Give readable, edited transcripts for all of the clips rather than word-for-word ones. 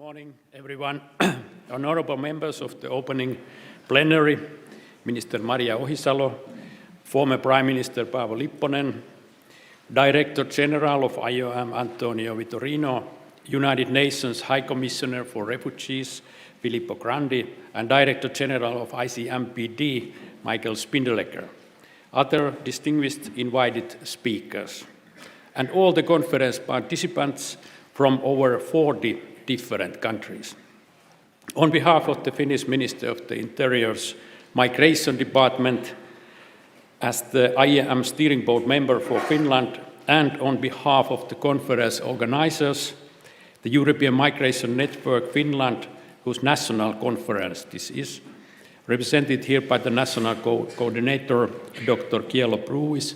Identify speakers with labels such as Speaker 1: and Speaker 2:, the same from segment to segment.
Speaker 1: morning, everyone. Honorable members of the opening plenary, Minister Maria Ohisalo, former Prime Minister Paavo Lipponen, Director General of IOM Antonio Vitorino, United Nations High Commissioner for Refugees Filippo Grandi, and Director General of ICMPD Michael Spindelegger, other distinguished invited speakers, and all the conference participants from over 40 different countries. On behalf of the Finnish Minister of the Interior's Migration Department, as the IAM Steering Board member for Finland, and on behalf of the conference organizers, the European Migration Network Finland, whose national conference this is, represented here by the national coordinator, Dr. Kielo Pruis,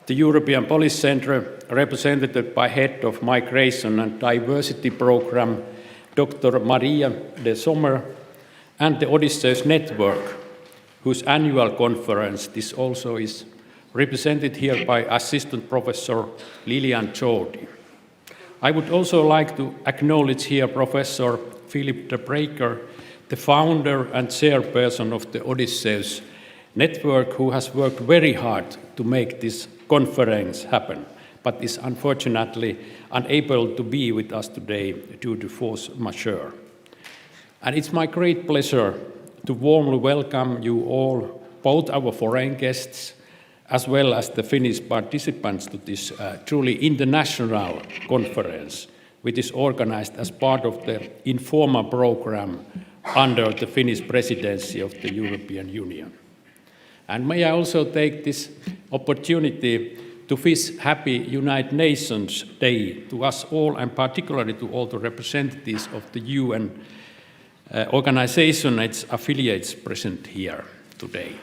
Speaker 1: the European Policy Centre, represented by Head of Migration and Diversity Programme, Dr. Maria de Sommer, and the Odysseus Network, whose annual conference this also is, represented here by Assistant Professor Lilian Jordi. I would also like to acknowledge here Professor Philip de Breaker, the founder and chairperson of the Odysseus Network, who has worked very hard to make this conference happen, but is unfortunately unable to be with us today due to force majeure. And it's my great pleasure to warmly welcome you all, both our foreign guests as well as the Finnish participants to this truly international conference, which is organized as part of the Informa program under the Finnish presidency of the European Union. And may I also take this opportunity to wish happy United Nations Day to us all, and particularly to all the representatives of the UN organization and its affiliates present here today.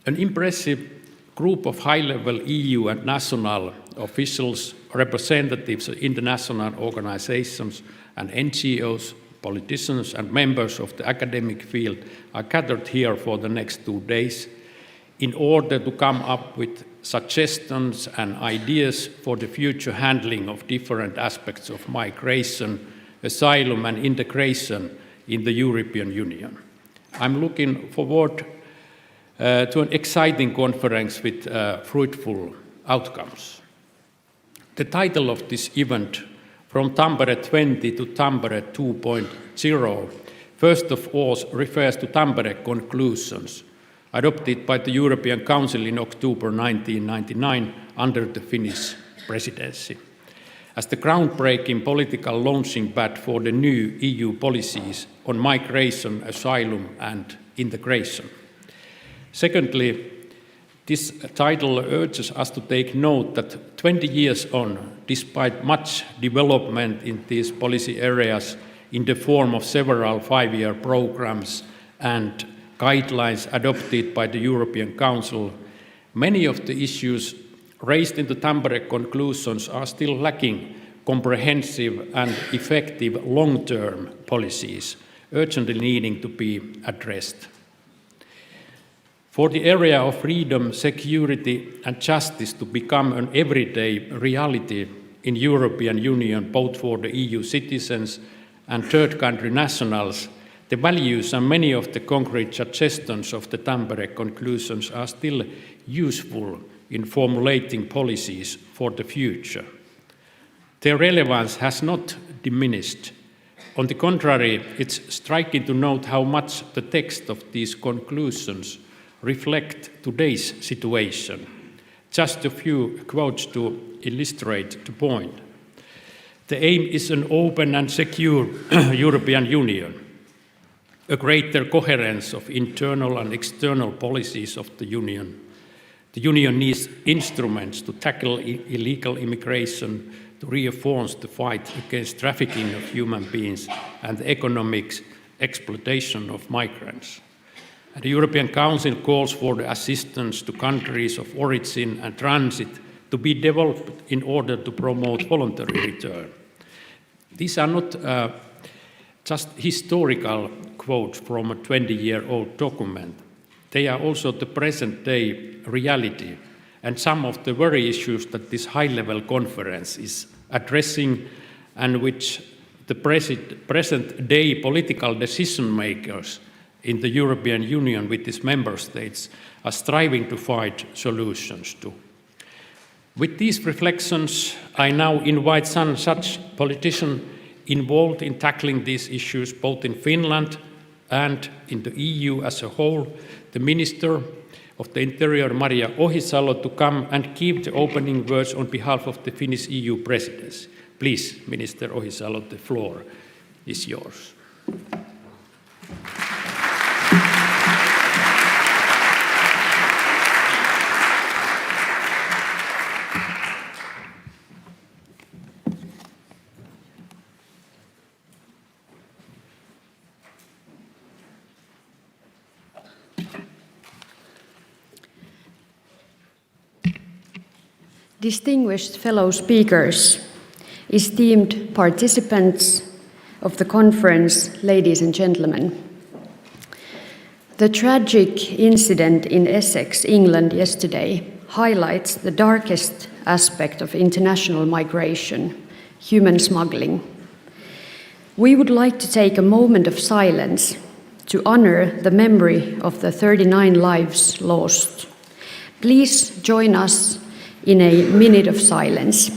Speaker 1: An impressive group of high-level EU and national officials, representatives of international organizations and NGOs, politicians and members of the academic field are gathered here for the next 2 days in order to come up with suggestions and ideas for the future handling of different aspects of migration, asylum and integration in the European Union. I'm looking forward to an exciting conference with fruitful outcomes. The title of this event, From Tampere 20 to Tampere 2.0, first of all refers to Tampere conclusions, adopted by the European Council in October 1999 under the Finnish presidency, as the groundbreaking political launching pad for the new EU policies on migration, asylum and integration. Secondly, this title urges us to take note that 20 years on, despite much development in these policy areas in the form of several 5-year programs and guidelines adopted by the European Council, many of the issues raised in the Tampere conclusions are still lacking comprehensive and effective long-term policies, urgently needing to be addressed. For the area of freedom, security and justice to become an everyday reality in European Union, both for the EU citizens and third country nationals, the values and many of the concrete suggestions of the Tampere conclusions are still useful in formulating policies for the future. Their relevance has not diminished. On the contrary, it's striking to note how much the text of these conclusions reflect today's situation. Just a few quotes to illustrate the point. The aim is an open and secure European Union, a greater coherence of internal and external policies of the Union. The Union needs instruments to tackle illegal immigration, to reinforce the fight against trafficking of human beings and the economic exploitation of migrants. The European Council calls for the assistance to countries of origin and transit to be developed in order to promote voluntary return. These are not just historical quotes from a 20-year-old document. They are also the present-day reality and some of the very issues that this high-level conference is addressing and which the present-day political decision makers in the European Union with its member states are striving to find solutions to. With these reflections, I now invite some such politicians involved in tackling these issues both in Finland and in the EU as a whole, the Minister of the Interior, Maria Ohisalo, to come and give the opening words on behalf of the Finnish EU presidency. Please, Minister Ohisalo, the floor is yours.
Speaker 2: Distinguished fellow speakers, esteemed participants of the conference, ladies and gentlemen. The tragic incident in Essex, England yesterday highlights the darkest aspect of international migration, human smuggling. We would like to take a moment of silence to honor the memory of the 39 lives lost. Please join us in a minute of silence.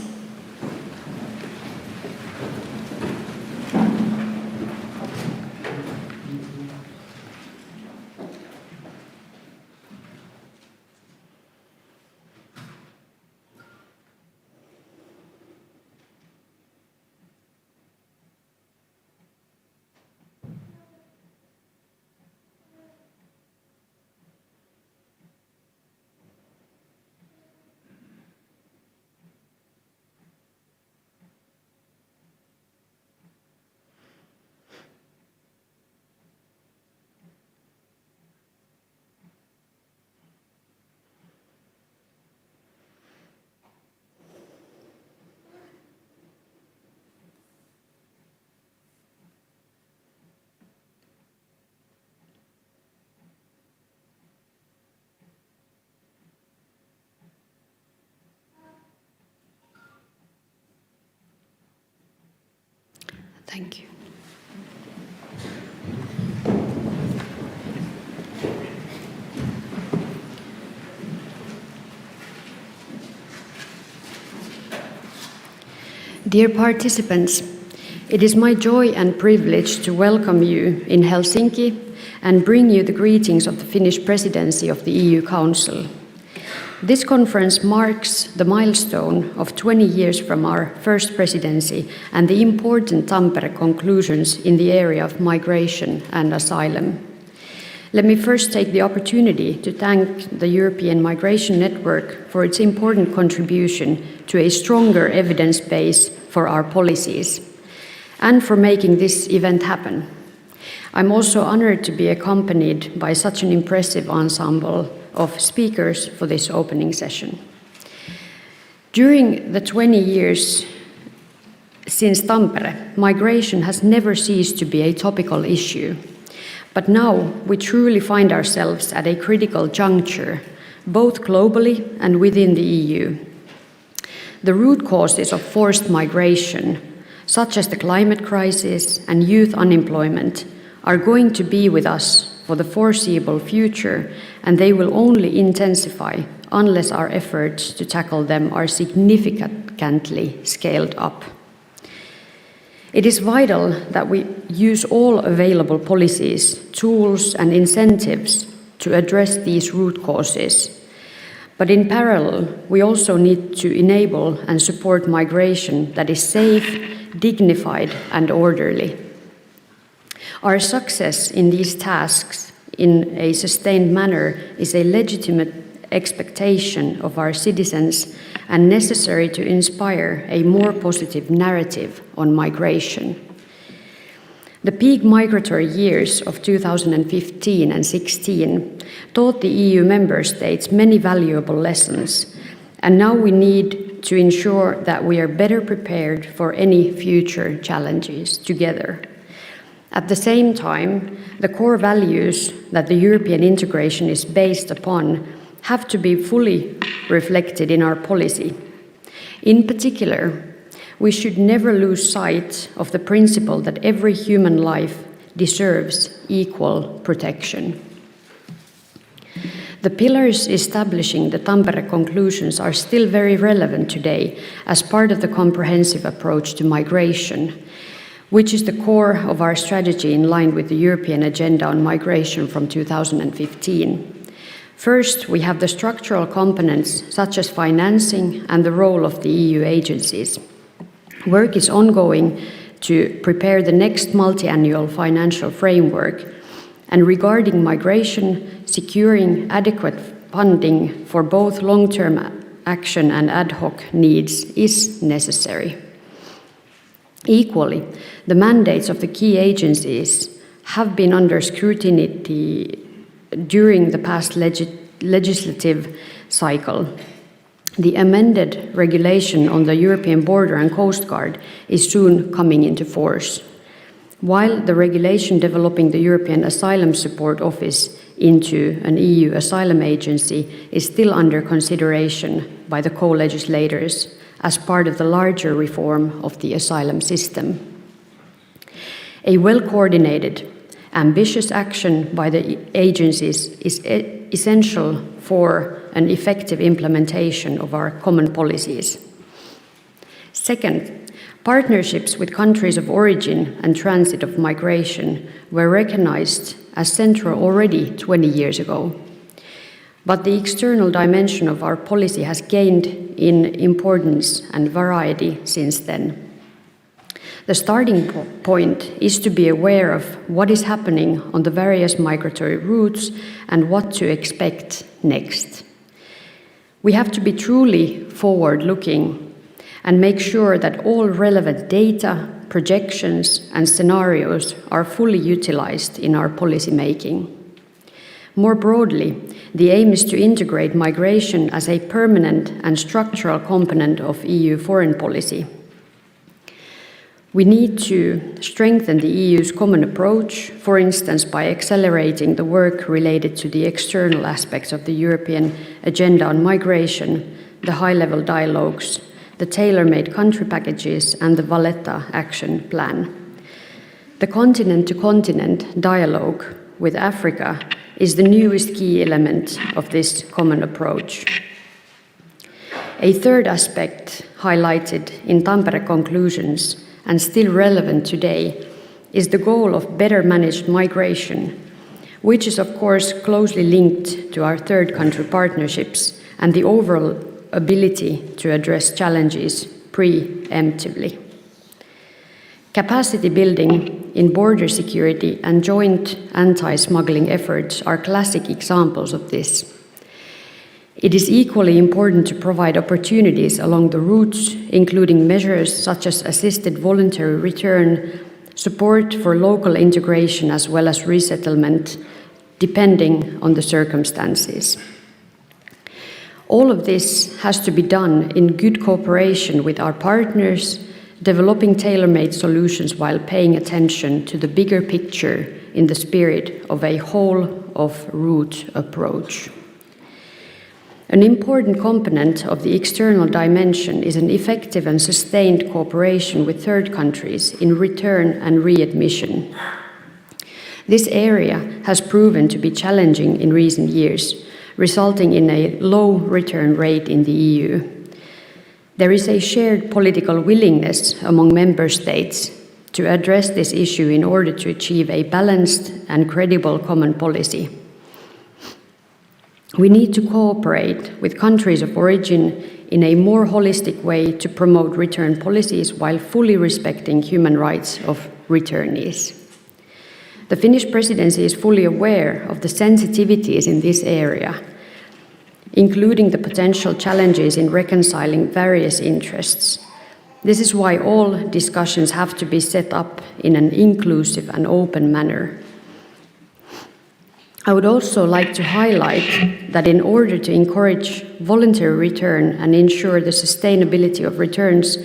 Speaker 2: Thank you. Dear participants, it is my joy and privilege to welcome you in Helsinki and bring you the greetings of the Finnish presidency of the EU Council. This conference marks the milestone of 20 years from our first presidency and the important Tampere conclusions in the area of migration and asylum. Let me first take the opportunity to thank the European Migration Network for its important contribution to a stronger evidence base for our policies and for making this event happen. I'm also honored to be accompanied by such an impressive ensemble of speakers for this opening session. During the 20 years since Tampere, migration has never ceased to be a topical issue. But now we truly find ourselves at a critical juncture, both globally and within the EU. The root causes of forced migration, such as the climate crisis and youth unemployment, are going to be with us for the foreseeable future, and they will only intensify unless our efforts to tackle them are significantly scaled up. It is vital that we use all available policies, tools, and incentives to address these root causes. But in parallel, we also need to enable and support migration that is safe, dignified, and orderly. Our success in these tasks in a sustained manner is a legitimate expectation of our citizens and necessary to inspire a more positive narrative on migration. The peak migratory years of 2015 and 16 taught the EU member states many valuable lessons, and now we need to ensure that we are better prepared for any future challenges together. At the same time, the core values that the European integration is based upon have to be fully reflected in our policy. In particular, we should never lose sight of the principle that every human life deserves equal protection. The pillars establishing the Tampere conclusions are still very relevant today as part of the comprehensive approach to migration, which is the core of our strategy in line with the European Agenda on Migration from 2015. First, we have the structural components such as financing and the role of the EU agencies. Work is ongoing to prepare the next multi-annual financial framework, and regarding migration, securing adequate funding for both long-term action and ad hoc needs is necessary. Equally, the mandates of the key agencies have been under scrutiny during the past legislative cycle. The amended regulation on the European Border and Coast Guard is soon coming into force, while the regulation developing the European Asylum Support Office into an EU asylum agency is still under consideration by the co-legislators as part of the larger reform of the asylum system. A well-coordinated, ambitious action by the agencies is essential for an effective implementation of our common policies. Second, partnerships with countries of origin and transit of migration were recognized as central already 20 years ago. But the external dimension of our policy has gained in importance and variety since then. The starting point is to be aware of what is happening on the various migratory routes and what to expect next. We have to be truly forward-looking and make sure that all relevant data, projections, and scenarios are fully utilized in our policy making. More broadly, the aim is to integrate migration as a permanent and structural component of EU foreign policy. We need to strengthen the EU's common approach, for instance, by accelerating the work related to the external aspects of the European Agenda on Migration, the high-level dialogues, the tailor-made country packages, and the Valletta Action Plan. The continent-to-continent dialogue with Africa is the newest key element of this common approach. A third aspect highlighted in Tampere conclusions and still relevant today is the goal of better managed migration, which is of course closely linked to our third country partnerships and the overall ability to address challenges preemptively. Capacity building in border security and joint anti-smuggling efforts are classic examples of this. It is equally important to provide opportunities along the routes, including measures such as assisted voluntary return, support for local integration as well as resettlement, depending on the circumstances. All of this has to be done in good cooperation with our partners, developing tailor-made solutions while paying attention to the bigger picture in the spirit of a whole-of-route approach. An important component of the external dimension is an effective and sustained cooperation with third countries in return and readmission. This area has proven to be challenging in recent years, resulting in a low return rate in the EU. There is a shared political willingness among member states to address this issue in order to achieve a balanced and credible common policy. We need to cooperate with countries of origin in a more holistic way to promote return policies while fully respecting human rights of returnees. The Finnish presidency is fully aware of the sensitivities in this area, including the potential challenges in reconciling various interests. This is why all discussions have to be set up in an inclusive and open manner. I would also like to highlight that in order to encourage voluntary return and ensure the sustainability of returns,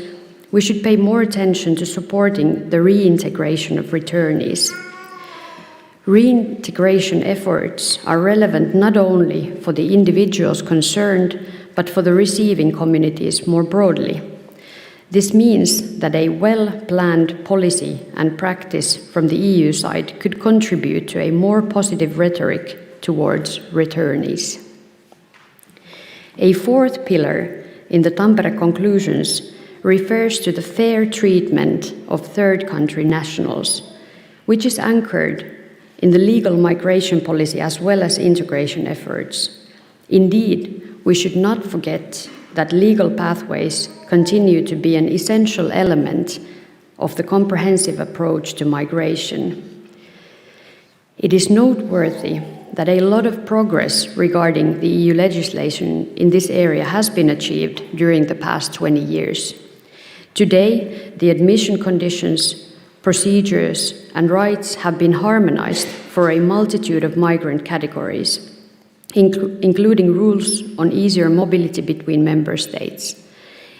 Speaker 2: we should pay more attention to supporting the reintegration of returnees. Reintegration efforts are relevant not only for the individuals concerned, but for the receiving communities more broadly. This means that a well-planned policy and practice from the EU side could contribute to a more positive rhetoric towards returnees. A fourth pillar in the Tampere conclusions refers to the fair treatment of third country nationals, which is anchored in the legal migration policy as well as integration efforts. Indeed, we should not forget that legal pathways continue to be an essential element of the comprehensive approach to migration. It is noteworthy that a lot of progress regarding the EU legislation in this area has been achieved during the past 20 years. Today, the admission conditions, procedures, and rights have been harmonized for a multitude of migrant categories, including rules on easier mobility between member states.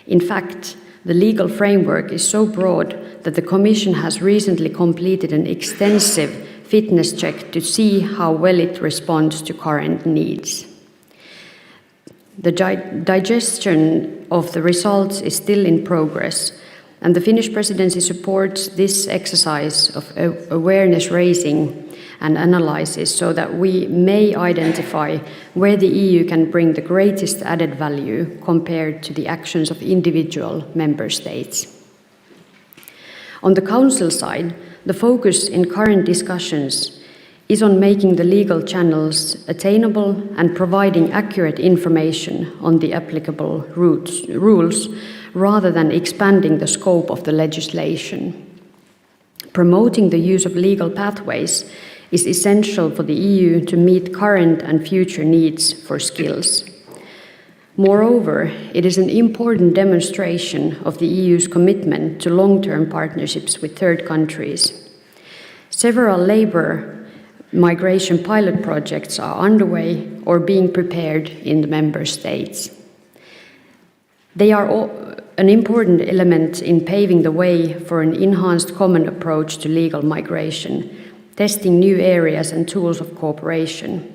Speaker 2: In fact, the legal framework is so broad that the Commission has recently completed an extensive fitness check to see how well it responds to current needs. The digestion of the results is still in progress, and the Finnish presidency supports this exercise of awareness raising and analysis so that we may identify where the EU can bring the greatest added value compared to the actions of individual member states. On the Council side, the focus in current discussions is on making the legal channels attainable and providing accurate information on the applicable rules rather than expanding the scope of the legislation. Promoting the use of legal pathways is essential for the EU to meet current and future needs for skills. Moreover, it is an important demonstration of the EU's commitment to long-term partnerships with third countries. Several labour migration pilot projects are underway or being prepared in the member states. They are an important element in paving the way for an enhanced common approach to legal migration, testing new areas and tools of cooperation.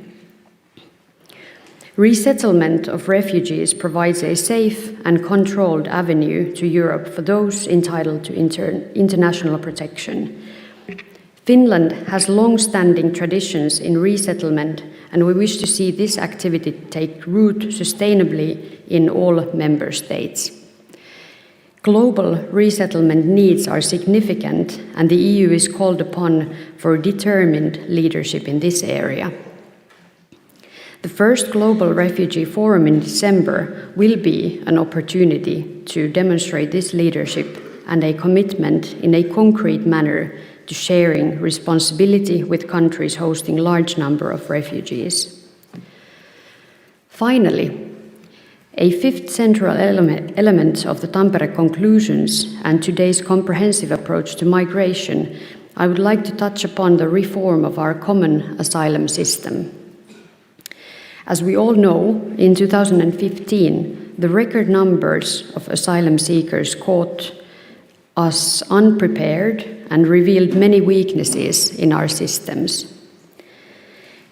Speaker 2: Resettlement of refugees provides a safe and controlled avenue to Europe for those entitled to international protection. Finland has long-standing traditions in resettlement, and we wish to see this activity take root sustainably in all member states. Global resettlement needs are significant, and the EU is called upon for determined leadership in this area. The first Global Refugee Forum in December will be an opportunity to demonstrate this leadership and a commitment in a concrete manner to sharing responsibility with countries hosting large number of refugees. Finally, a fifth central element of the Tampere conclusions and today's comprehensive approach to migration, I would like to touch upon the reform of our common asylum system. As we all know, in 2015, the record numbers of asylum seekers caught us unprepared and revealed many weaknesses in our systems.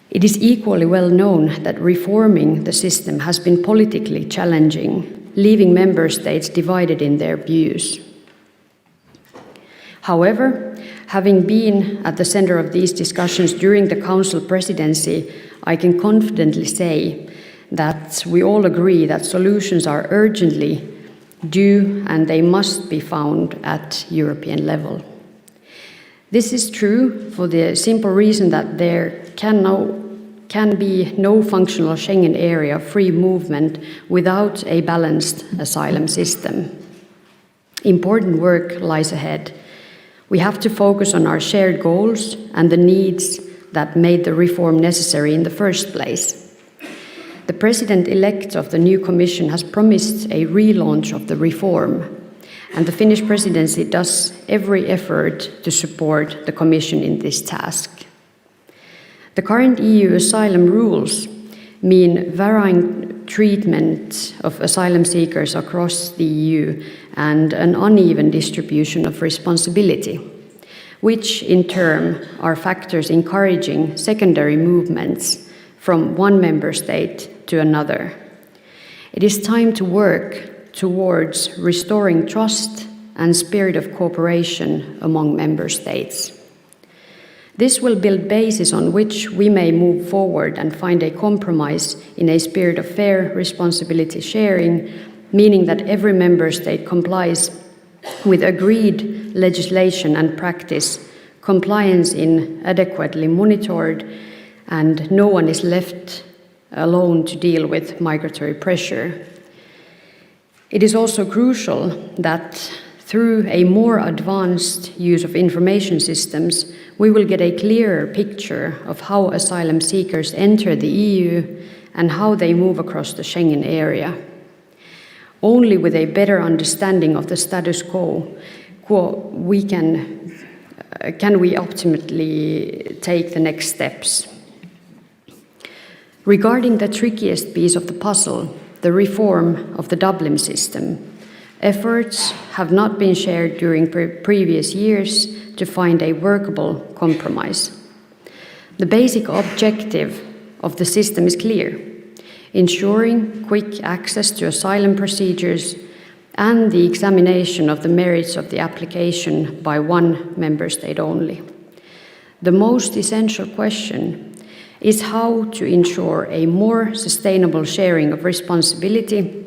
Speaker 2: It is equally well known that reforming the system has been politically challenging, leaving member states divided in their views. However, having been at the center of these discussions during the Council presidency, I can confidently say that we all agree that solutions are urgently due and they must be found at European level. This is true for the simple reason that there can be no functional Schengen area of free movement without a balanced asylum system. Important work lies ahead. We have to focus on our shared goals and the needs that made the reform necessary in the first place. The President-elect of the new Commission has promised a relaunch of the reform, and the Finnish presidency does every effort to support the Commission in this task. The current EU asylum rules mean varying treatment of asylum seekers across the EU and an uneven distribution of responsibility, which in turn are factors encouraging secondary movements from one member state to another. It is time to work towards restoring trust and spirit of cooperation among member states. This will build basis on which we may move forward and find a compromise in a spirit of fair responsibility sharing, meaning that every member state complies with agreed legislation and practice, compliance is adequately monitored, and no one is left alone to deal with migratory pressure. It is also crucial that through a more advanced use of information systems, we will get a clearer picture of how asylum seekers enter the EU and how they move across the Schengen area. Only with a better understanding of the status quo we can we ultimately take the next steps. Regarding the trickiest piece of the puzzle, the reform of the Dublin system, efforts have not been shared during previous years to find a workable compromise. The basic objective of the system is clear: ensuring quick access to asylum procedures and the examination of the merits of the application by one member state only. The most essential question is how to ensure a more sustainable sharing of responsibility,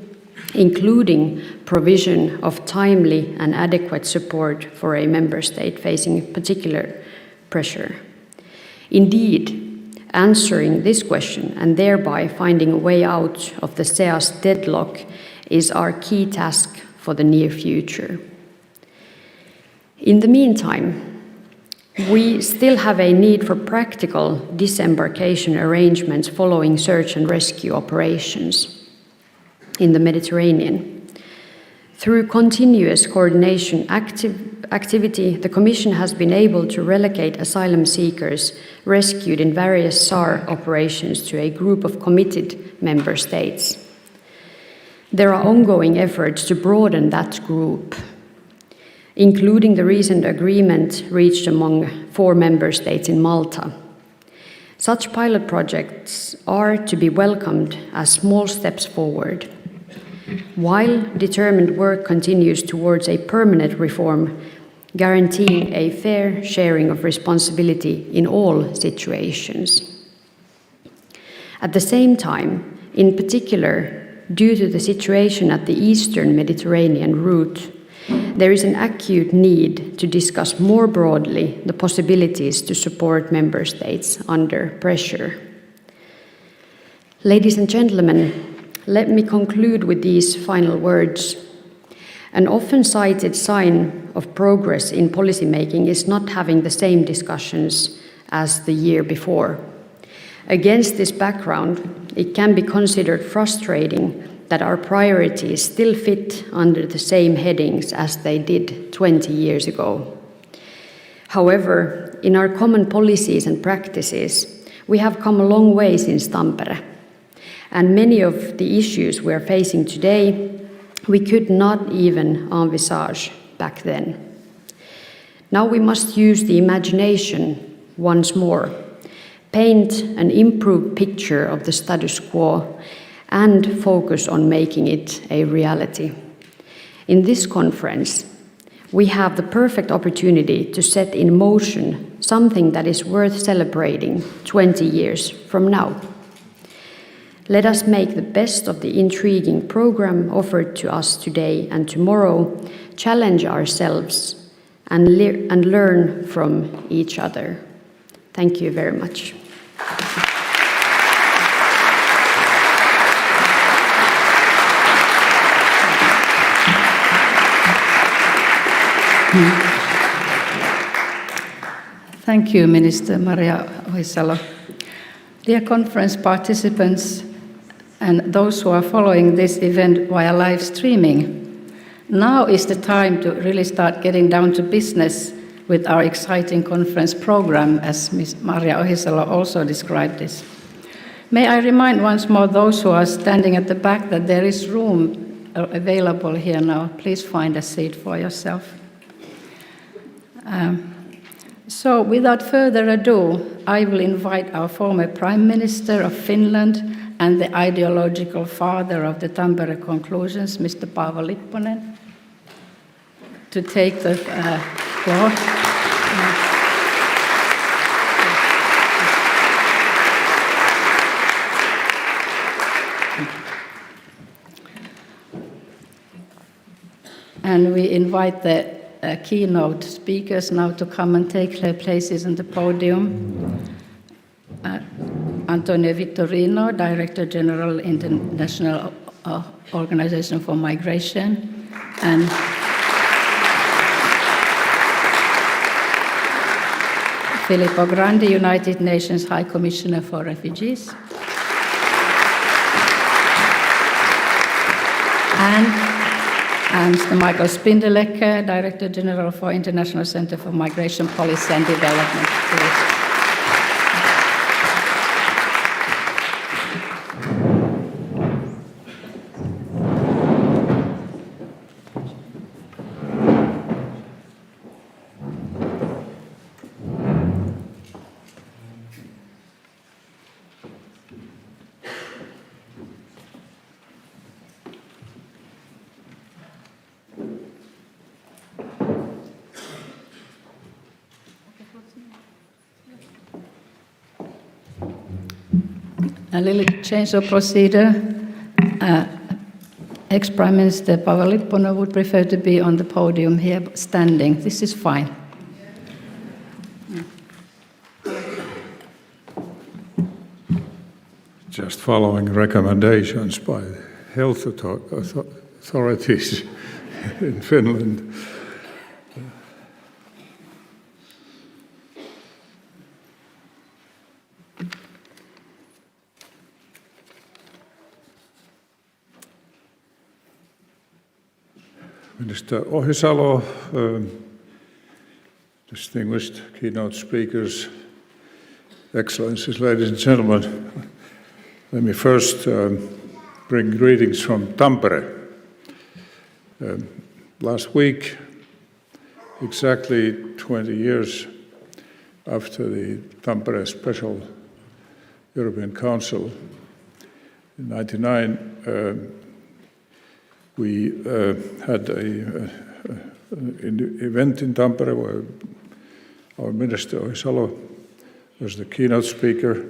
Speaker 2: including provision of timely and adequate support for a member state facing particular pressure. Indeed, answering this question and thereby finding a way out of the SEAS deadlock is our key task for the near future. In the meantime, we still have a need for practical disembarkation arrangements following search and rescue operations in the Mediterranean. Through continuous coordination activity, the Commission has been able to relocate asylum seekers rescued in various SAR operations to a group of committed member states. There are ongoing efforts to broaden that group, including the recent agreement reached among 4 member states in Malta. Such pilot projects are to be welcomed as small steps forward, while determined work continues towards a permanent reform, guaranteeing a fair sharing of responsibility in all situations. At the same time, in particular, due to the situation at the eastern Mediterranean route, there is an acute need to discuss more broadly the possibilities to support member states under pressure. Ladies and gentlemen, let me conclude with these final words. An often cited sign of progress in policymaking is not having the same discussions as the year before. Against this background, it can be considered frustrating that our priorities still fit under the same headings as they did 20 years ago. However, in our common policies and practices, we have come a long way since Tampere, and many of the issues we are facing today we could not even envisage back then. Now we must use the imagination once more, paint an improved picture of the status quo, and focus on making it a reality. In this conference, we have the perfect opportunity to set in motion something that is worth celebrating 20 years from now. Let us make the best of the intriguing program offered to us today and tomorrow, challenge ourselves, and learn from each other. Thank you very much.
Speaker 3: Thank you, Minister Maria Ohisalo. Dear conference participants and those who are following this event via live streaming, now is the time to really start getting down to business with our exciting conference program, as Ms. Maria Ohisalo also described this. May I remind once more those who are standing at the back that there is room available here now. Please find a seat for yourself. So, without further ado, I will invite our former Prime Minister of Finland and the ideological father of the Tampere conclusions, Mr. Paavo Lipponen, to take the floor. And we invite the keynote speakers now to come and take their places on the podium. Antonio Vitorino, Director General, International Organization for Migration, and Filippo Grandi, United Nations High Commissioner for Refugees. And Mr. Michael Spindelegger, Director General for International Center for Migration Policy and Development. A little change of procedure. Ex-Prime Minister Paavo Lipponen would prefer to be on the podium here, standing. This is fine.
Speaker 4: Just following recommendations by health authorities in Finland. Minister Ohisalo, distinguished keynote speakers, Excellencies, ladies and gentlemen, let me first bring greetings from Tampere. Last week, exactly 20 years after the Tampere Special European Council in 1999, we had an event in Tampere where our Minister Ohisalo was the keynote speaker.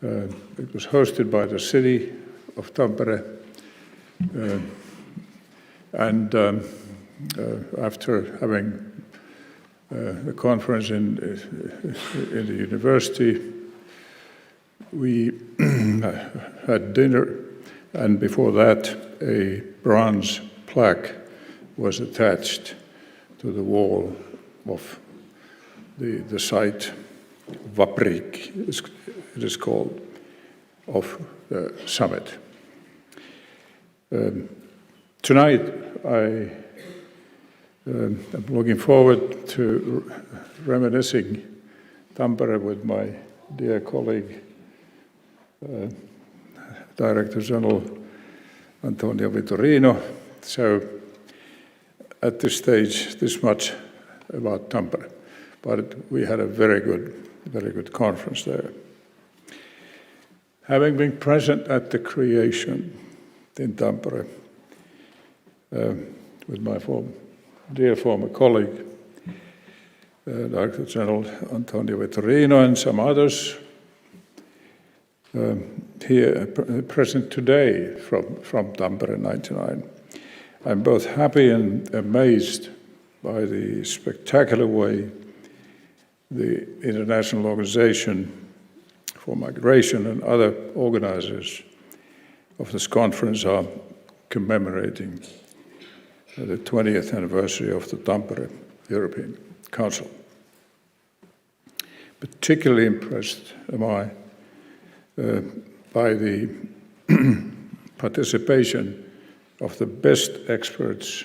Speaker 4: It was hosted by the city of Tampere. And after having the conference in the university, we had dinner, and before that, a bronze plaque was attached to the wall of the site, Vaprik, it is called, of the summit. Tonight, I am looking forward to reminiscing Tampere with my dear colleague, Director General Antonio Vitorino. So at this stage, this much about Tampere. But we had a very good conference there. Having been present at the creation in Tampere with my dear former colleague, Director General Antonio Vitorino, and some others here present today from Tampere 99. I'm both happy and amazed by the spectacular way the International Organization for Migration and other organizers of this conference are commemorating the 20th anniversary of the Tampere European Council. Particularly impressed am I by the participation of the best experts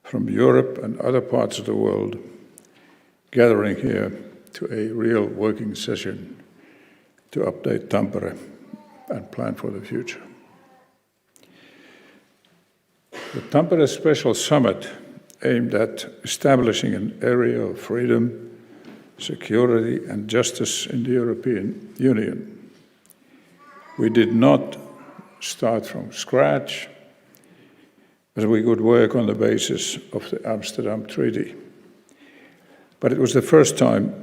Speaker 4: from Europe and other parts of the world gathering here to a real working session to update Tampere and plan for the future. The Tampere Special Summit aimed at establishing an area of freedom, security and justice in the European Union. We did not start from scratch, as we could work on the basis of the Amsterdam Treaty. But it was the first time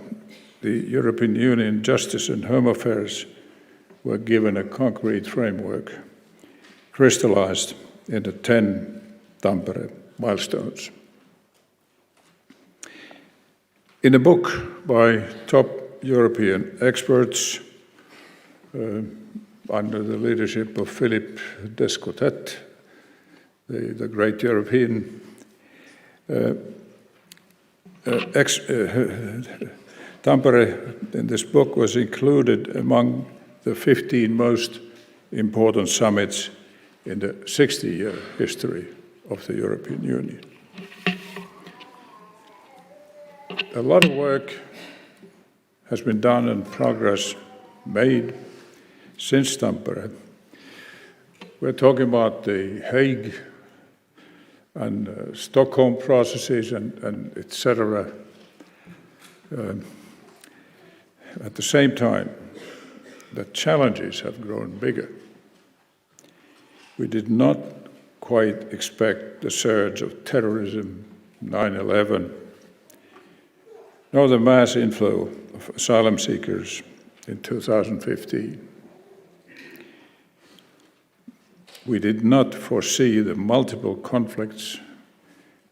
Speaker 4: the European Union Justice and Home Affairs were given a concrete framework, crystallized into 10 Tampere milestones. In a book by top European experts under the leadership of Philippe Descotet, the great European Tampere in this book was included among the 15 most important summits in the 60-year history of the European Union. A lot of work has been done and progress made since Tampere. We're talking about the Hague and Stockholm processes and etc. At the same time, the challenges have grown bigger. We did not quite expect the surge of terrorism, 9/11, nor the mass inflow of asylum seekers in 2015. We did not foresee the multiple conflicts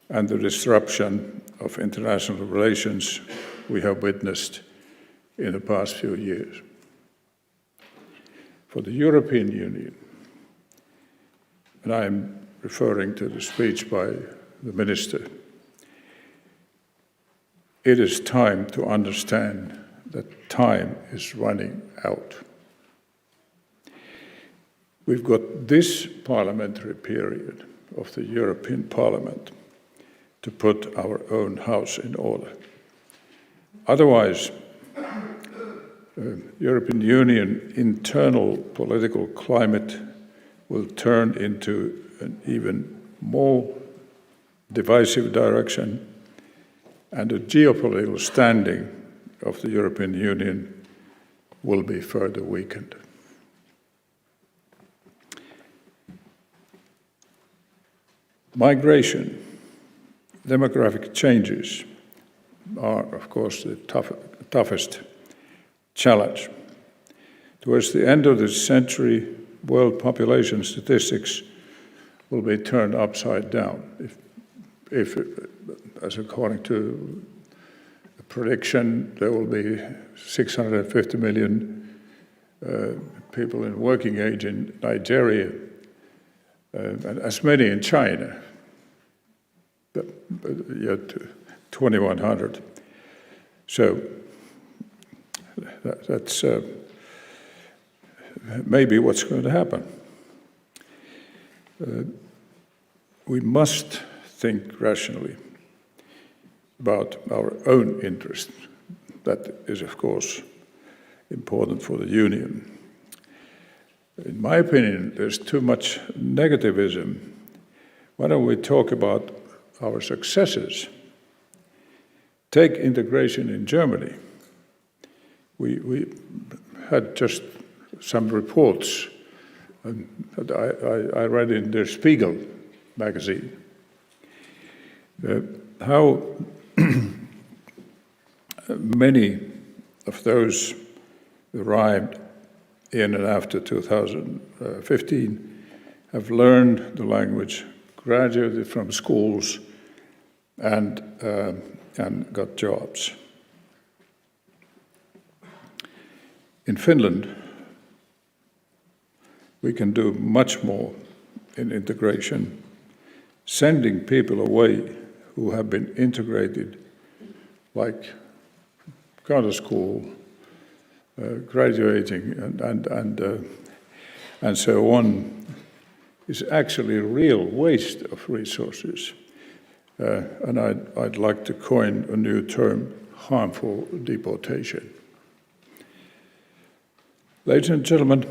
Speaker 4: and the disruption of international relations we have witnessed in the past few years. For the European Union, and I am referring to the speech by the Minister, it is time to understand that time is running out. We've got this parliamentary period of the European Parliament to put our own house in order. Otherwise, European Union internal political climate will turn into an even more divisive direction, and the geopolitical standing of the European Union will be further weakened. Migration, demographic changes are, of course, the toughest challenge. Towards the end of this century, world population statistics will be turned upside down. If as according to the prediction, there will be 650 million people in working age in Nigeria, and as many in China, yet 2,100. So that's maybe what's going to happen. We must think rationally about our own interest. That is, of course, important for the Union. In my opinion, there's too much negativism. Why don't we talk about our successes? Take integration in Germany. We had just some reports that I read in Der Spiegel magazine. How many of those arrived in and after 2015 have learned the language, graduated from schools, and got jobs. In Finland, we can do much more in integration, sending people away who have been integrated, like going to school, graduating, and so on, is actually a real waste of resources. And I'd like to coin a new term, harmful deportation. Ladies and gentlemen,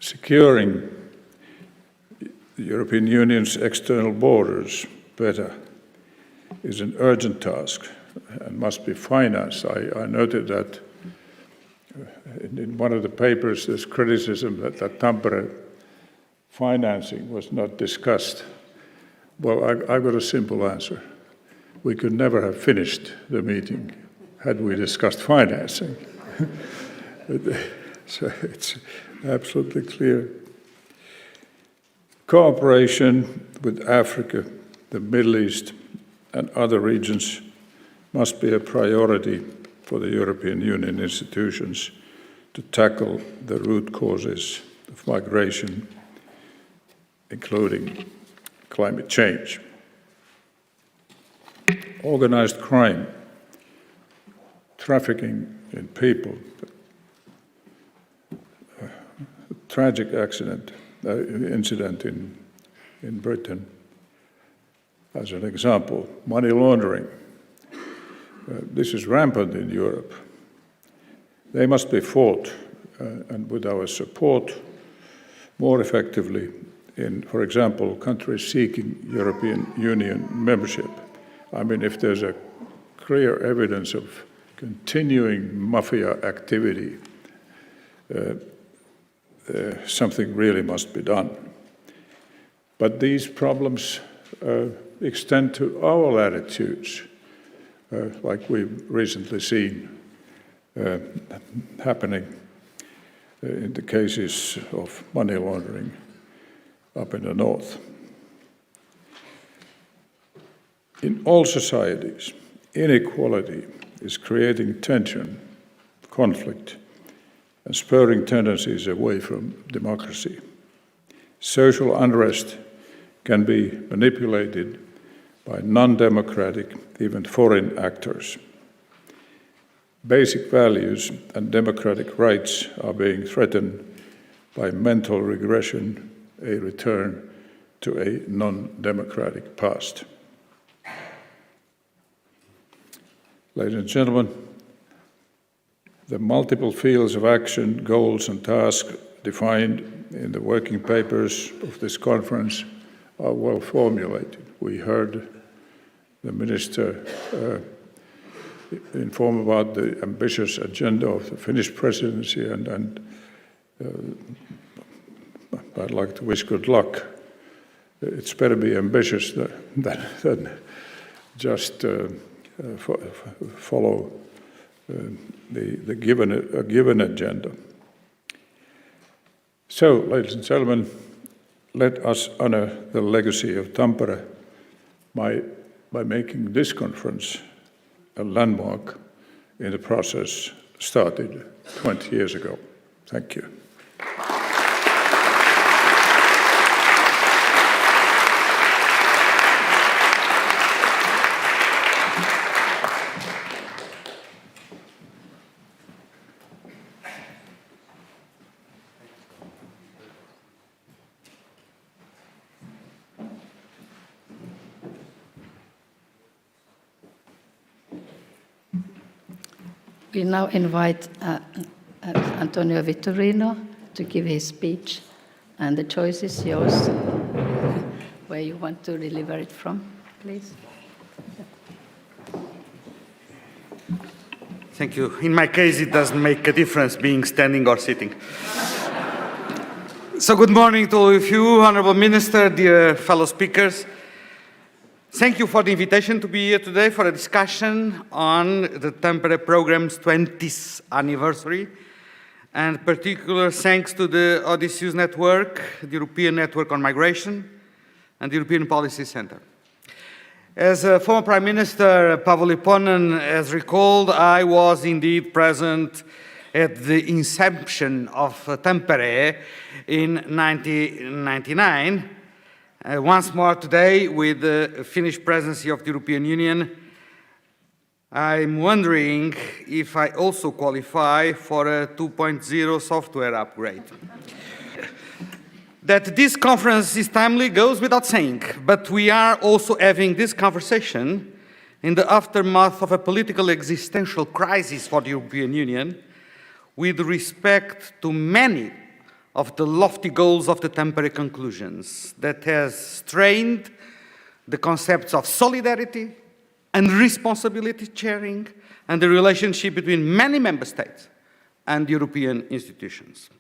Speaker 4: securing the European Union's external borders better is an urgent task and must be financed. I noted that in one of the papers there's criticism that Tampere financing was not discussed. Well, I've got a simple answer. We could never have finished the meeting had we discussed financing. So it's absolutely clear. Cooperation with Africa, the Middle East, and other regions must be a priority for the European Union institutions to tackle the root causes of migration, including climate change. Organized crime, trafficking in people, a tragic incident in Britain, as an example. Money laundering, this is rampant in Europe. They must be fought, and with our support, more effectively in, for example, countries seeking European Union membership. I mean, if there's a clear evidence of continuing mafia activity, something really must be done. But these problems extend to our latitudes, like we've recently seen happening in the cases of money laundering up in the north. In all societies, inequality is creating tension, conflict, and spurring tendencies away from democracy. Social unrest can be manipulated by non-democratic, even foreign actors. Basic values and democratic rights are being threatened by mental regression, a return to a non-democratic past. Ladies and gentlemen, the multiple fields of action, goals and tasks defined in the working papers of this conference are well formulated. We heard the Minister inform about the ambitious agenda of the Finnish presidency, and I'd like to wish good luck. It's better be ambitious than just follow the given agenda. So, ladies and gentlemen, let us honor the legacy of Tampere by making this conference a landmark in the process started 20 years ago. Thank you.
Speaker 3: We now invite Antonio Vitorino to give his speech, and the choice is yours, where you want to deliver it from, please.
Speaker 5: Thank you. In my case, it doesn't make a difference being standing or sitting. So good morning to all of you, Honorable Minister, dear fellow speakers. Thank you for the invitation to be here today for a discussion on the Tampere program's 20th anniversary, and particular thanks to the Odysseus Network, the European Network on Migration, and the European Policy Center. As former Prime Minister Paavo Lipponen has recalled, I was indeed present at the inception of Tampere in 1999. Once more today, with the Finnish presidency of the European Union, I'm wondering if I also qualify for a 2.0 software upgrade. That this conference is timely goes without saying, but we are also having this conversation in the aftermath of a political existential crisis for the European Union, with respect to many of the lofty goals of the Tampere conclusions, that has strained the concepts of solidarity and responsibility sharing, and the relationship between many member states and European institutions.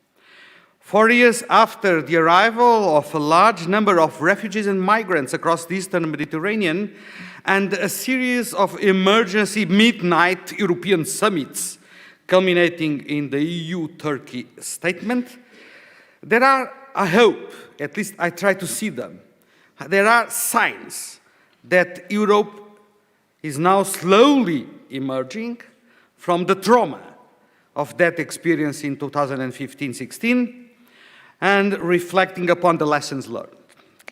Speaker 5: 4 years after the arrival of a large number of refugees and migrants across the Eastern Mediterranean and a series of emergency midnight European summits culminating in the EU-Turkey statement, there are, I hope, at least I try to see them, there are signs that Europe is now slowly emerging from the trauma of that experience in 2015-16 and reflecting upon the lessons learned.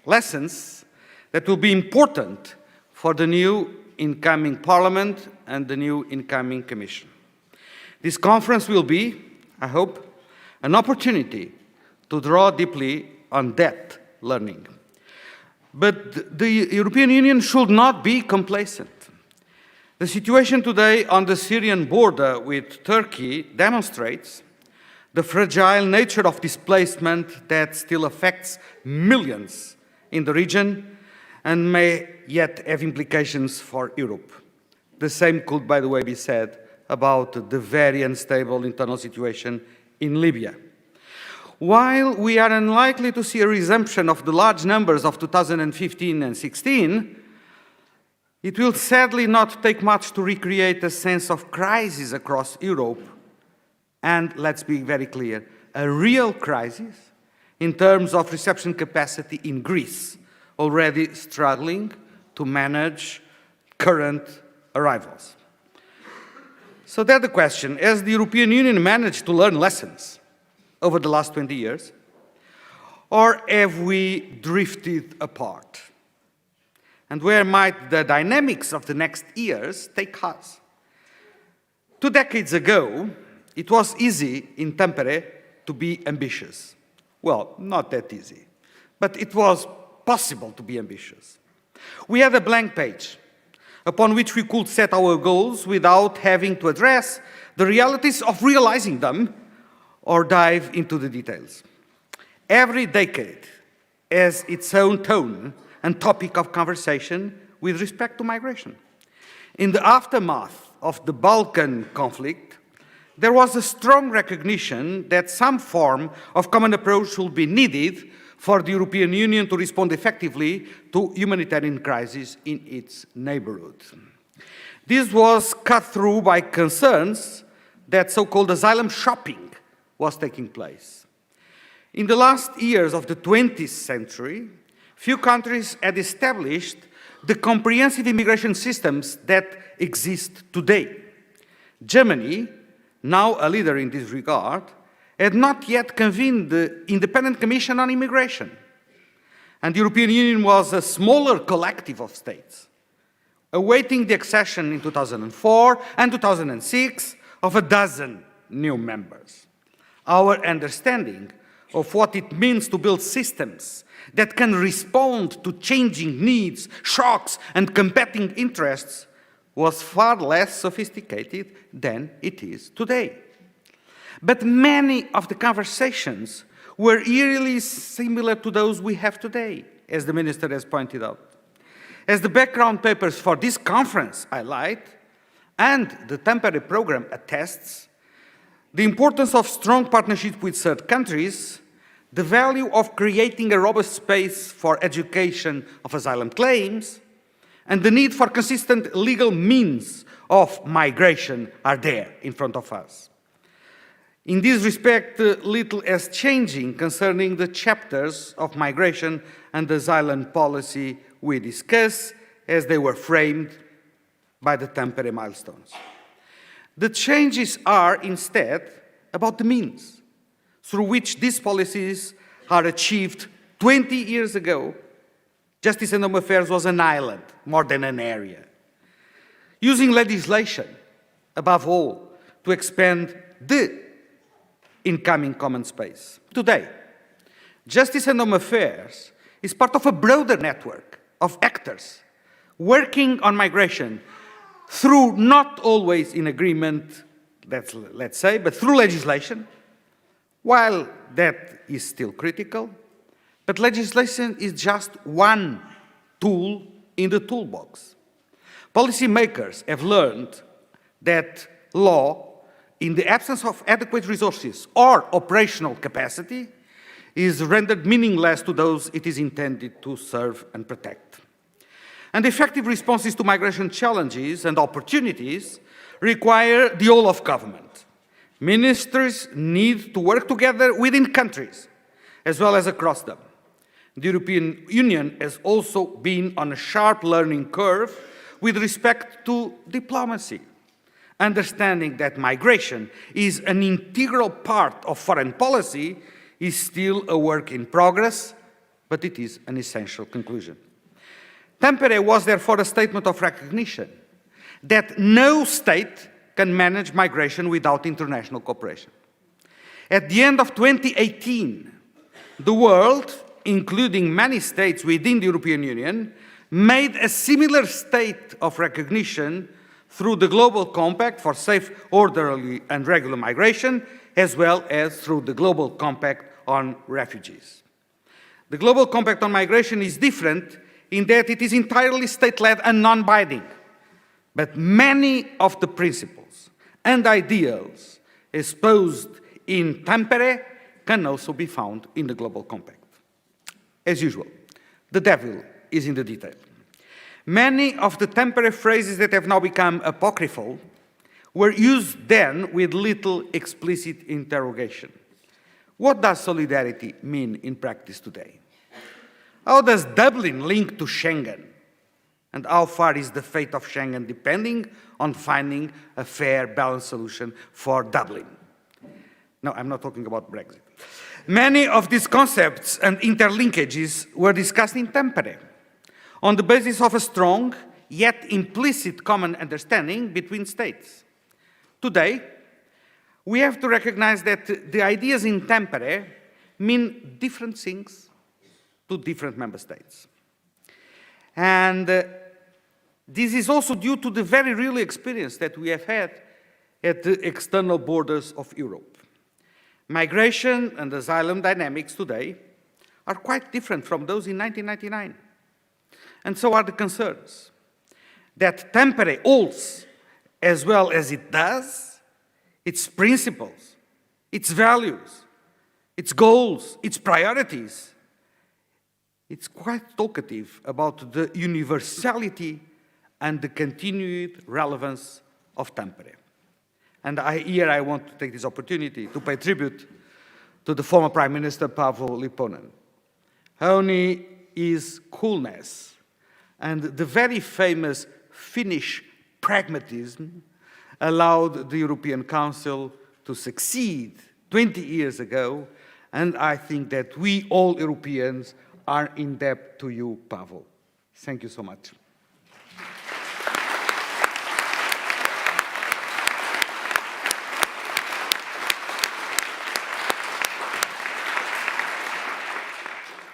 Speaker 5: Lessons that will be important for the new incoming Parliament and the new incoming Commission. This conference will be, I hope, an opportunity to draw deeply on that learning. But the European Union should not be complacent. The situation today on the Syrian border with Turkey demonstrates the fragile nature of displacement that still affects millions in the region and may yet have implications for Europe. The same could, by the way, be said about the very unstable internal situation in Libya. While we are unlikely to see a resumption of the large numbers of 2015 and 16, it will sadly not take much to recreate a sense of crisis across Europe, and let's be very clear, a real crisis in terms of reception capacity in Greece, already struggling to manage current arrivals. So that's the question: has the European Union managed to learn lessons over the last 20 years? Or have we drifted apart? And where might the dynamics of the next years take us? 2 decades ago, it was easy in Tampere to be ambitious. Well, not that easy, but it was possible to be ambitious. We had a blank page upon which we could set our goals without having to address the realities of realizing them or dive into the details. Every decade has its own tone and topic of conversation with respect to migration. In the aftermath of the Balkan conflict, there was a strong recognition that some form of common approach would be needed for the European Union to respond effectively to humanitarian crises in its neighborhood. This was cut through by concerns that so-called asylum shopping was taking place. In the last years of the 20th century, few countries had established the comprehensive immigration systems that exist today. Germany, now a leader in this regard, had not yet convened the Independent Commission on Immigration. And the European Union was a smaller collective of states, awaiting the accession in 2004 and 2006 of a dozen new members. Our understanding of what it means to build systems that can respond to changing needs, shocks, and competing interests was far less sophisticated than it is today. But many of the conversations were eerily similar to those we have today, as the Minister has pointed out. As the background papers for this conference highlight, and the Tampere program attests, the importance of strong partnerships with third countries, the value of creating a robust space for education of asylum claims, and the need for consistent legal means of migration are there in front of us. In this respect, little is changing concerning the chapters of migration and asylum policy we discuss as they were framed by the Tampere milestones. The changes are instead about the means through which these policies are achieved. 20 years ago, Justice and Home Affairs was an island more than an area, using legislation, above all, to expand the incoming common space. Today, Justice and Home Affairs is part of a broader network of actors working on migration through not always in agreement, let's say, but through legislation. While that is still critical, but legislation is just one tool in the toolbox. Policymakers have learned that law, in the absence of adequate resources or operational capacity, is rendered meaningless to those it is intended to serve and protect. And effective responses to migration challenges and opportunities require the whole of government. Ministers need to work together within countries, as well as across them. The European Union has also been on a sharp learning curve with respect to diplomacy, understanding that migration is an integral part of foreign policy is still a work in progress, but it is an essential conclusion. Tampere was therefore a statement of recognition that no state can manage migration without international cooperation. At the end of 2018, the world, including many states within the European Union, made a similar state of recognition through the Global Compact for Safe, Orderly and Regular Migration, as well as through the Global Compact on Refugees. The Global Compact on Migration is different in that it is entirely state-led and non-binding, but many of the principles and ideals espoused in Tampere can also be found in the Global Compact. As usual, the devil is in the detail. Many of the Tampere phrases that have now become apocryphal were used then with little explicit interrogation. What does solidarity mean in practice today? How does Dublin link to Schengen? And how far is the fate of Schengen depending on finding a fair, balanced solution for Dublin? No, I'm not talking about Brexit. Many of these concepts and interlinkages were discussed in Tampere on the basis of a strong yet implicit common understanding between states. Today, we have to recognize that the ideas in Tampere mean different things to different member states. And this is also due to the very real experience that we have had at the external borders of Europe. Migration and asylum dynamics today are quite different from those in 1999. And so are the concerns that Tampere holds, as well as it does, its principles, its values, its goals, its priorities. It's quite talkative about the universality and the continued relevance of Tampere. And here I want to take this opportunity to pay tribute to the former Prime Minister Paavo Lipponen. Only his coolness and the very famous Finnish pragmatism allowed the European Council to succeed 20 years ago, and I think that we all Europeans are in debt to you, Paavo. Thank you so much.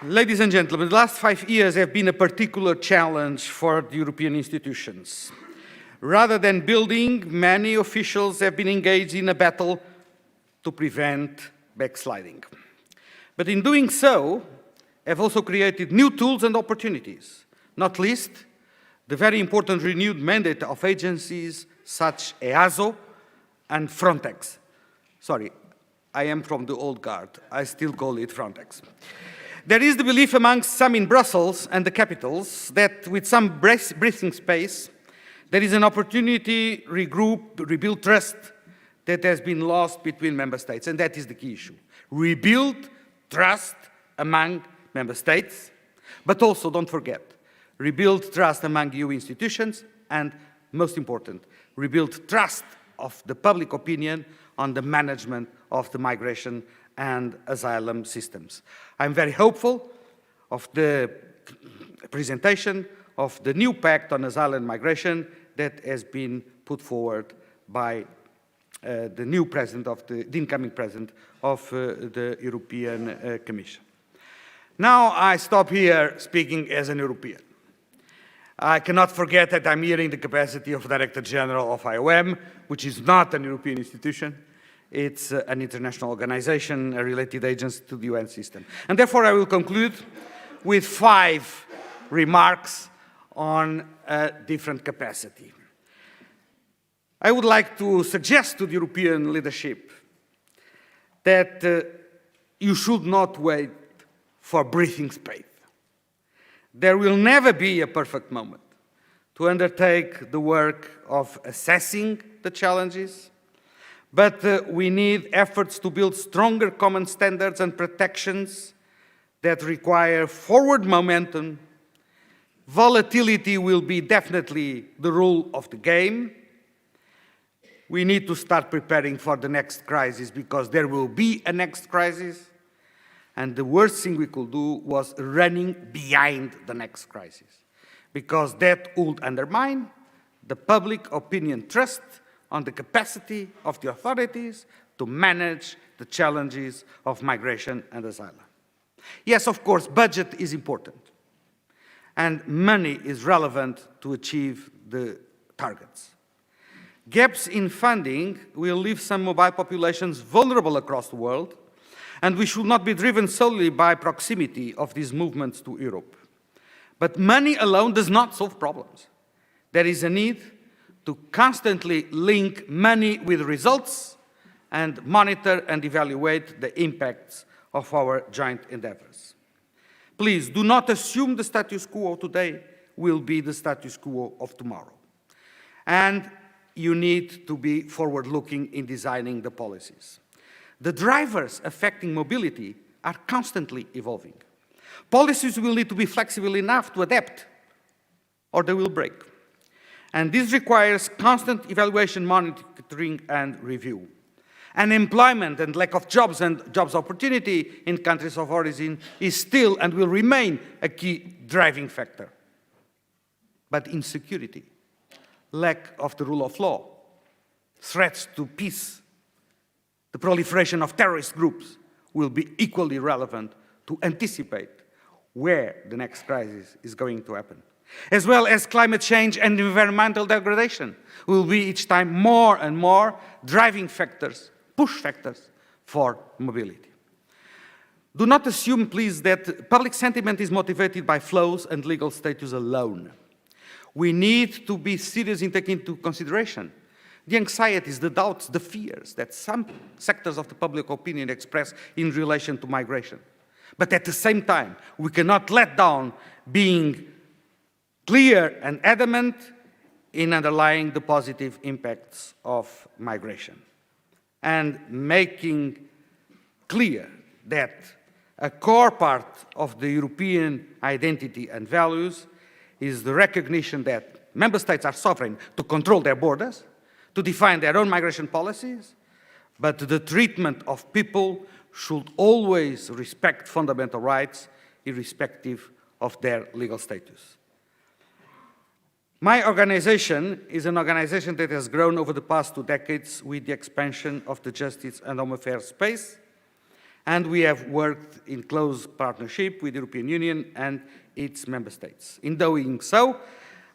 Speaker 5: Ladies and gentlemen, the last 5 years have been a particular challenge for the European institutions. Rather than building, many officials have been engaged in a battle to prevent backsliding. But in doing so, have also created new tools and opportunities, not least the very important renewed mandate of agencies such as EASO and Frontex. Sorry, I am from the old guard. I still call it Frontex. There is the belief amongst some in Brussels and the capitals that with some breathing space, there is an opportunity to regroup, rebuild trust that has been lost between member states, and that is the key issue. Rebuild trust among member states, but also, don't forget, rebuild trust among EU institutions, and most important, rebuild trust of the public opinion on the management of the migration and asylum systems. I'm very hopeful of the presentation of the new pact on asylum and migration that has been put forward by the new president of the incoming president of the European Commission. Now I stop here speaking as an European. I cannot forget that I'm here in the capacity of Director General of IOM, which is not an European institution. It's an international organization, a related agency to the UN system. And therefore I will conclude with 5 remarks on a different capacity. I would like to suggest to the European leadership that you should not wait for breathing space. There will never be a perfect moment to undertake the work of assessing the challenges, but we need efforts to build stronger common standards and protections that require forward momentum. Volatility will be definitely the rule of the game. We need to start preparing for the next crisis because there will be a next crisis. And the worst thing we could do was running behind the next crisis, because that would undermine the public opinion trust on the capacity of the authorities to manage the challenges of migration and asylum. Yes, of course, budget is important, and money is relevant to achieve the targets. Gaps in funding will leave some mobile populations vulnerable across the world, and we should not be driven solely by proximity of these movements to Europe. But money alone does not solve problems. There is a need to constantly link money with results and monitor and evaluate the impacts of our joint endeavors. Please do not assume the status quo today will be the status quo of tomorrow. And you need to be forward-looking in designing the policies. The drivers affecting mobility are constantly evolving. Policies will need to be flexible enough to adapt, or they will break. And this requires constant evaluation, monitoring, and review. Unemployment and lack of jobs and jobs opportunity in countries of origin is still and will remain a key driving factor. But insecurity, lack of the rule of law, threats to peace, the proliferation of terrorist groups will be equally relevant to anticipate where the next crisis is going to happen. As well as climate change and environmental degradation will be each time more and more driving factors, push factors for mobility. Do not assume, please, that public sentiment is motivated by flows and legal status alone. We need to be serious in taking into consideration the anxieties, the doubts, the fears that some sectors of the public opinion express in relation to migration. But at the same time, we cannot let down being clear and adamant in underlying the positive impacts of migration and making clear that a core part of the European identity and values is the recognition that member states are sovereign to control their borders, to define their own migration policies, but the treatment of people should always respect fundamental rights, irrespective of their legal status. My organization is an organization that has grown over the past 2 decades with the expansion of the justice and home affairs space, and we have worked in close partnership with the European Union and its member states. In doing so,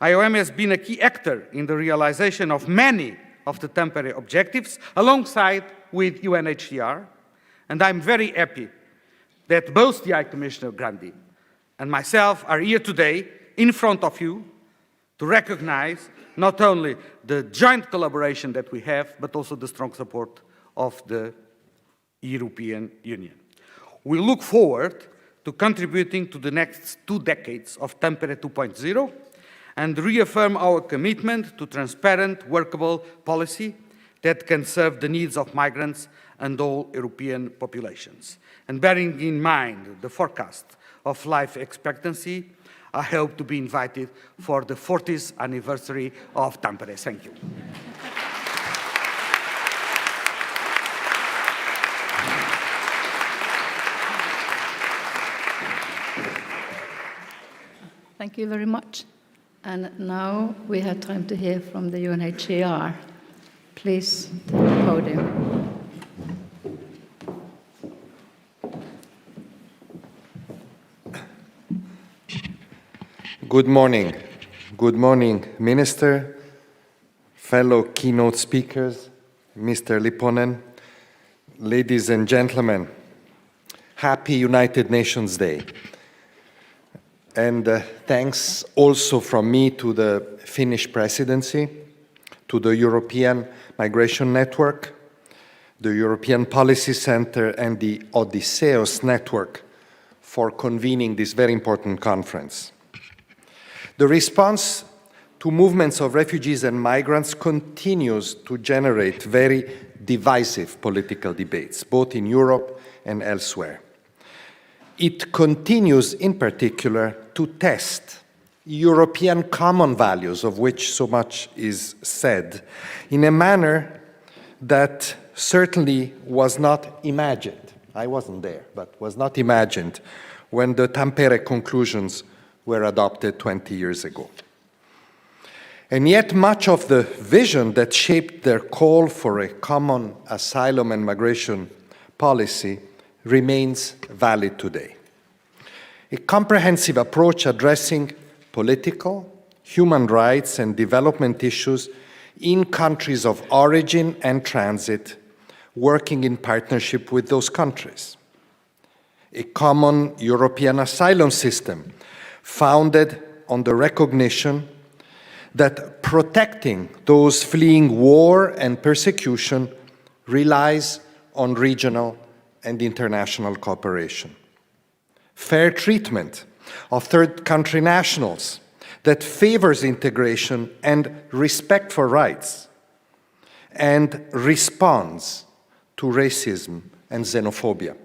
Speaker 5: IOM has been a key actor in the realization of many of the Tampere objectives, alongside with UNHCR, and I'm very happy that both the High Commissioner Grandi and myself are here today in front of you to recognize not only the joint collaboration that we have, but also the strong support of the European Union. We look forward to contributing to the next 2 decades of Tampere 2.0 and reaffirm our commitment to transparent, workable policy that can serve the needs of migrants and all European populations. And bearing in mind the forecast of life expectancy, I hope to be invited for the 40th anniversary of Tampere. Thank you.
Speaker 3: Thank you very much. And now we have time to hear from the UNHCR. Please take the podium.
Speaker 6: Good morning. Good morning, Minister, fellow keynote speakers, Mr. Lipponen, ladies and gentlemen. Happy United Nations Day. And thanks also from me to the Finnish presidency, to the European Migration Network, the European Policy Center, and the Odysseus Network for convening this very important conference. The response to movements of refugees and migrants continues to generate very divisive political debates, both in Europe and elsewhere. It continues, in particular, to test European common values, of which so much is said, in a manner that certainly was not imagined. I wasn't there, but was not imagined when the Tampere conclusions were adopted 20 years ago. And yet much of the vision that shaped their call for a common asylum and migration policy remains valid today. A comprehensive approach addressing political, human rights, and development issues in countries of origin and transit, working in partnership with those countries. A common European asylum system founded on the recognition that protecting those fleeing war and persecution relies on regional and international cooperation. Fair treatment of third country nationals that favors integration and respect for rights and responds to racism and xenophobia.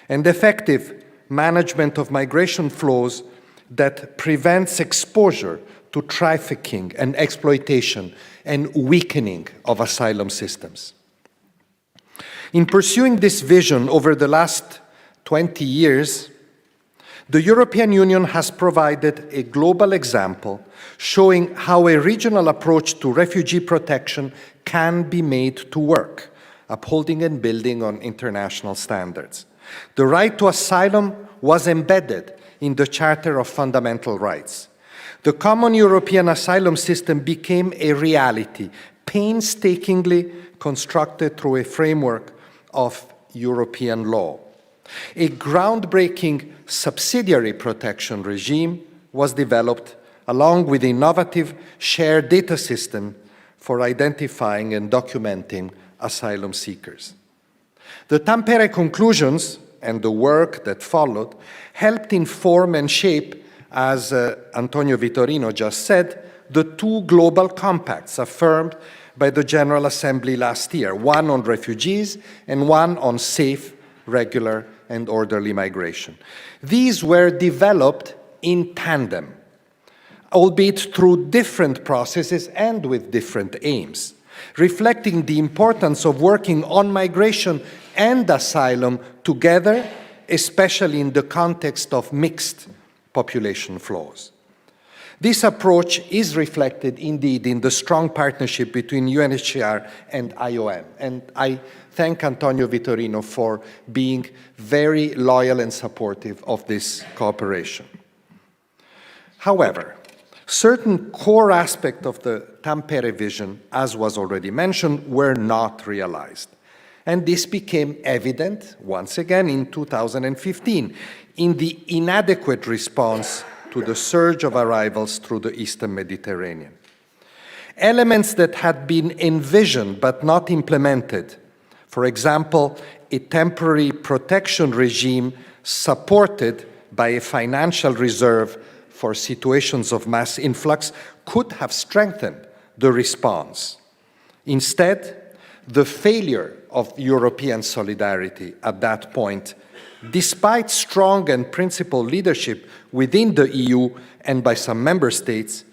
Speaker 6: And effective management of migration flows that prevents exposure to trafficking and exploitation and weakening of asylum systems. In pursuing this vision over the last 20 years, the European Union has provided a global example showing how a regional approach to refugee protection can be made to work, upholding and building on international standards. The right to asylum was embedded in the Charter of Fundamental Rights. The common European asylum system became a reality, painstakingly constructed through a framework of European law. A groundbreaking subsidiary protection regime was developed along with innovative shared data system for identifying and documenting asylum seekers. The Tampere conclusions and the work that followed helped inform and shape, as Antonio Vitorino just said, the two global compacts affirmed by the General Assembly last year, one on refugees and one on safe, regular, and orderly migration. These were developed in tandem, albeit through different processes and with different aims, reflecting the importance of working on migration and asylum together, especially in the context of mixed population flows. This approach is reflected indeed in the strong partnership between UNHCR and IOM, and I thank Antonio Vitorino for being very loyal and supportive of this cooperation. However, certain core aspects of the Tampere vision, as was already mentioned, were not realized. And this became evident, once again, in 2015, in the inadequate response to the surge of arrivals through the Eastern Mediterranean. Elements that had been envisioned but not implemented, for example, a temporary protection regime supported by a financial reserve for situations of mass influx, could have strengthened the response. Instead, the failure of European solidarity at that point, despite strong and principled leadership within the EU and by some member states,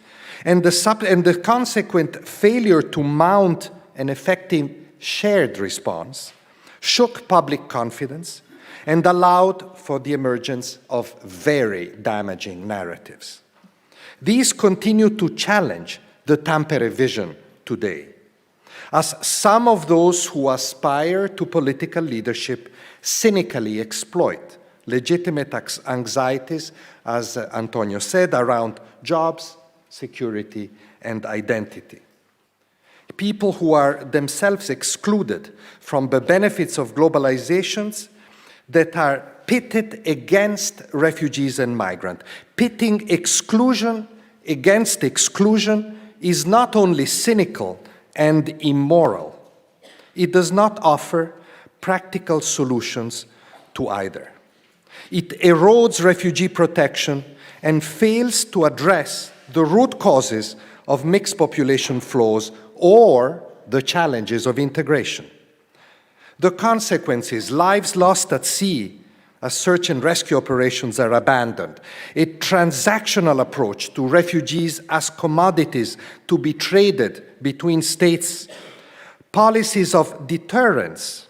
Speaker 6: and the consequent failure to mount an effective shared response, shook public confidence and allowed for the emergence of very damaging narratives. These continue to challenge the Tampere vision today, as some of those who aspire to political leadership cynically exploit legitimate anxieties, as Antonio said, around jobs, security, and identity. People who are themselves excluded from the benefits of globalizations that are pitted against refugees and migrants. Pitting exclusion against exclusion is not only cynical and immoral, it does not offer practical solutions to either. It erodes refugee protection and fails to address the root causes of mixed population flows or the challenges of integration. The consequences, lives lost at sea as search and rescue operations are abandoned, a transactional approach to refugees as commodities to be traded between states, policies of deterrence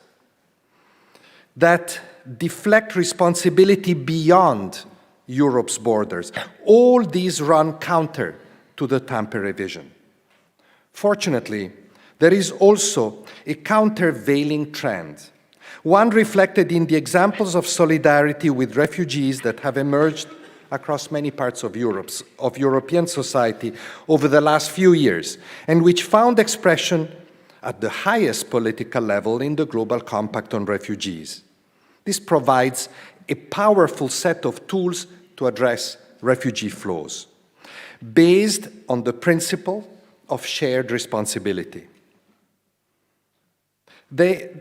Speaker 6: that deflect responsibility beyond Europe's borders. All these run counter to the Tampere vision. Fortunately, there is also a countervailing trend, one reflected in the examples of solidarity with refugees that have emerged across many parts of European society over the last few years, and which found expression at the highest political level in the Global Compact on Refugees. This provides a powerful set of tools to address refugee flows, based on the principle of shared responsibility. They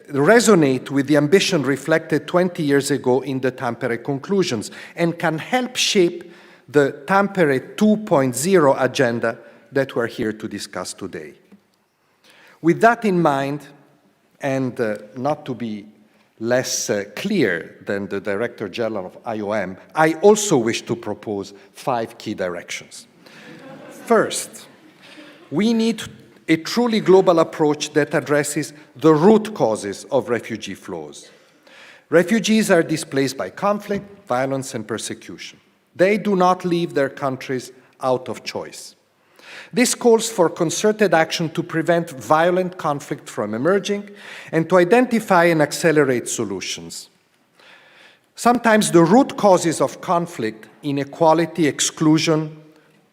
Speaker 6: resonate with the ambition reflected 20 years ago in the Tampere conclusions and can help shape the Tampere 2.0 agenda that we're here to discuss today. With that in mind, and not to be less clear than the Director General of IOM, I also wish to propose 5 key directions. First, we need a truly global approach that addresses the root causes of refugee flows. Refugees are displaced by conflict, violence, and persecution. They do not leave their countries out of choice. This calls for concerted action to prevent violent conflict from emerging and to identify and accelerate solutions. Sometimes the root causes of conflict, inequality, exclusion,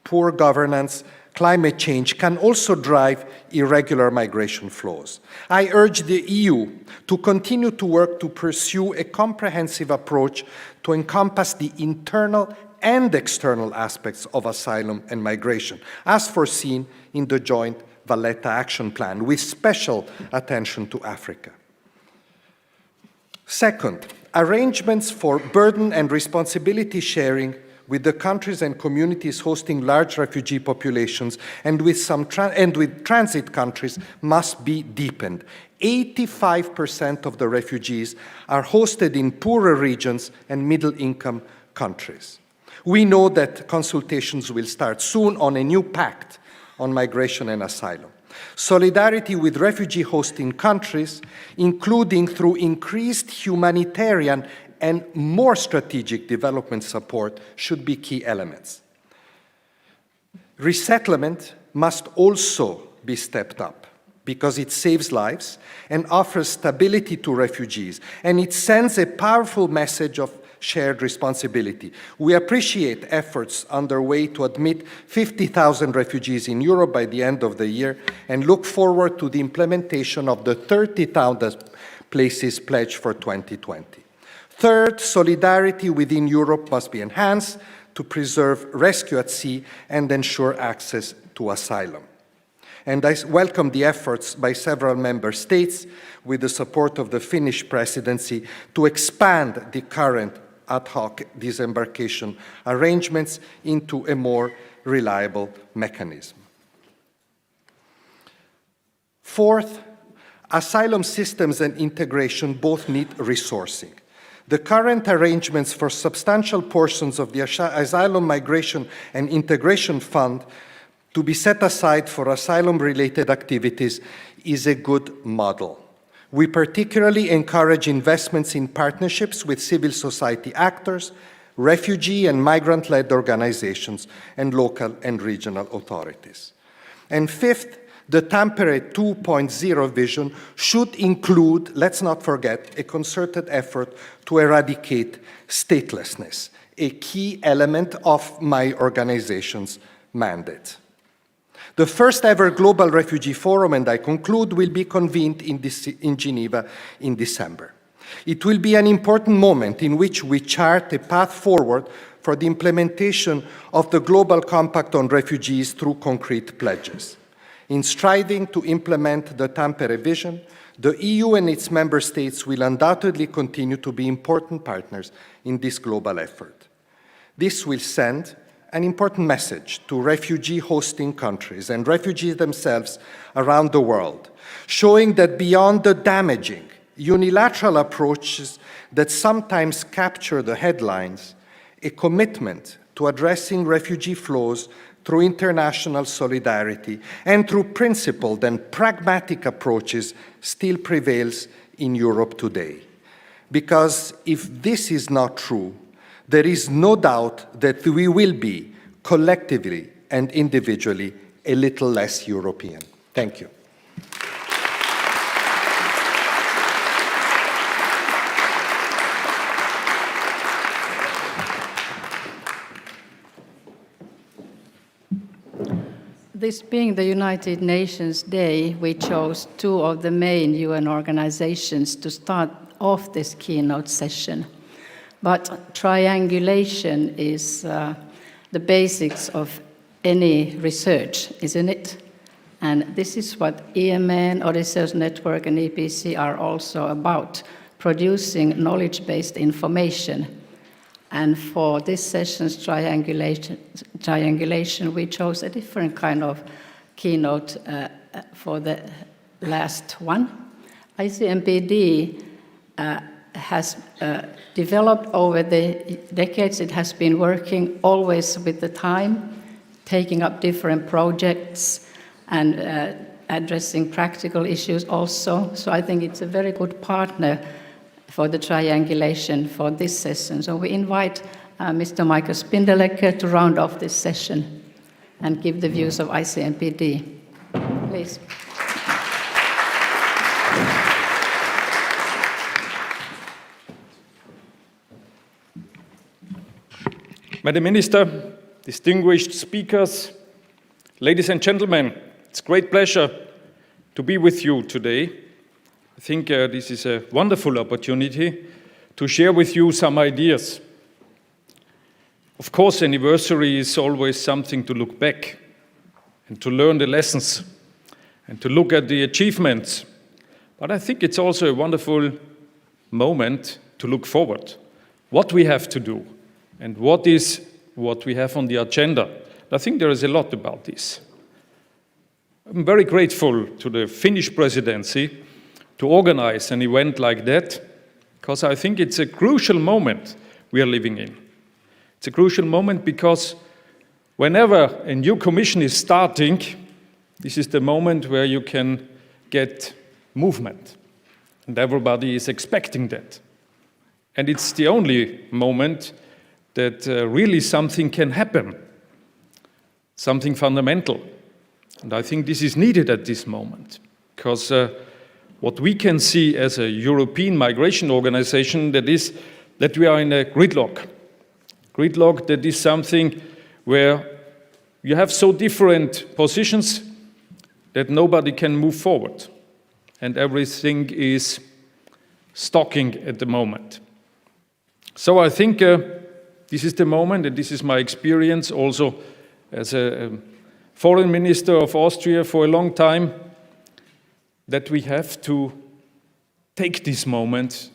Speaker 6: poor governance, climate change can also drive irregular migration flows. I urge the EU to continue to work to pursue a comprehensive approach to encompass the internal and external aspects of asylum and migration, as foreseen in the joint Valletta Action Plan, with special attention to Africa. Second, arrangements for burden and responsibility sharing with the countries and communities hosting large refugee populations and with transit countries must be deepened. 85% of the refugees are hosted in poorer regions and middle-income countries. We know that consultations will start soon on a new pact on migration and asylum. Solidarity with refugee hosting countries, including through increased humanitarian and more strategic development support, should be key elements. Resettlement must also be stepped up because it saves lives and offers stability to refugees, and it sends a powerful message of shared responsibility. We appreciate efforts underway to admit 50,000 refugees in Europe by the end of the year and look forward to the implementation of the 30,000 places pledged for 2020. Third, solidarity within Europe must be enhanced to preserve rescue at sea and ensure access to asylum. And I welcome the efforts by several member states, with the support of the Finnish presidency, to expand the current ad hoc disembarkation arrangements into a more reliable mechanism. Fourth, asylum systems and integration both need resourcing. The current arrangements for substantial portions of the Asylum, Migration and Integration Fund to be set aside for asylum-related activities is a good model. We particularly encourage investments in partnerships with civil society actors, refugee and migrant-led organizations, and local and regional authorities. And fifth, the Tampere 2.0 vision should include, let's not forget, a concerted effort to eradicate statelessness, a key element of my organization's mandate. The first ever Global Refugee Forum, and I conclude, will be convened in Geneva in December. It will be an important moment in which we chart a path forward for the implementation of the Global Compact on Refugees through concrete pledges. In striving to implement the Tampere vision, the EU and its member states will undoubtedly continue to be important partners in this global effort. This will send an important message to refugee-hosting countries and refugees themselves around the world, showing that beyond the damaging, unilateral approaches that sometimes capture the headlines, a commitment to addressing refugee flows through international solidarity and through principled and pragmatic approaches still prevails in Europe today. Because if this is not true, there is no doubt that we will be, collectively and individually, a little less European. Thank you.
Speaker 3: This being the United Nations Day, we chose two of the main UN organizations to start off this keynote session. But triangulation is the basics of any research, isn't it? And this is what EMN, Odysseus Network, and EPC are also about, producing knowledge-based information. And for this session's triangulation, we chose a different kind of keynote for the last one. ICMPD has developed over the decades. It has been working always with the time, taking up different projects and addressing practical issues also. So I think it's a very good partner for the triangulation for this session. So we invite Mr. Michael Spindelegger to round off this session and give the views of ICMPD. Please.
Speaker 7: Madam Minister, distinguished speakers, ladies and gentlemen, it's a great pleasure to be with you today. I think this is a wonderful opportunity to share with you some ideas. Of course, anniversary is always something to look back and to learn the lessons and to look at the achievements. But I think it's also a wonderful moment to look forward, what we have to do and what we have on the agenda. I think there is a lot about this. I'm very grateful to the Finnish presidency to organize an event like that, because I think it's a crucial moment we are living in. It's a crucial moment because whenever a new commission is starting, this is the moment where you can get movement. And everybody is expecting that. And it's the only moment that really something can happen, something fundamental. And I think this is needed at this moment, because what we can see as a European migration organization, that is that we are in a gridlock. Gridlock, that is something where you have so different positions that nobody can move forward. And everything is stocking at the moment. So I think this is the moment, and this is my experience also as a foreign minister of Austria for a long time, that we have to take this moment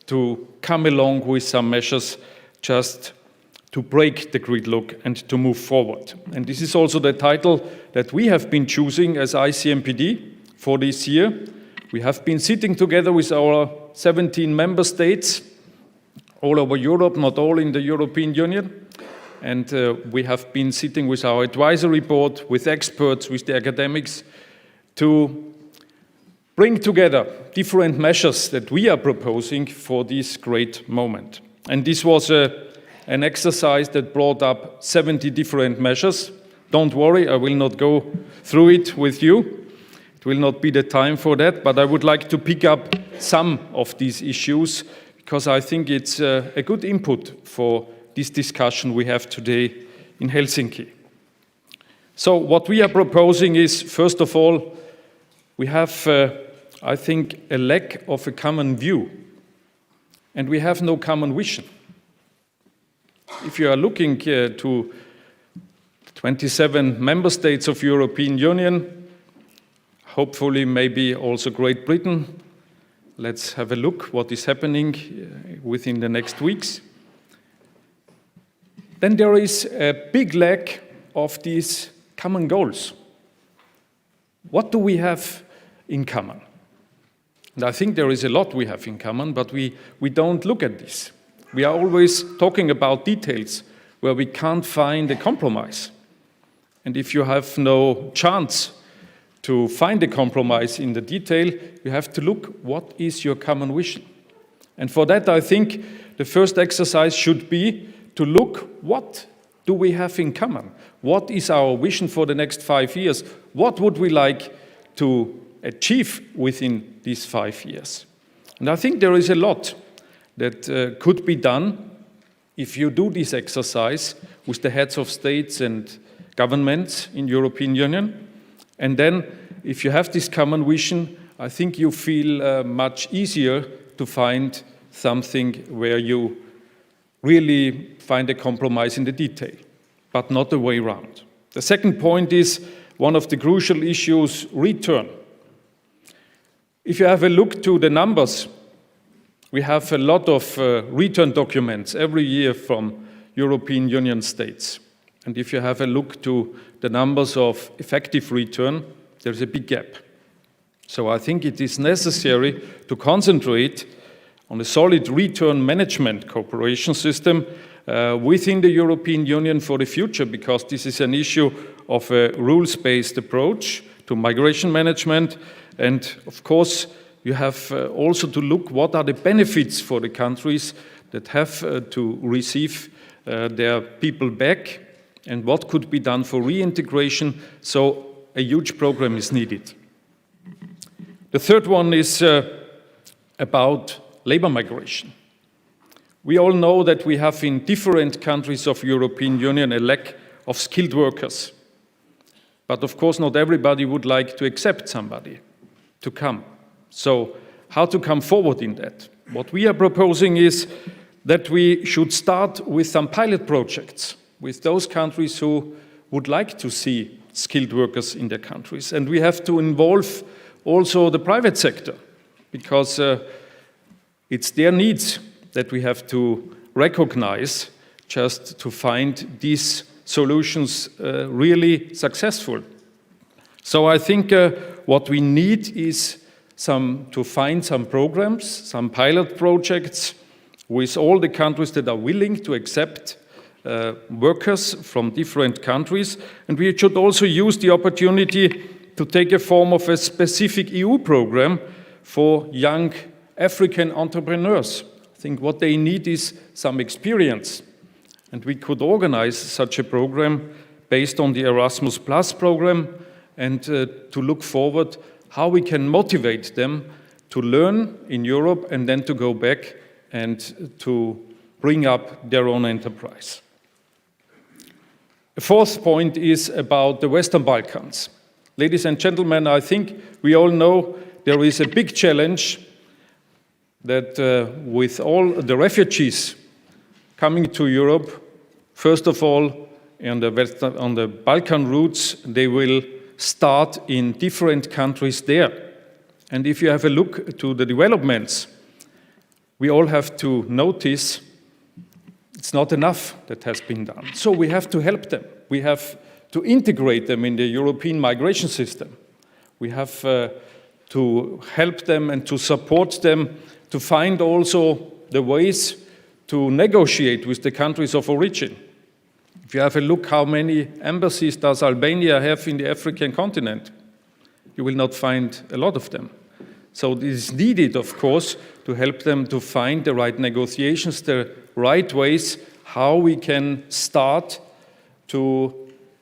Speaker 7: to come along with some measures just to break the gridlock and to move forward. And this is also the title that we have been choosing as ICMPD for this year. We have been sitting together with our 17 member states all over Europe, not all in the European Union. And we have been sitting with our advisory board, with experts, with the academics, to bring together different measures that we are proposing for this great moment. And this was an exercise that brought up 70 different measures. Don't worry, I will not go through it with you. It will not be the time for that, but I would like to pick up some of these issues because I think it's a good input for this discussion we have today in Helsinki. So what we are proposing is, first of all, we have, I think, a lack of a common view, and we have no common vision. If you are looking to 27 member states of European Union, hopefully maybe also Great Britain, let's have a look what is happening within the next weeks. Then there is a big lack of these common goals. What do we have in common? And I think there is a lot we have in common, but we don't look at this. We are always talking about details where we can't find a compromise. And if you have no chance to find a compromise in the detail, you have to look what is your common vision. And for that, I think the first exercise should be to look what do we have in common? What is our vision for the next 5 years? What would we like to achieve within these 5 years? And I think there is a lot that could be done if you do this exercise with the heads of states and governments in European Union. And then if you have this common vision, I think you feel much easier to find something where you really find a compromise in the detail, but not the way around. The second point is one of the crucial issues, return. If you have a look to the numbers, we have a lot of return documents every year from European Union states. And if you have a look to the numbers of effective return, there's a big gap. So I think it is necessary to concentrate on a solid return management cooperation system within the European Union for the future, because this is an issue of a rules-based approach to migration management. And of course, you have also to look what are the benefits for the countries that have to receive their people back, and what could be done for reintegration. So a huge program is needed. The third one is about labor migration. We all know that we have in different countries of European Union a lack of skilled workers. But of course, not everybody would like to accept somebody to come. So how to come forward in that? What we are proposing is that we should start with some pilot projects with those countries who would like to see skilled workers in their countries. And we have to involve also the private sector, because it's their needs that we have to recognize just to find these solutions really successful. So I think what we need is to find some programs, some pilot projects with all the countries that are willing to accept workers from different countries. And we should also use the opportunity to take a form of a specific EU program for young African entrepreneurs. I think what they need is some experience. And we could organize such a program based on the Erasmus Plus program, and to look forward how we can motivate them to learn in Europe and then to go back and to bring up their own enterprise. The fourth point is about the Western Balkans. Ladies and gentlemen, I think we all know there is a big challenge that with all the refugees coming to Europe, first of all, on the Balkan routes, they will start in different countries there. And if you have a look to the developments, we all have to notice it's not enough that has been done. So we have to help them. We have to integrate them in the European migration system. We have to help them and to support them to find also the ways to negotiate with the countries of origin. If you have a look how many embassies does Albania have in the African continent, you will not find a lot of them. So it is needed, of course, to help them to find the right negotiations, the right ways how we can start to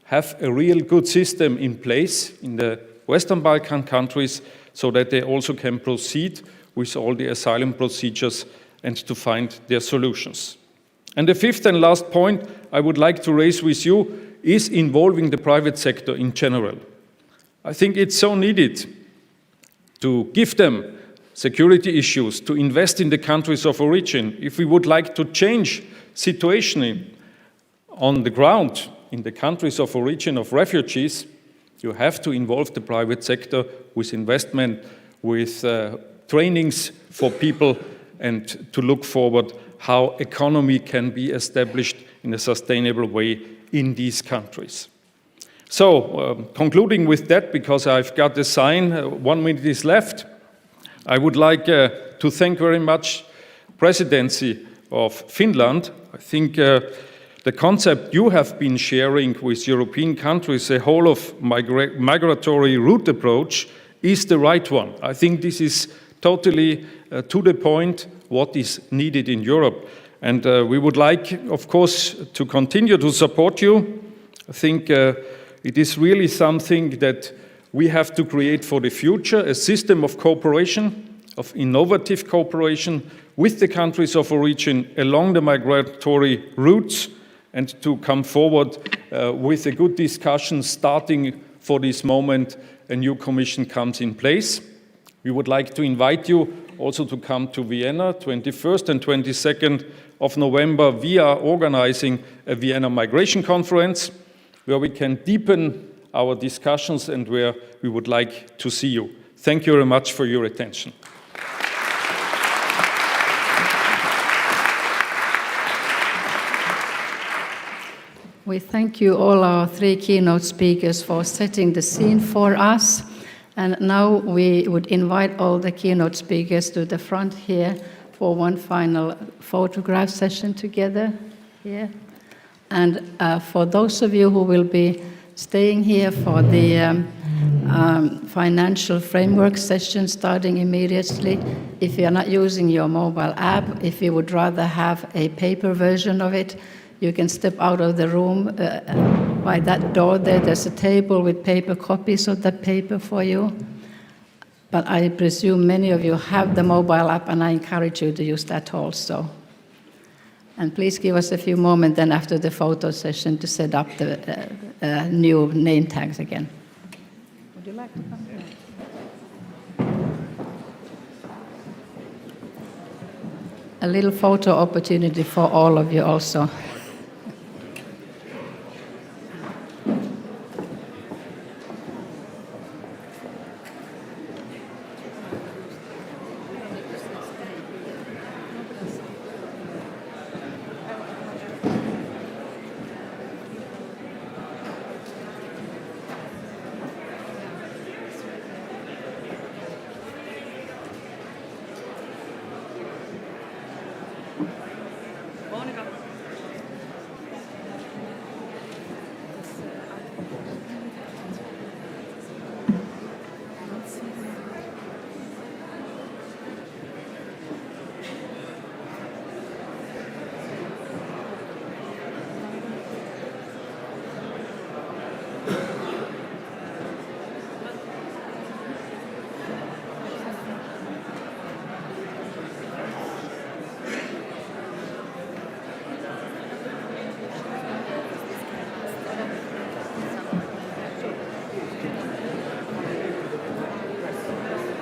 Speaker 7: have a real good system in place in the Western Balkan countries so that they also can proceed with all the asylum procedures and to find their solutions. And the fifth and last point I would like to raise with you is involving the private sector in general. I think it's so needed to give them security issues, to invest in the countries of origin. If we would like to change situation on the ground in the countries of origin of refugees, you have to involve the private sector with investment, with trainings for people, and to look forward how economy can be established in a sustainable way in these countries. So, concluding with that, because I've got a sign, 1 minute is left, I would like to thank very much Presidency of Finland. I think the concept you have been sharing with European countries, the whole of migratory route approach, is the right one. I think this is totally to the point what is needed in Europe. And we would like, of course, to continue to support you. I think it is really something that we have to create for the future, a system of cooperation, of innovative cooperation with the countries of origin along the migratory routes, and to come forward with a good discussion starting for this moment a new commission comes in place. We would like to invite you also to come to Vienna, 21st and 22nd of November. We are organizing a Vienna Migration Conference where we can deepen our discussions and where we would like to see you. Thank you very much for your attention.
Speaker 3: We thank you all our three keynote speakers for setting the scene for us. And now we would invite all the keynote speakers to the front here for one final photograph session together here. And for those of you who will be staying here for the financial framework session starting immediately, if you're not using your mobile app, if you would rather have a paper version of it, you can step out of the room by that door there. There's a table with paper copies of that paper for you. But I presume many of you have the mobile app, and I encourage you to use that also. And please give us a few moments then after the photo session to set up the new name tags again. Would you like to come? A little photo opportunity for all of you also.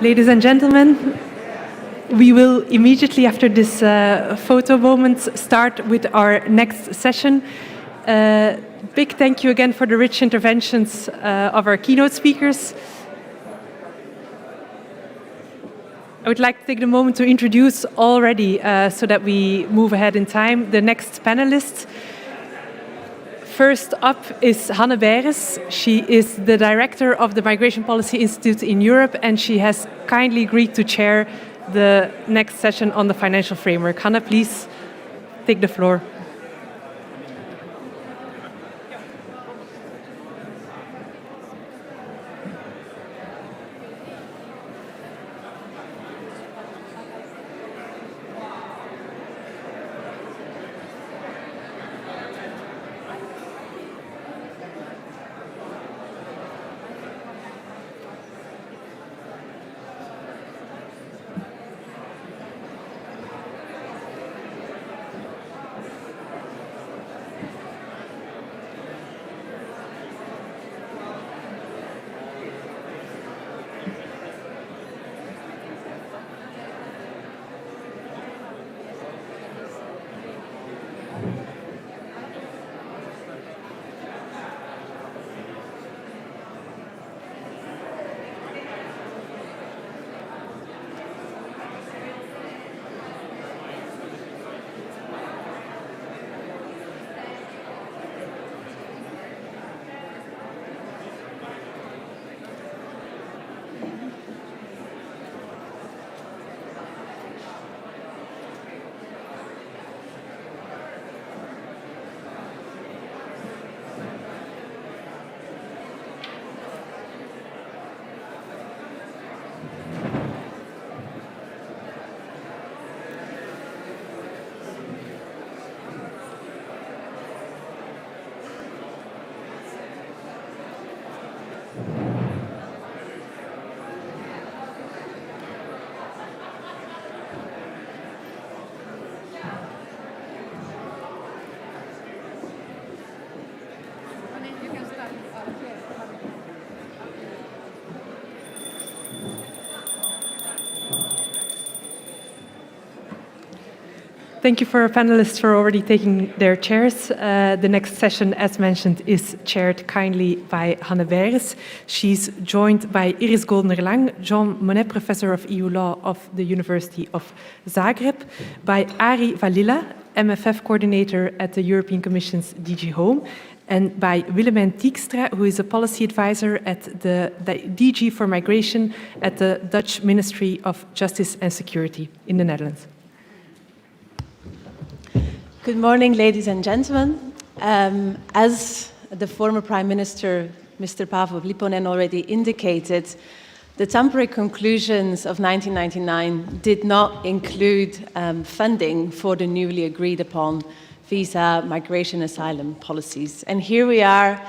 Speaker 8: Ladies and gentlemen, we will immediately after this photo moment start with our next session. Big thank you again for the rich interventions of our keynote speakers. I would like to take the moment to introduce already, so that we move ahead in time, the next panelists. First up is Hanne Beirens. She is the director of the Migration Policy Institute in Europe, and she has kindly agreed to chair the next session on the financial framework. Hanne, please take the floor. Thank you for our panelists for already taking their chairs. The next session, as mentioned, is chaired kindly by Hanne Beirens. She's joined by Iris Goldner-Lang, Jean Monnet Professor of EU Law of the University of Zagreb, by Ari Valila, MFF Coordinator at the European Commission's DG Home, and by Willemijn Tiekstra, who is a policy advisor at the DG for Migration at the Dutch Ministry of Justice and Security in the Netherlands.
Speaker 9: Good morning, ladies and gentlemen. As the former Prime Minister, Mr. Paavo Lipponen, already indicated, the Tampere conclusions of 1999 did not include funding for the newly agreed upon visa, migration, asylum policies. And here we are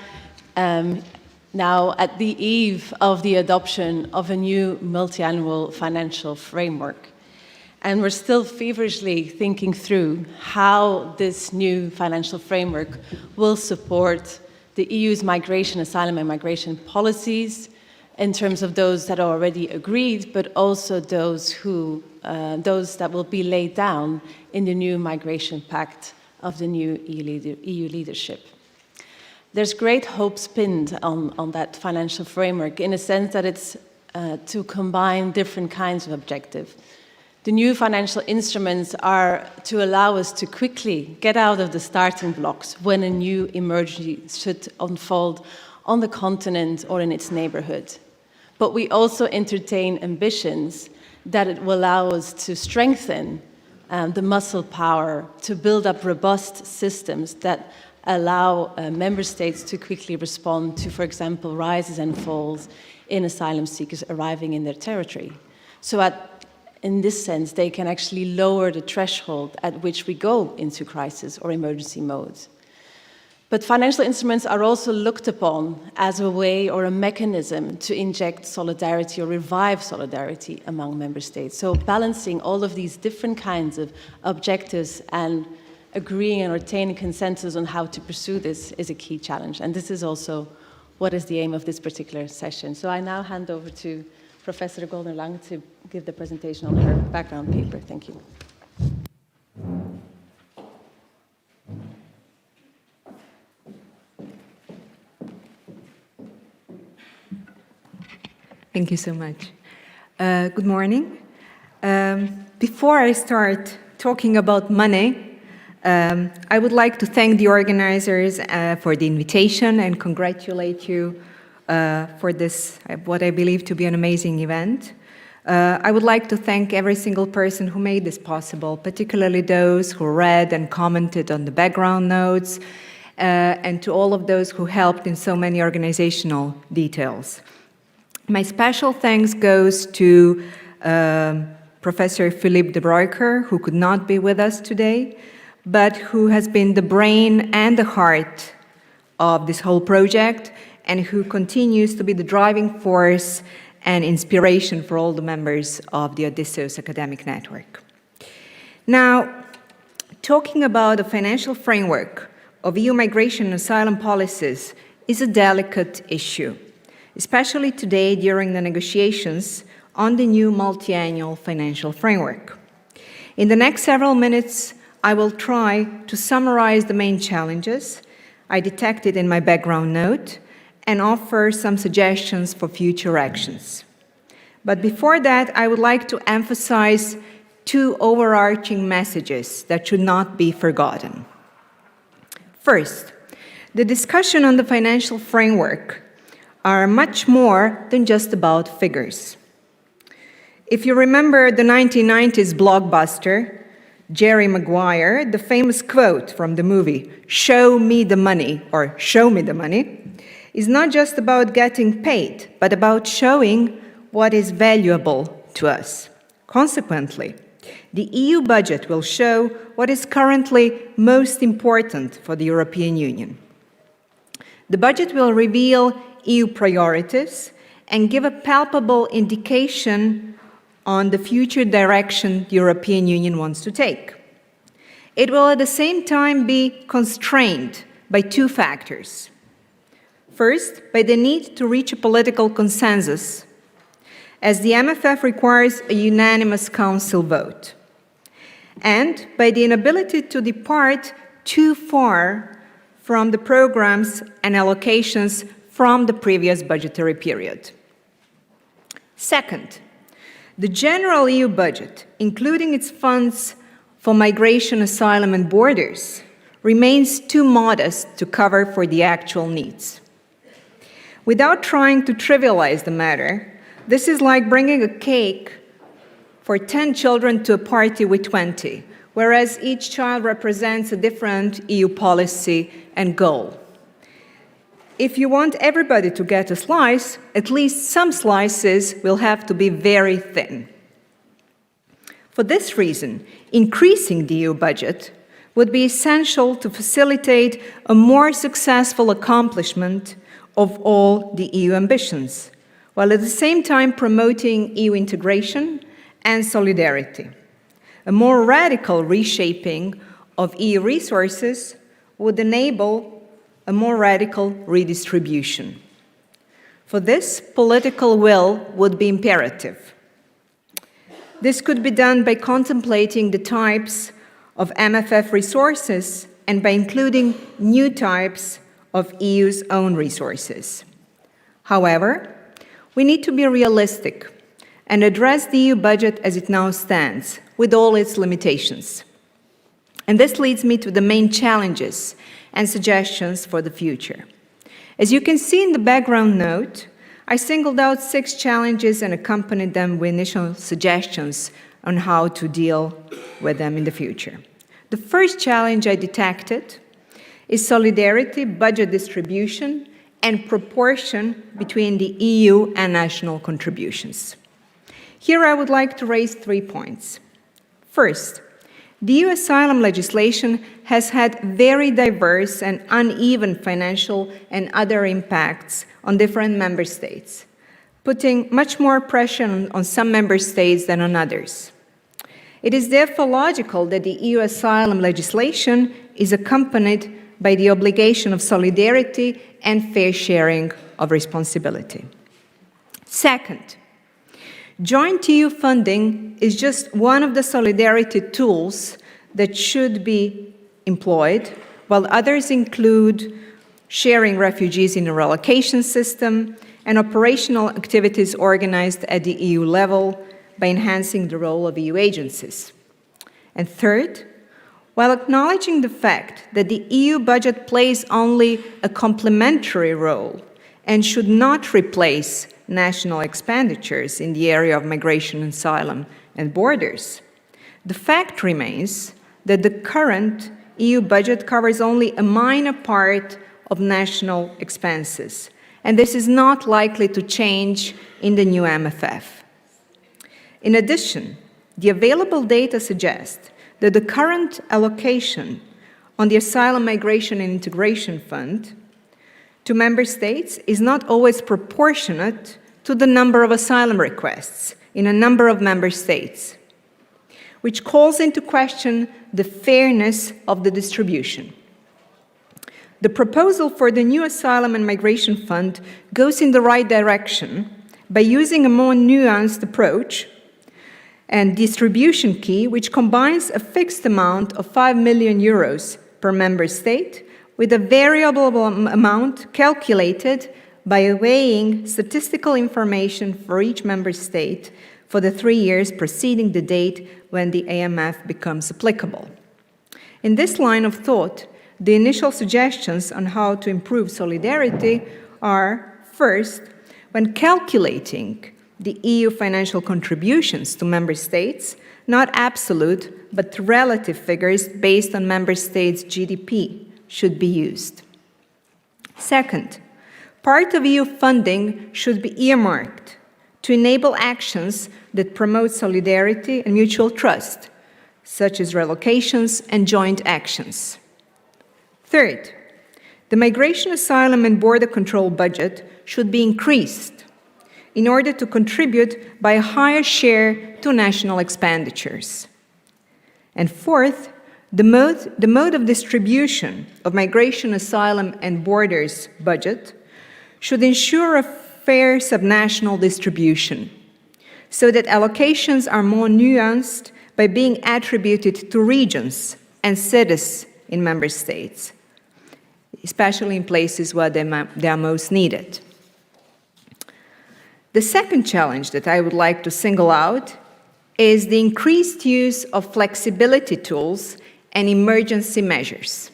Speaker 9: now at the eve of the adoption of a new multi-annual financial framework. And we're still feverishly thinking through how this new financial framework will support the EU's migration, asylum and migration policies in terms of those that are already agreed, but also those that will be laid down in the new migration pact of the new EU leadership. There's great hopes pinned on that financial framework in a sense that it's to combine different kinds of objectives. The new financial instruments are to allow us to quickly get out of the starting blocks when a new emergency should unfold on the continent or in its neighborhood. But we also entertain ambitions that it will allow us to strengthen the muscle power to build up robust systems that allow member states to quickly respond to, for example, rises and falls in asylum seekers arriving in their territory. So in this sense, they can actually lower the threshold at which we go into crisis or emergency modes. But financial instruments are also looked upon as a way or a mechanism to inject solidarity or revive solidarity among member states. So balancing all of these different kinds of objectives and agreeing and attaining consensus on how to pursue this is a key challenge. And this is also what is the aim of this particular session. So I now hand over to Professor Goldner-Lang to give the presentation on her background paper. Thank you.
Speaker 10: Thank you so much. Good morning. Before I start talking about money, I would like to thank the organizers for the invitation and congratulate you for this, what I believe to be an amazing event. I would like to thank every single person who made this possible, particularly those who read and commented on the background notes, and to all of those who helped in so many organizational details. My special thanks goes to Professor Philippe de Broeker, who could not be with us today, but who has been the brain and the heart of this whole project, and who continues to be the driving force and inspiration for all the members of the Odysseus academic network. Now, talking about the financial framework of EU migration and asylum policies is a delicate issue, especially today during the negotiations on the new multi-annual financial framework. In the next several minutes, I will try to summarize the main challenges I detected in my background note and offer some suggestions for future actions. But before that, I would like to emphasize two overarching messages that should not be forgotten. First, the discussion on the financial framework are much more than just about figures. If you remember the 1990s blockbuster, Jerry Maguire, the famous quote from the movie, "Show me the money," or "Show me the money," is not just about getting paid, but about showing what is valuable to us. Consequently, the EU budget will show what is currently most important for the European Union. The budget will reveal EU priorities and give a palpable indication on the future direction the European Union wants to take. It will at the same time be constrained by two factors. First, by the need to reach a political consensus, as the MFF requires a unanimous Council vote. and by the inability to depart too far from the programs and allocations from the previous budgetary period. Second, the general EU budget, including its funds for migration, asylum, and borders, remains too modest to cover for the actual needs. Without trying to trivialize the matter, this is like bringing a cake for 10 children to a party with 20, whereas each child represents a different EU policy and goal. If you want everybody to get a slice, at least some slices will have to be very thin. For this reason, increasing the EU budget would be essential to facilitate a more successful accomplishment of all the EU ambitions, while at the same time promoting EU integration and solidarity. A more radical reshaping of EU resources would enable a more radical redistribution. For this, political will would be imperative. This could be done by contemplating the types of MFF resources and by including new types of EU's own resources. However, we need to be realistic and address the EU budget as it now stands, with all its limitations. And this leads me to the main challenges and suggestions for the future. As you can see in the background note, I singled out 6 challenges and accompanied them with initial suggestions on how to deal with them in the future. The first challenge I detected is solidarity, budget distribution, and proportion between the EU and national contributions. Here I would like to raise 3 points. First, the EU asylum legislation has had very diverse and uneven financial and other impacts on different member states, putting much more pressure on some member states than on others. It is therefore logical that the EU asylum legislation is accompanied by the obligation of solidarity and fair sharing of responsibility. Second, joint EU funding is just one of the solidarity tools that should be employed, while others include sharing refugees in a relocation system and operational activities organized at the EU level by enhancing the role of EU agencies. And third, while acknowledging the fact that the EU budget plays only a complementary role and should not replace national expenditures in the area of migration, asylum, and borders, the fact remains that the current EU budget covers only a minor part of national expenses, and this is not likely to change in the new MFF. In addition, the available data suggest that the current allocation on the Asylum, Migration and Integration Fund to member states is not always proportionate to the number of asylum requests in a number of member states, which calls into question the fairness of the distribution. The proposal for the new Asylum and Migration Fund goes in the right direction by using a more nuanced approach and distribution key, which combines a fixed amount of 5 million euros per member state with a variable amount calculated by weighing statistical information for each member state for the 3 years preceding the date when the AMF becomes applicable. In this line of thought, the initial suggestions on how to improve solidarity are, first, when calculating the EU financial contributions to member states, not absolute, but relative figures based on member states' GDP should be used. Second, part of EU funding should be earmarked to enable actions that promote solidarity and mutual trust, such as relocations and joint actions. Third, the migration, asylum, and border control budget should be increased in order to contribute by a higher share to national expenditures. And fourth, the mode of distribution of migration, asylum, and borders budget should ensure a fair subnational distribution so that allocations are more nuanced by being attributed to regions and cities in member states, especially in places where they are most needed. The second challenge that I would like to single out is the increased use of flexibility tools and emergency measures,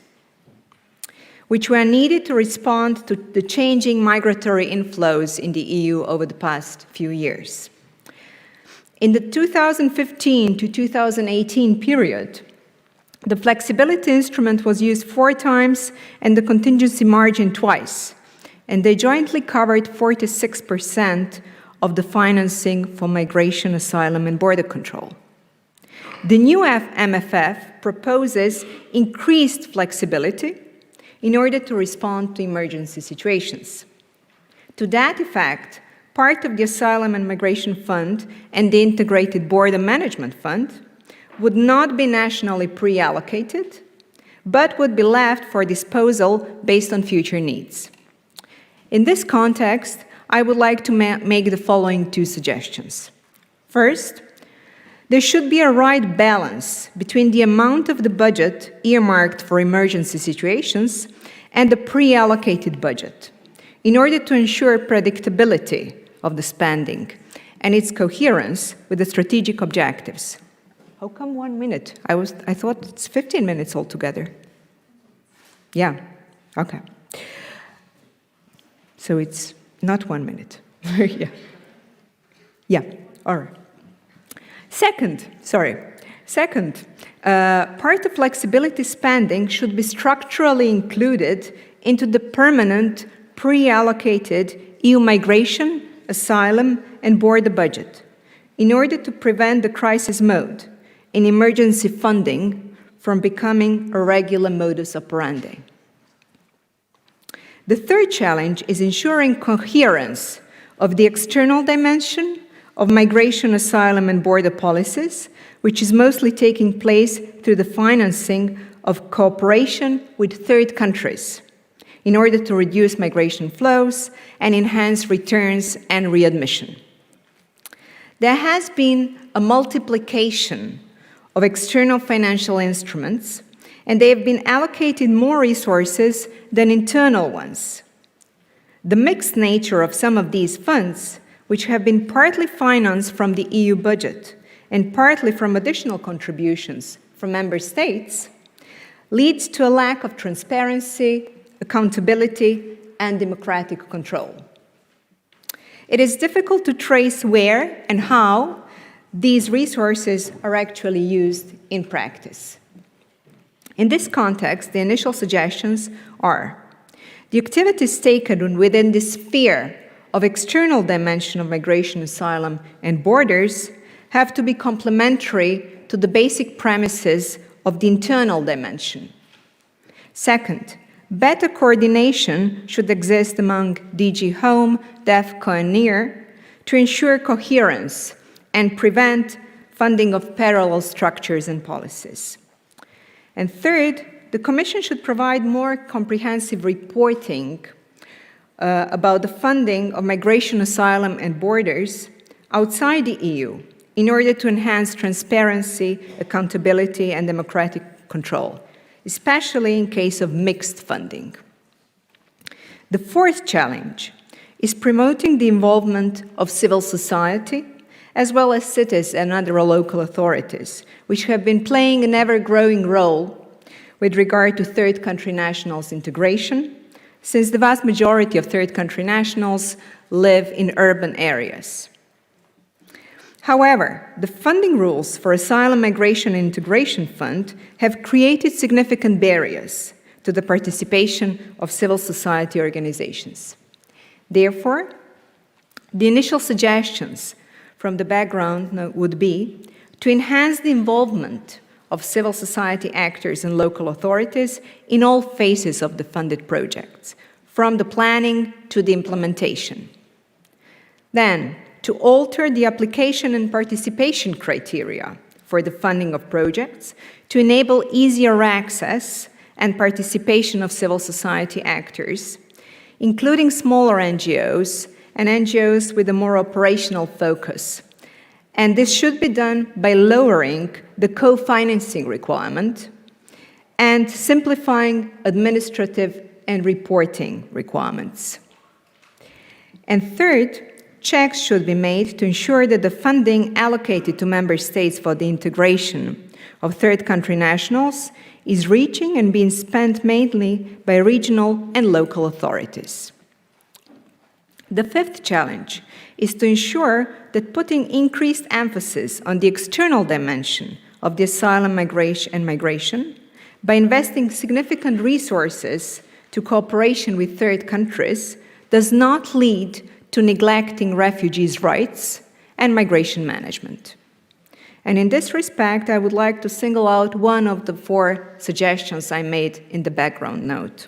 Speaker 10: which were needed to respond to the changing migratory inflows in the EU over the past few years. In the 2015 to 2018 period, the flexibility instrument was used 4 times and the contingency margin twice, and they jointly covered 46% of the financing for migration, asylum, and border control. The new MFF proposes increased flexibility in order to respond to emergency situations. To that effect, part of the Asylum and Migration Fund and the Integrated Border Management Fund would not be nationally pre-allocated, but would be left for disposal based on future needs. In this context, I would like to make the following 2 suggestions. First, there should be a right balance between the amount of the budget earmarked for emergency situations and the pre-allocated budget, in order to ensure predictability of the spending and its coherence with the strategic objectives. How come 1 minute? I thought it's 15 minutes altogether. Yeah, okay. So it's not 1 minute. Yeah, all right. Second, part of flexibility spending should be structurally included into the permanent pre-allocated EU migration, asylum, and border budget in order to prevent the crisis mode in emergency funding from becoming a regular modus operandi. The third challenge is ensuring coherence of the external dimension of migration, asylum, and border policies, which is mostly taking place through the financing of cooperation with third countries in order to reduce migration flows and enhance returns and readmission. There has been a multiplication of external financial instruments, and they have been allocated more resources than internal ones. The mixed nature of some of these funds, which have been partly financed from the EU budget and partly from additional contributions from member states, leads to a lack of transparency, accountability, and democratic control. It is difficult to trace where and how these resources are actually used in practice. In this context, the initial suggestions are: the activities taken within the sphere of external dimension of migration, asylum, and borders have to be complementary to the basic premises of the internal dimension. Second, better coordination should exist among DG Home, DEFCO, and NEAR to ensure coherence and prevent funding of parallel structures and policies. And third, the Commission should provide more comprehensive reporting about the funding of migration, asylum, and borders outside the EU in order to enhance transparency, accountability, and democratic control, especially in case of mixed funding. The fourth challenge is promoting the involvement of civil society, as well as cities and other local authorities, which have been playing an ever-growing role with regard to third country nationals' integration, since the vast majority of third country nationals live in urban areas. However, the funding rules for Asylum, Migration and Integration Fund have created significant barriers to the participation of civil society organizations. Therefore, the initial suggestions from the background would be to enhance the involvement of civil society actors and local authorities in all phases of the funded projects, from the planning to the implementation. Then, to alter the application and participation criteria for the funding of projects to enable easier access and participation of civil society actors, including smaller NGOs and NGOs with a more operational focus, And this should be done by lowering the co-financing requirement and simplifying administrative and reporting requirements. And third, checks should be made to ensure that the funding allocated to member states for the integration of third country nationals is reaching and being spent mainly by regional and local authorities. The fifth challenge is to ensure that putting increased emphasis on the external dimension of the asylum migration by investing significant resources to cooperation with third countries does not lead to neglecting refugees' rights and migration management. And in this respect, I would like to single out one of the 4 suggestions I made in the background note.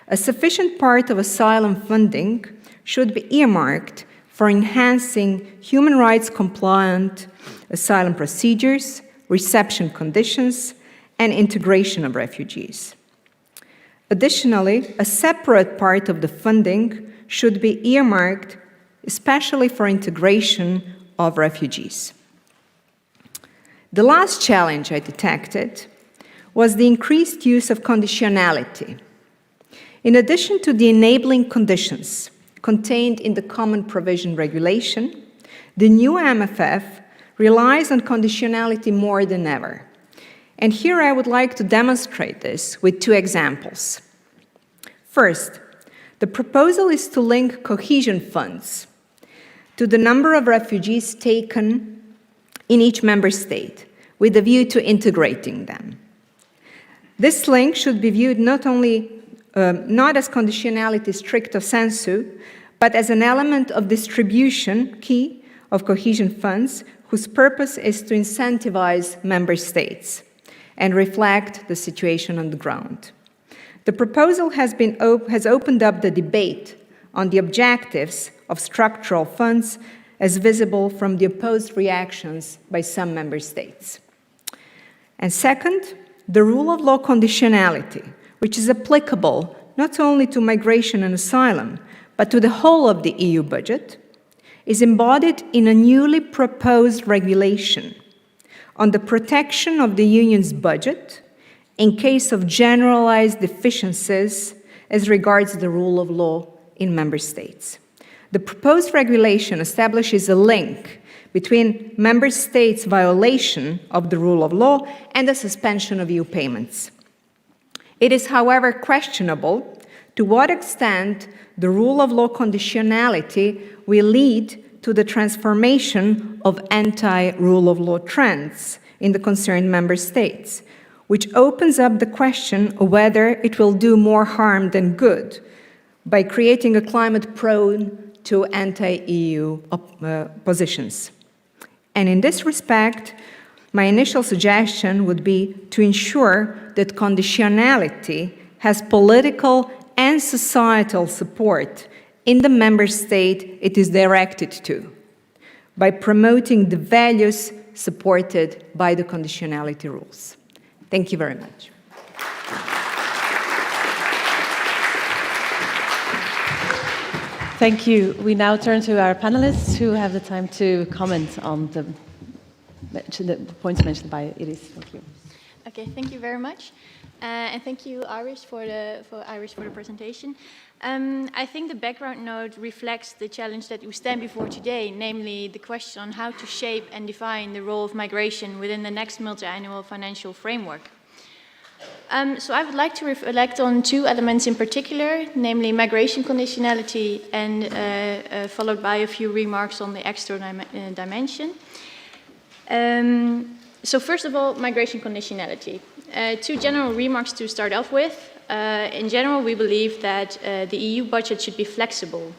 Speaker 10: A sufficient part of asylum funding should be earmarked for enhancing human rights compliant asylum procedures, reception conditions, and integration of refugees. Additionally, a separate part of the funding should be earmarked especially for integration of refugees. The last challenge I detected was the increased use of conditionality. In addition to the enabling conditions contained in the Common Provision Regulation, the new MFF relies on conditionality more than ever. And here I would like to demonstrate this with 2 examples. First, the proposal is to link cohesion funds to the number of refugees taken in each member state with a view to integrating them. This link should be viewed not as conditionality stricto sensu, but as an element of distribution key of cohesion funds whose purpose is to incentivize member states and reflect the situation on the ground. The proposal has opened up the debate on the objectives of structural funds as visible from the opposed reactions by some member states. And second, the rule of law conditionality, which is applicable not only to migration and asylum, but to the whole of the EU budget, is embodied in a newly proposed regulation on the protection of the Union's budget in case of generalized deficiencies as regards the rule of law in member states. The proposed regulation establishes a link between member states' violation of the rule of law and the suspension of EU payments. It is, however, questionable to what extent the rule of law conditionality will lead to the transformation of anti-rule of law trends in the concerned member states, which opens up the question of whether it will do more harm than good by creating a climate prone to anti-EU positions. And in this respect, my initial suggestion would be to ensure that conditionality has political and societal support in the member state it is directed to, by promoting the values supported by the conditionality rules. Thank you very much.
Speaker 9: Thank you. We now turn to our panelists who have the time to comment on the points mentioned by Iris. Thank you.
Speaker 11: Okay, thank you very much. And thank you, Iris, for the presentation. I think the background note reflects the challenge that we stand before today, namely the question on how to shape and define the role of migration within the next multi-annual financial framework. So I would like to reflect on 2 elements in particular, namely migration conditionality and followed by a few remarks on the external dimension. So first of all, migration conditionality. 2 general remarks to start off with. In general, we believe that the EU budget should be flexible.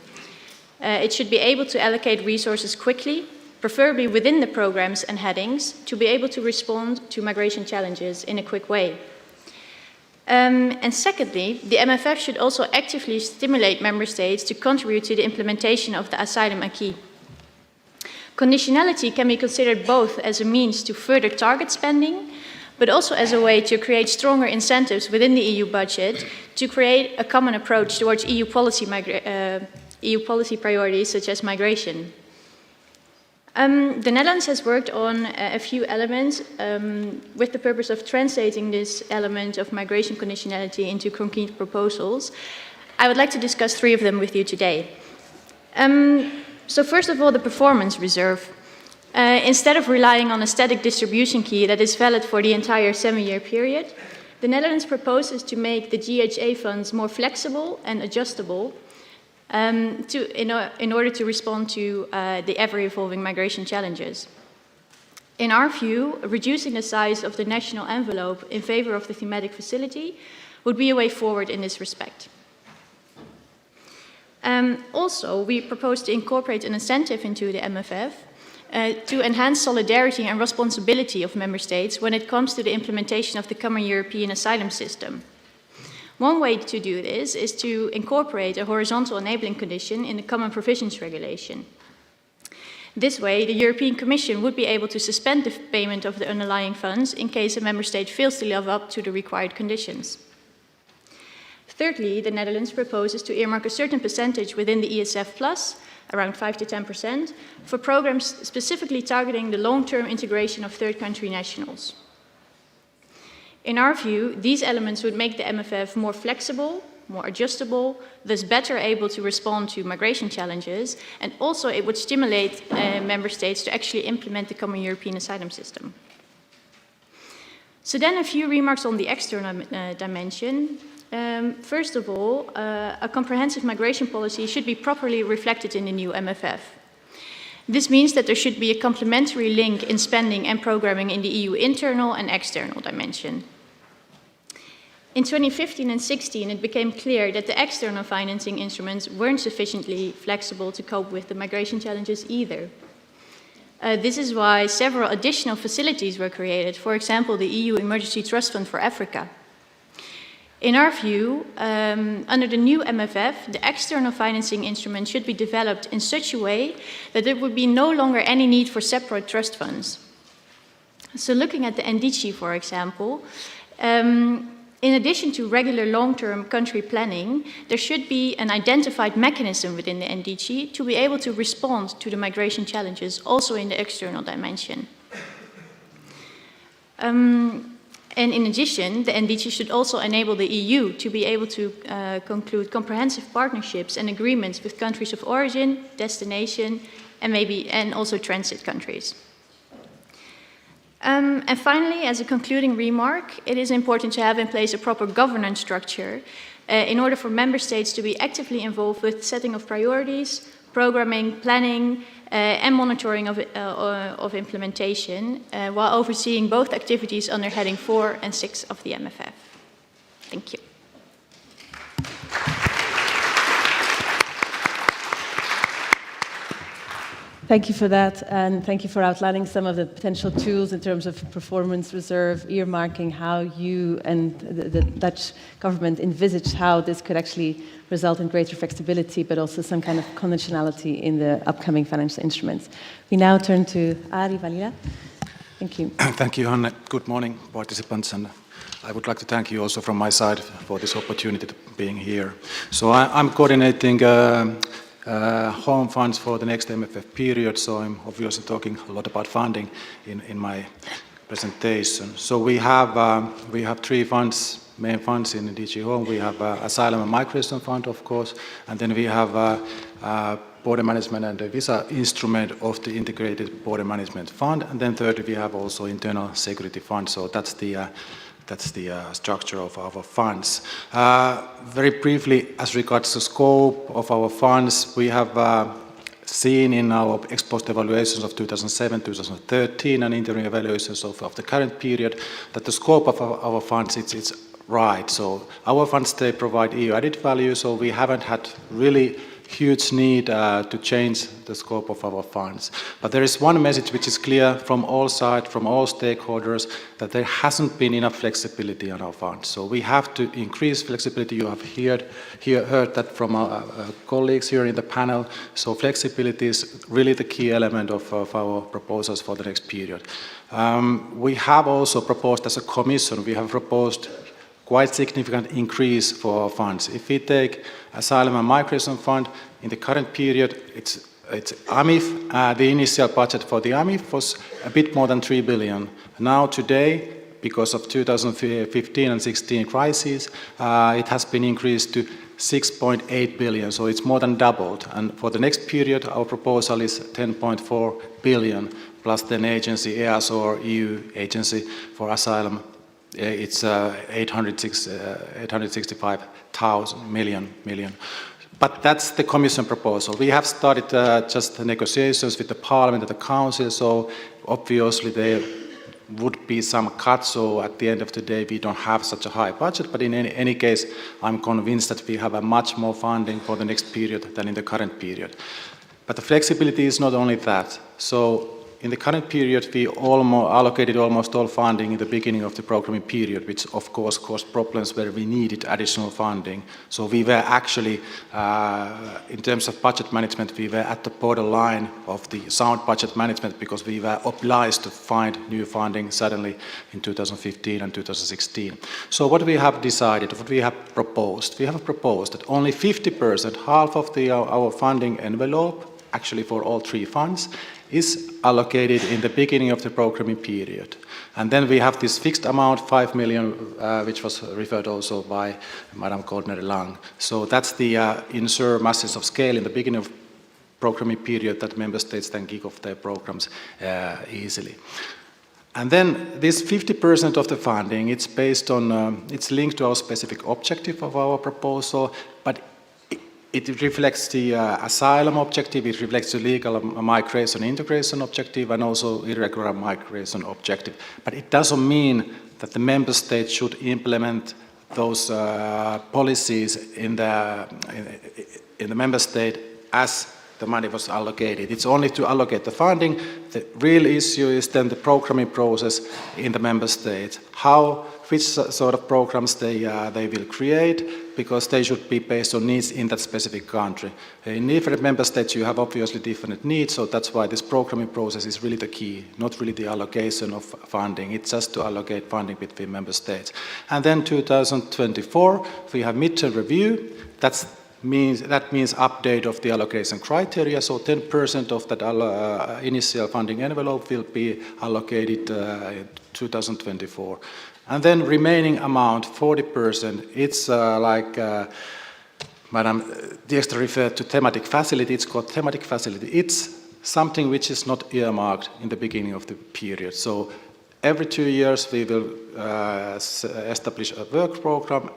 Speaker 11: It should be able to allocate resources quickly, preferably within the programs and headings, to be able to respond to migration challenges in a quick way. And secondly, the MFF should also actively stimulate member states to contribute to the implementation of the asylum acquis. Conditionality can be considered both as a means to further target spending, but also as a way to create stronger incentives within the EU budget to create a common approach towards EU policy priorities such as migration. The Netherlands has worked on a few elements with the purpose of translating this element of migration conditionality into concrete proposals. I would like to discuss 3 of them with you today. So first of all, the performance reserve. Instead of relying on a static distribution key that is valid for the entire 7-year period, the Netherlands proposes to make the GHA funds more flexible and adjustable in order to respond to the ever-evolving migration challenges. In our view, reducing the size of the national envelope in favor of the thematic facility would be a way forward in this respect. Also, we propose to incorporate an incentive into the MFF to enhance solidarity and responsibility of member states when it comes to the implementation of the common European asylum system. One way to do this is to incorporate a horizontal enabling condition in the Common Provisions Regulation. This way, the European Commission would be able to suspend the payment of the underlying funds in case a member state fails to live up to the required conditions. Thirdly, the Netherlands proposes to earmark a certain percentage within the ESF Plus, around 5 to 10%, for programs specifically targeting the long-term integration of third country nationals. In our view, these elements would make the MFF more flexible, more adjustable, thus better able to respond to migration challenges, and also it would stimulate member states to actually implement the common European asylum system. So then a few remarks on the external dimension. First of all, a comprehensive migration policy should be properly reflected in the new MFF. This means that there should be a complementary link in spending and programming in the EU internal and external dimension. In 2015 and 16, it became clear that the external financing instruments weren't sufficiently flexible to cope with the migration challenges either. This is why several additional facilities were created, for example, the EU Emergency Trust Fund for Africa. In our view, under the new MFF, the external financing instrument should be developed in such a way that there would be no longer any need for separate trust funds. So looking at the NDC, for example, in addition to regular long-term country planning, there should be an identified mechanism within the NDC to be able to respond to the migration challenges also in the external dimension. And in addition, the NDC should also enable the EU to be able to conclude comprehensive partnerships and agreements with countries of origin, destination, and also transit countries. And finally, as a concluding remark, it is important to have in place a proper governance structure in order for member states to be actively involved with setting of priorities, programming, planning, and monitoring of implementation, while overseeing both activities under heading 4 and 6 of the MFF. Thank you.
Speaker 9: Thank you for that, and thank you for outlining some of the potential tools in terms of performance reserve, earmarking, how you and the Dutch government envisage how this could actually result in greater flexibility, but also some kind of conditionality in the upcoming financial instruments. We now turn to Ari Valila. Thank you.
Speaker 12: Thank you, Hanne. Good morning, participants, and I would like to thank you also from my side for this opportunity to being here. So I'm coordinating home funds for the next MFF period, so I'm obviously talking a lot about funding in my presentation. So we have 3 funds, main funds in DG Home. We have Asylum and Migration Fund, of course, and then we have Border Management and the Visa Instrument of the Integrated Border Management Fund, and then thirdly we have also Internal Security Fund. So that's the structure of our funds. Very briefly, as regards the scope of our funds, we have seen in our ex post evaluations of 2007, 2013, and interim evaluations of the current period that the scope of our funds, it's right. So our funds, they provide EU added value, so we haven't had really huge need to change the scope of our funds. But there is one message which is clear from all sides, from all stakeholders, that there hasn't been enough flexibility on our funds. So we have to increase flexibility. You have heard that from our colleagues here in the panel. So flexibility is really the key element of our proposals for the next period. We have also proposed as a commission, we have proposed quite significant increase for our funds. If we take Asylum and Migration Fund, in the current period, it's it's AMIF. The initial budget for the AMIF was a bit more than 3 billion. Now today, because of 2015 and 16 crises, it has been increased to 6.8 billion, so it's more than doubled. And for the next period, our proposal is 10.4 billion, plus then agency, EASO or EU agency for asylum. It's 865 million. But that's the Commission proposal. We have started just the negotiations with the Parliament and the Council, so obviously there would be some cuts, so at the end of the day we don't have such a high budget, but in any case I'm convinced that we have a much more funding for the next period than in the current period. But the flexibility is not only that. So in the current period we allocated almost all funding in the beginning of the programming period, which of course caused problems where we needed additional funding. So we were actually, in terms of budget management, we were at the borderline of the sound budget management because we were obliged to find new funding suddenly in 2015 and 2016. So what we have decided, what we have proposed that only 50%, half of our funding envelope, actually for all three funds, is allocated in the beginning of the programming period. And then we have this fixed amount, 5 million, which was referred also by Madame Goldner-Lang. So that's the ensure masses of scale in the beginning of programming period that member states then kick off their programs easily. And then this 50% of the funding, it's based on, it's linked to our specific objective of our proposal, but it reflects the asylum objective, it reflects the legal migration integration objective, and also irregular migration objective. But it doesn't mean that the member state should implement those policies in the member state as the money was allocated. It's only to allocate the funding. The real issue is then the programming process in the member states. Which sort of programs they will create, because they should be based on needs in that specific country. In different member states you have obviously different needs, so that's why this programming process is really the key, not really the allocation of funding. It's just to allocate funding between member states. And then 2024, we have midterm review. That means update of the allocation criteria, so 10% of that initial funding envelope will be allocated in 2024. And then remaining amount, 40%, it's like Madam Dijkstra referred to thematic facility, it's called thematic facility. It's something which is not earmarked in the beginning of the period. So every 2 years we will establish a work program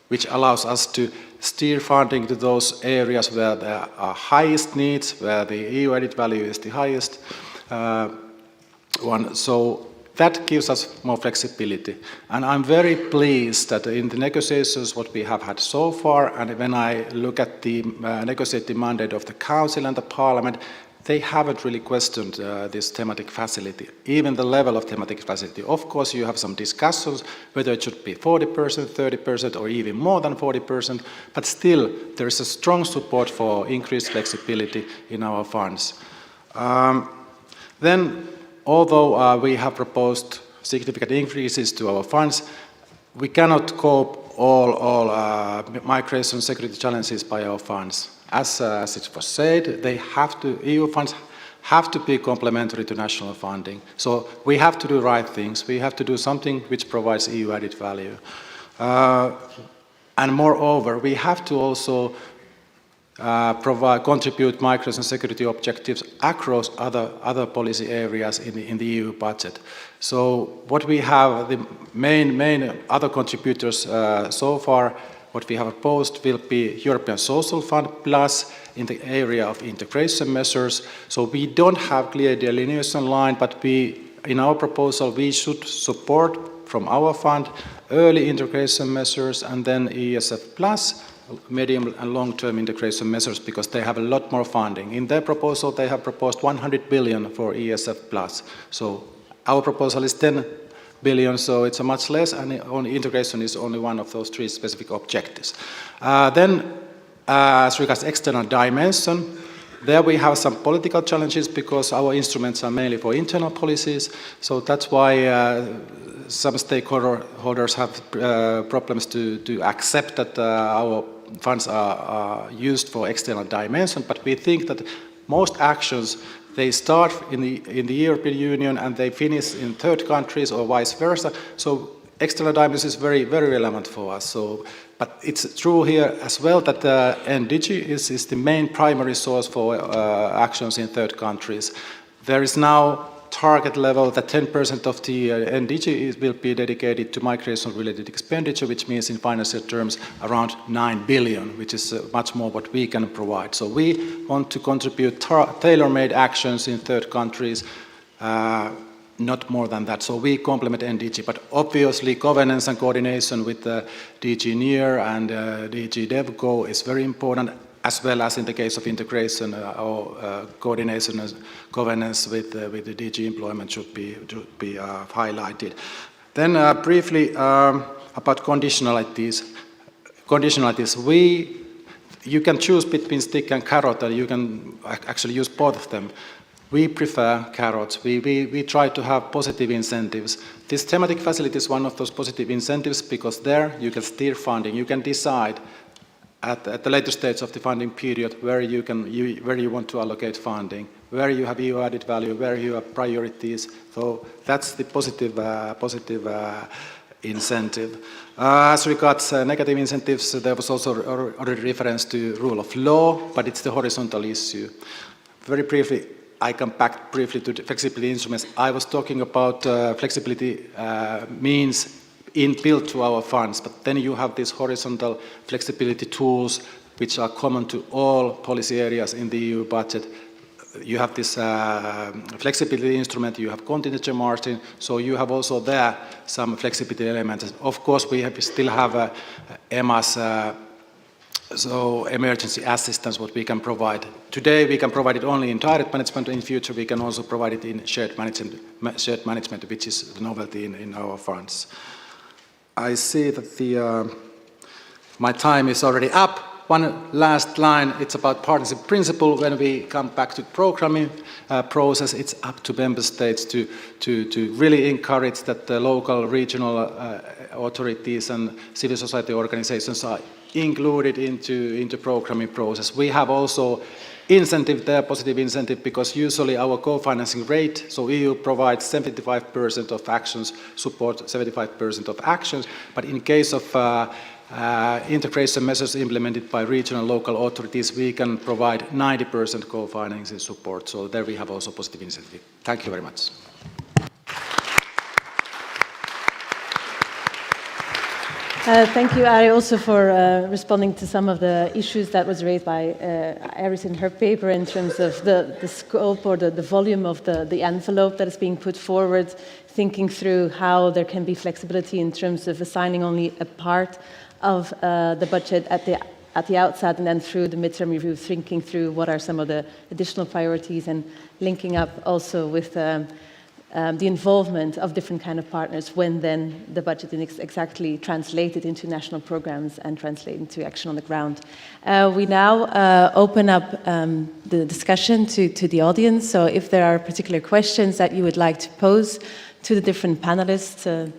Speaker 12: which allows us to steer funding to those areas where there are highest needs, where the EU added value is the highest one. So that gives us more flexibility. And I'm very pleased that in the negotiations what we have had so far, and when I look at the negotiating mandate of the Council and the Parliament, they haven't really questioned this thematic facility, even the level of thematic facility. Of course, you have some discussions whether it should be 40%, 30%, or even more than 40%, but still there is a strong support for increased flexibility in our funds. Then, although we have proposed significant increases to our funds, we cannot cope all migration security challenges by our funds. As it was said, EU funds have to be complementary to national funding. So we have to do right things. We have to do something which provides EU added value. And moreover, we have to also contribute migration security objectives across other policy areas in the EU budget. So what we have, the main other contributors so far, what we have proposed will be European Social Fund plus in the area of integration measures. So we don't have clear delineation line, but in our proposal we should support from our fund early integration measures and then ESF plus medium and long-term integration measures, because they have a lot more funding. In their proposal they have proposed 100 billion for ESF plus. So our proposal is 10 billion, so it's a much less, and only integration is only one of those three specific objectives. Then, as regards external dimension, there we have some political challenges because our instruments are mainly for internal policies, so that's why some stakeholders have problems to accept that our funds are used for external dimension, but we think that most actions, they start in the European Union and they finish in third countries or vice versa. So external dimension is very, very relevant for us. So, but it's true here as well that NDG is the main primary source for actions in third countries. There is now target level that 10% of the NDG will be dedicated to migration-related expenditure, which means in financial terms around 9 billion, which is much more what we can provide. So we want to contribute tailor-made actions in third countries, not more than that. So we complement NDG, but obviously governance and coordination with DG NEAR and DG DevCo is very important, as well as in the case of integration or coordination and governance with the DG employment should be highlighted. Then briefly about conditionalities. You can choose between stick and carrot, and you can actually use both of them. We prefer carrots. We try to have positive incentives. This thematic facility is one of those positive incentives because there you can steer funding. You can decide at the later stage of the funding period where you want to allocate funding, where you have EU added value, where you have priorities. So that's the positive incentive. As regards negative incentives, there was also already reference to rule of law, but it's the horizontal issue. Very briefly, I come back briefly to the flexibility instruments. I was talking about flexibility means inbuilt to our funds, but then you have these horizontal flexibility tools which are common to all policy areas in the EU budget. You have this flexibility instrument, you have contingency margin, so you have also there some flexibility elements. Of course, still have EMA's so emergency assistance, what we can provide. Today we can provide it only in direct management. In future we can also provide it in shared management, which is the novelty in our funds. I see that my time is already up. One last line, it's about partnership principle. When we come back to programming process, it's up to member states to really encourage that the local, regional authorities and civil society organizations are included into programming process. We have also incentive there, positive incentive, because usually our co-financing rate, so EU provides 75% of actions, support 75% of actions, but in case of integration measures implemented by regional local authorities, we can provide 90% co-financing support. So there we have also positive incentive. Thank you very much.
Speaker 9: Thank you, Ari, also for responding to some of the issues that was raised by Iris in her paper in terms of the scope or the volume of the envelope that is being put forward, thinking through how there can be flexibility in terms of assigning only a part of the budget at the outset and then through the midterm review, thinking through what are some of the additional priorities and linking up also with the involvement of different kind of partners when then the budget is exactly translated into national programs and translated into action on the ground. We now open up the discussion to the audience. So if there are particular questions that you would like to pose to the different panelists,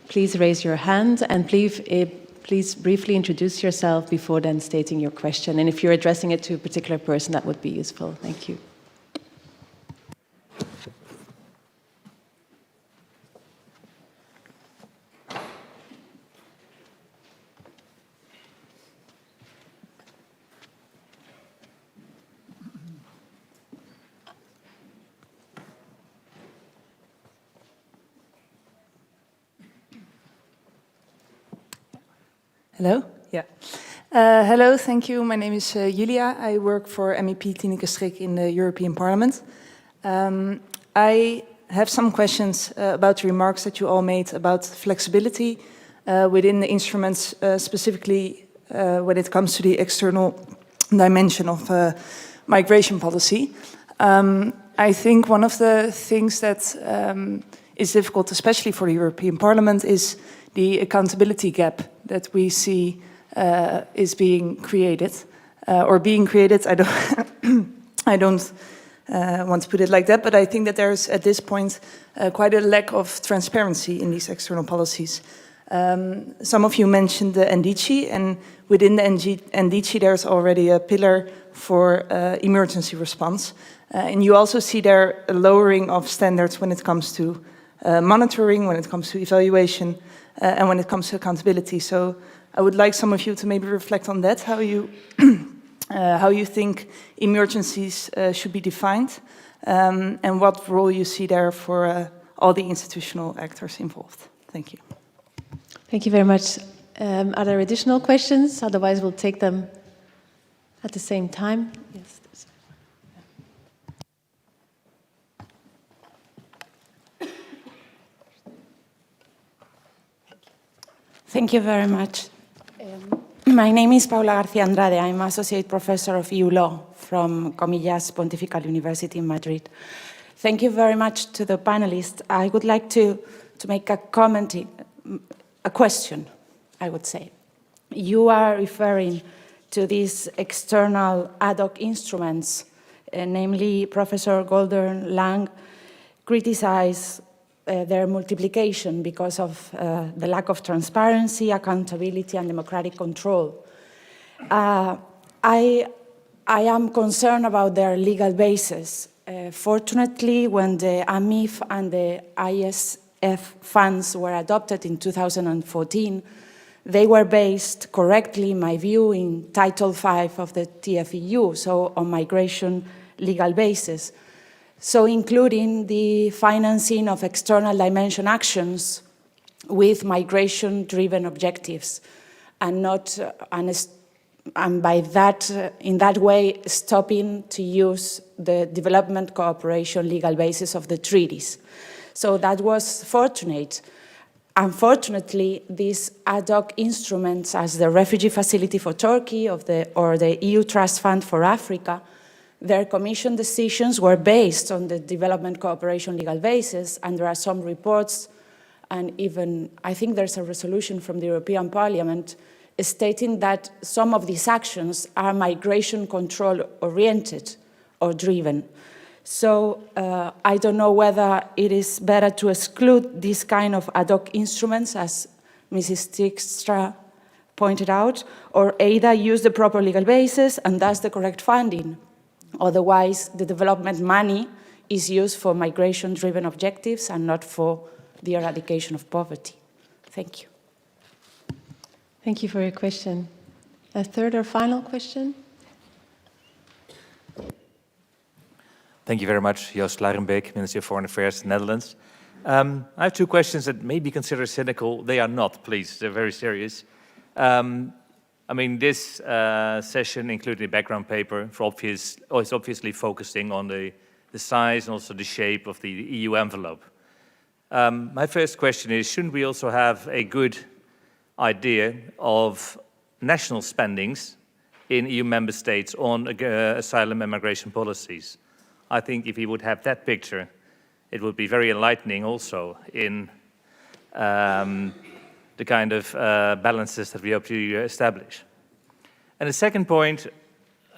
Speaker 9: please raise your hand and please briefly introduce yourself before then stating your question. And if you're addressing it to a particular person, that would be useful. Thank you.
Speaker 13: Hello? Yeah. Hello, thank you. My name is Julia. I work for MEP Tineke Strik in the European Parliament. I have some questions about the remarks that you all made about flexibility within the instruments, specifically when it comes to the external dimension of migration policy. I think one of the things that is difficult, especially for the European Parliament, is the accountability gap that we see is being created, or being created. I don't want to put it like that, but I think that there's at this point quite a lack of transparency in these external policies. Some of you mentioned the NDC, and within the NDC there's already a pillar for emergency response. And you also see there a lowering of standards when it comes to monitoring, when it comes to evaluation, and when it comes to accountability. So I would like some of you to maybe reflect on that, how you think emergencies should be defined, and what role you see there for all the institutional actors involved. Thank you.
Speaker 9: Thank you very much. Are there additional questions? Otherwise, we'll take them at the same time. Yes.
Speaker 14: Thank you very much. My name is Paula García Andrade. I'm Associate Professor of EU Law from Comillas Pontifical University in Madrid. Thank you very much to the panelists. I would like to make a comment, a question, I would say. You are referring to these external ad hoc instruments, namely Professor Goldner-Lang criticized their multiplication because of the lack of transparency, accountability, and democratic control. I am concerned about their legal basis. Fortunately, when the AMIF and the ISF funds were adopted in 2014, they were based correctly, in my view, in Title V of the TFEU, so on migration legal basis. So including the financing of external dimension actions with migration-driven objectives, and not, and by that, in that way, stopping to use the development cooperation legal basis of the treaties. So that was fortunate. Unfortunately, these ad hoc instruments, as the Refugee Facility for Turkey or the EU Trust Fund for Africa, their Commission decisions were based on the development cooperation legal basis, and there are some reports, and even I think there's a resolution from the European Parliament stating that some of these actions are migration control oriented or driven. So I don't know whether it is better to exclude this kind of ad hoc instruments, as Mrs. Dijkstra pointed out, or either use the proper legal basis and thus the correct funding. Otherwise, the development money is used for migration-driven objectives and not for the eradication of poverty. Thank you.
Speaker 9: Thank you for your question. A third or final question?
Speaker 15: Thank you very much, Joost Luijendijk, Minister of Foreign Affairs, Netherlands. I have two questions that may be considered cynical. They are not, please. They're very serious. I mean, this session, including the background paper, is obviously focusing on the size and also the shape of the EU envelope. My first question is, shouldn't we also have a good idea of national spendings in EU member states on asylum and migration policies? I think if we would have that picture, it would be very enlightening also in the kind of balances that we hope to establish. And the second point,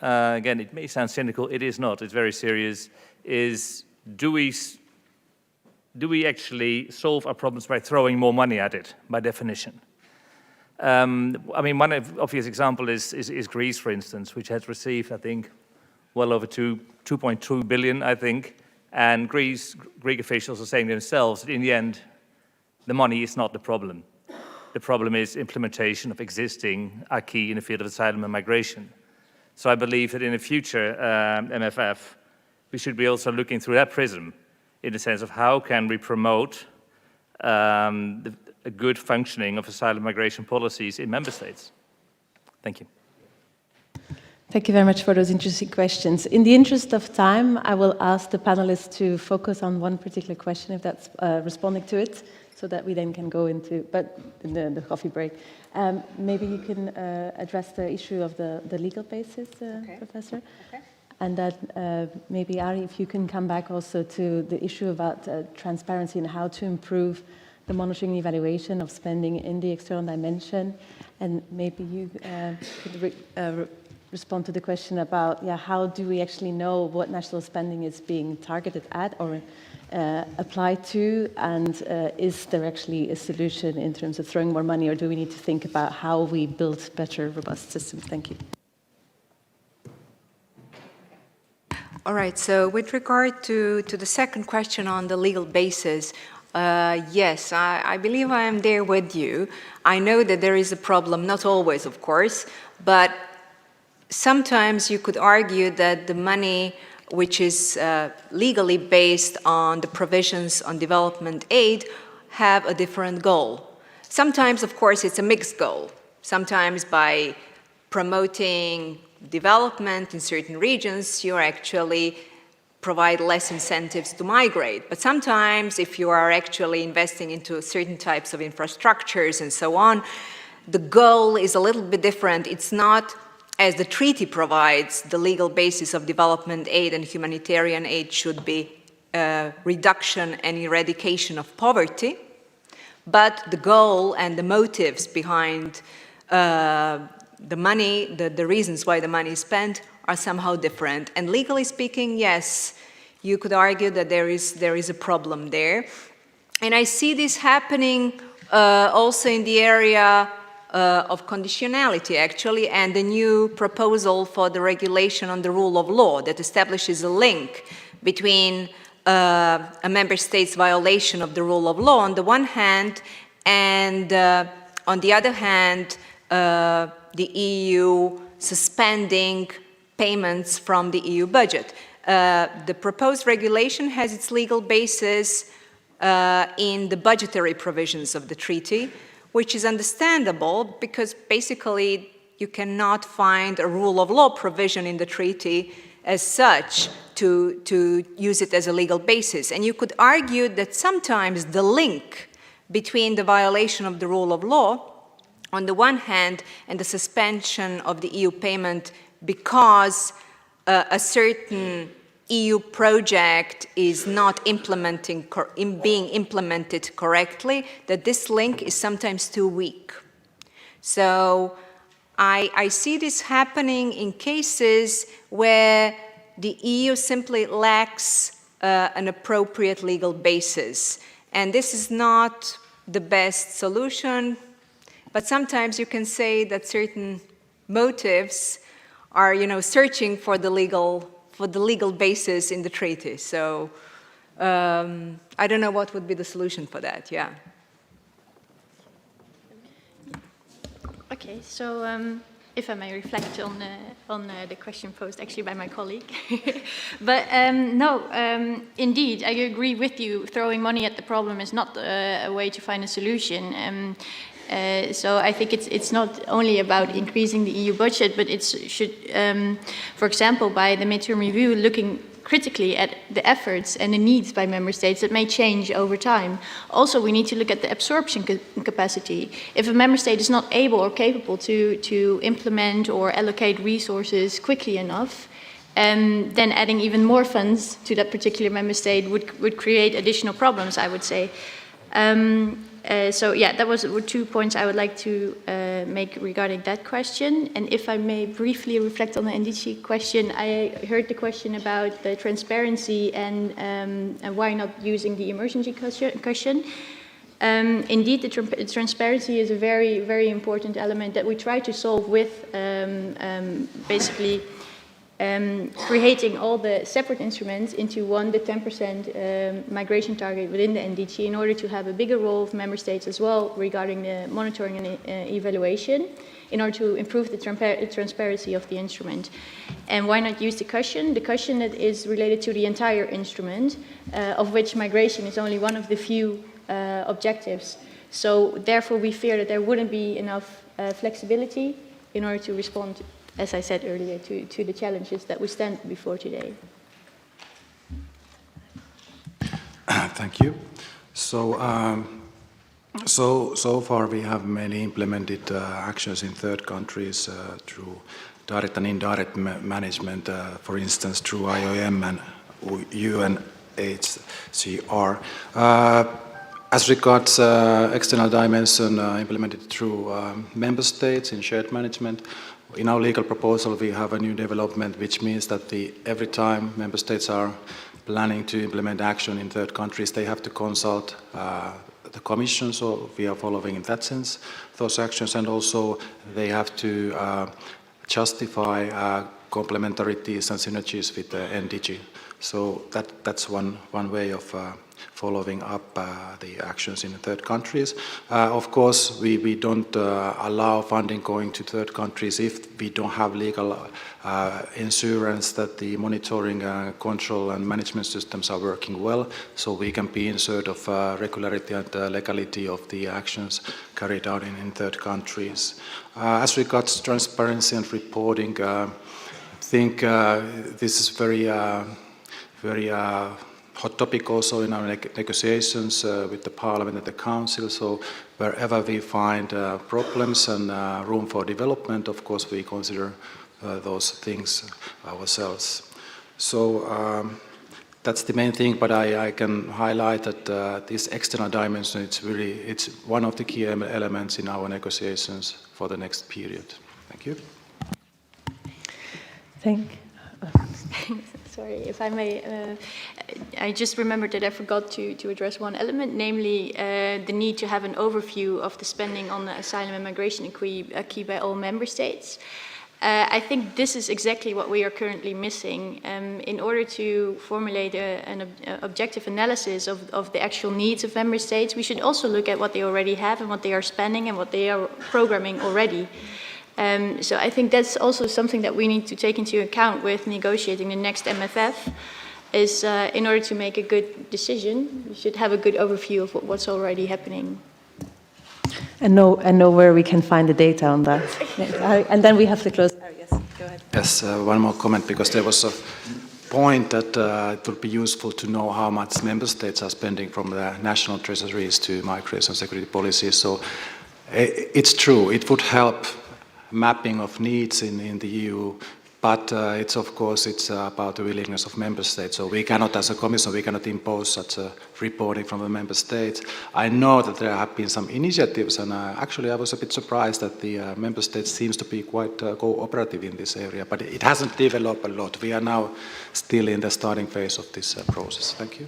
Speaker 15: again, it may sound cynical, it is not, it's very serious, is do we actually solve our problems by throwing more money at it, by definition? I mean, one obvious example is Greece, for instance, which has received, I think, well over 2.2 billion, I think, and Greek officials are saying themselves that in the end, the money is not the problem. The problem is implementation of existing acquis in the field of asylum and migration. So I believe that in the future MFF, we should be also looking through that prism in the sense of how can we promote a good functioning of asylum migration policies in member states. Thank you.
Speaker 9: Thank you very much for those interesting questions. In the interest of time, I will ask the panelists to focus on one particular question, if that's responding to it, so that we then can go into, but in the coffee break. Maybe you can address the issue of the legal basis, okay. Professor. Okay. And that maybe, Ari, if you can come back also to the issue about transparency and how to improve the monitoring and evaluation of spending in the external dimension. And maybe you could respond to the question about how do we actually know what national spending is being targeted at or applied to, and is there actually a solution in terms of throwing more money, or do we need to think about how we build better, robust systems? Thank you.
Speaker 16: All right, so with regard to the second question on the legal basis, yes, I believe I am there with you. I know that there is a problem, not always, of course, but sometimes you could argue that the money which is legally based on the provisions on development aid have a different goal. Sometimes, of course, it's a mixed goal. Sometimes by promoting development in certain regions, you actually provide less incentives to migrate. But sometimes, if you are actually investing into certain types of infrastructures and so on, the goal is a little bit different. It's not, as the treaty provides, the legal basis of development aid and humanitarian aid should be reduction and eradication of poverty, but the goal and the motives behind the money, the reasons why the money is spent are somehow different. And legally speaking, yes, you could argue that there is a problem there. And I see this happening also in the area of conditionality, actually, and the new proposal for the regulation on the rule of law that establishes a link between a member state's violation of the rule of law on the one hand, and on the other hand, the EU suspending payments from the EU budget. The proposed regulation has its legal basis in the budgetary provisions of the treaty, which is understandable because basically you cannot find a rule of law provision in the treaty as such to use it as a legal basis. And you could argue that sometimes the link between the violation of the rule of law on the one hand and the suspension of the EU payment because a certain EU project is not being implemented correctly, that this link is sometimes too weak. So I see this happening in cases where the EU simply lacks an appropriate legal basis. And this is not the best solution, but sometimes you can say that certain motives are, searching for the legal basis in the treaty. So I don't know what would be the solution for that, yeah.
Speaker 11: Okay, so if I may reflect on the question posed actually by my colleague. But indeed, I agree with you. Throwing money at the problem is not a way to find a solution. So I think it's not only about increasing the EU budget, but it should, for example, by the midterm review, looking critically at the efforts and the needs by member states that may change over time. Also, we need to look at the absorption capacity. If a member state is not able or capable to implement or allocate resources quickly enough, then adding even more funds to that particular member state would create additional problems, I would say. So yeah, that were 2 points I would like to make regarding that question. And if I may briefly reflect on the NDC question, I heard the question about the transparency and why not using the emergency cushion. Indeed, the transparency is a very, very important element that we try to solve with basically creating all the separate instruments into one, the 10% migration target within the NDC, in order to have a bigger role of member states as well regarding the monitoring and evaluation, in order to improve the transparency of the instrument. And why not use the cushion? The cushion that is related to the entire instrument, of which migration is only one of the few objectives. So therefore we fear that there wouldn't be enough flexibility in order to respond, as I said earlier, to the challenges that we stand before today.
Speaker 12: Thank you. So far we have mainly implemented actions in third countries through direct and indirect management, for instance, through IOM and UNHCR. As regards external dimension implemented through member states in shared management, in our legal proposal we have a new development which means that every time member states are planning to implement action in third countries, they have to consult the Commission, so we are following in that sense those actions, and also they have to justify complementarities and synergies with the NDG. So that's one way of following up the actions in third countries. Of course, we don't allow funding going to third countries if we don't have legal insurance that the monitoring, control and management systems are working well, so we can be in sort of regularity and legality of the actions carried out in third countries. As regards transparency and reporting, I think this is very hot topic also in our negotiations with the Parliament and the Council. So wherever we find problems and room for development, of course we consider those things ourselves. So that's the main thing, but I can highlight that this external dimension, it's one of the key elements in our negotiations for the next period. Thank you.
Speaker 11: Sorry, if I may, I just remembered that I forgot to address one element, namely the need to have an overview of the spending on the asylum and migration acquis by all member states. I think this is exactly what we are currently missing. In order to formulate an objective analysis of the actual needs of member states, we should also look at what they already have and what they are spending and what they are programming already. So I think that's also something that we need to take into account with negotiating the next MFF, is in order to make a good decision, you should have a good overview of what's already happening.
Speaker 9: And know where we can find the data on that. And then we have to close. Oh, yes, go ahead.
Speaker 12: Yes, one more comment, because there was a point that it would be useful to know how much member states are spending from the national treasuries to migration and security policies. So it's true, it would help mapping of needs in the EU, but it's about the willingness of member states. So we cannot, as a Commission, we cannot impose such a reporting from the member states. I know that there have been some initiatives, and actually I was a bit surprised that the member states seems to be quite cooperative in this area, but it hasn't developed a lot. We are now still in the starting phase of this process. Thank you.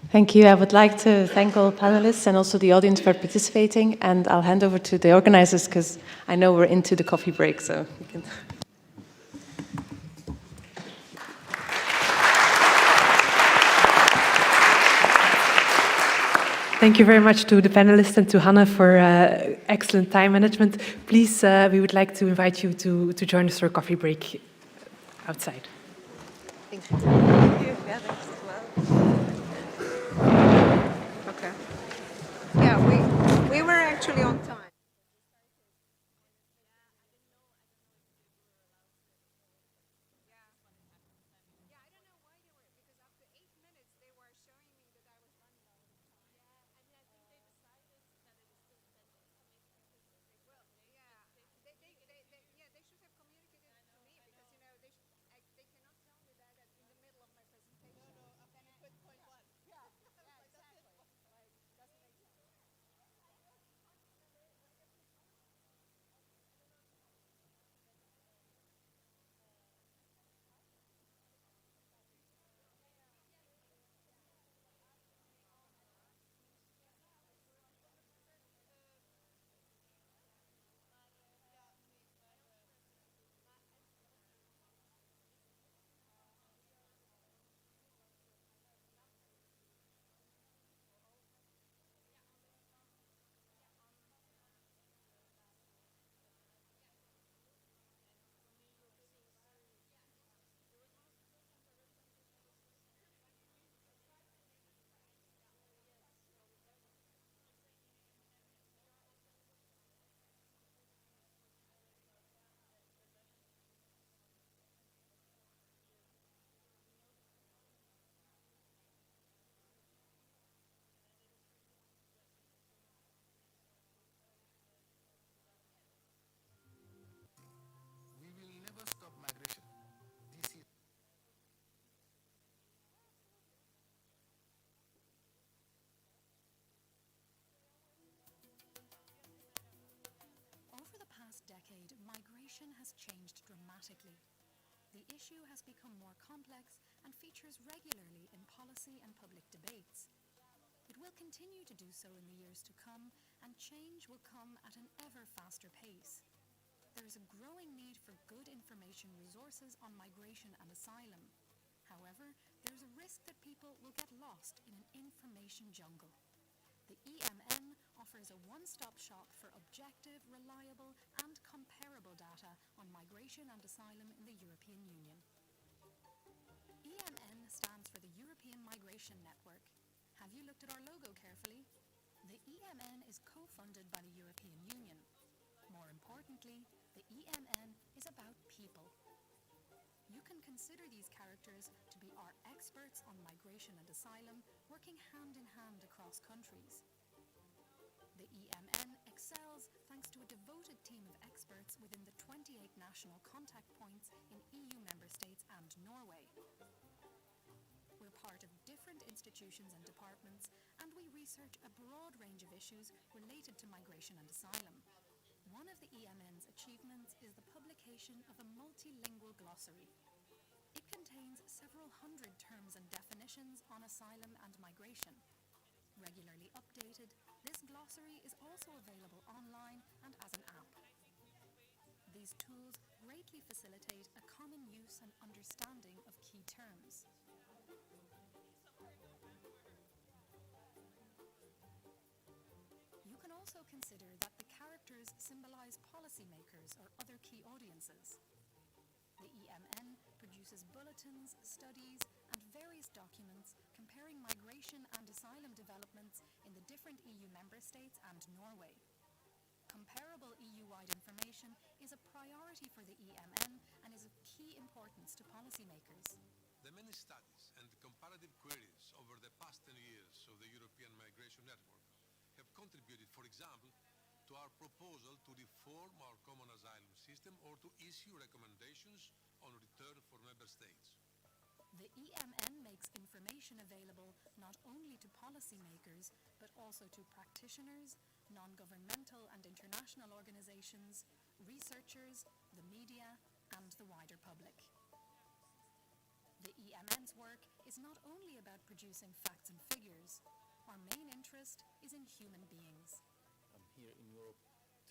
Speaker 9: Thank you. I would like to thank all panelists and also the audience for participating, and I'll hand over to the organizers because I know we're into the coffee break, so you can...
Speaker 8: Thank you very much to the panelists and to Hanne for excellent time management. Please, we would like to invite you to join us for a coffee break outside.
Speaker 16: Thank you. Yeah, thanks as well. Okay. Yeah, we were actually on time.
Speaker 17: dramatically. The issue has become more complex and features regularly in policy and public debates. It will continue to do so in the years to come, and change will come at an ever faster pace. There is a growing need for good information resources on migration and asylum. However, there is a risk that people will get lost in an information jungle. The EMN offers a one-stop shop for objective, reliable and comparable data on migration and asylum in the European Union. EMN stands for the European Migration Network. Have you looked at our logo carefully? The EMN is co-funded by the European Union. More importantly, the EMN is about people. You can consider these characters to be our experts on migration and asylum, working hand in hand across countries. The EMN excels thanks to a devoted team of experts within the 28 national contact points in EU member states and Norway. We're part of different institutions and departments, and we research a broad range of issues related to migration and asylum. One of the EMN's achievements is the publication of a multilingual glossary. It contains several hundred terms and definitions on asylum and migration. Regularly updated, this glossary is also available online and as an app. These tools greatly facilitate a common use and understanding of key terms. You can also consider that the characters symbolize policymakers or other key audiences. The EMN produces bulletins, studies, and various documents comparing migration and asylum developments in the different EU member states and Norway. Comparable EU-wide information is a priority for the EMN and is of key importance to policymakers.
Speaker 18: The many studies and comparative queries over the past 10 years of the European Migration Network have contributed, for example, to our proposal to reform our common asylum system or to issue recommendations on return for member states.
Speaker 17: The EMN makes information available not only to policymakers, but also to practitioners, non-governmental and international organizations, researchers, the media, and the wider public. The EMN's work is not only about producing facts and figures. Our main interest is in human beings.
Speaker 19: I'm here in Europe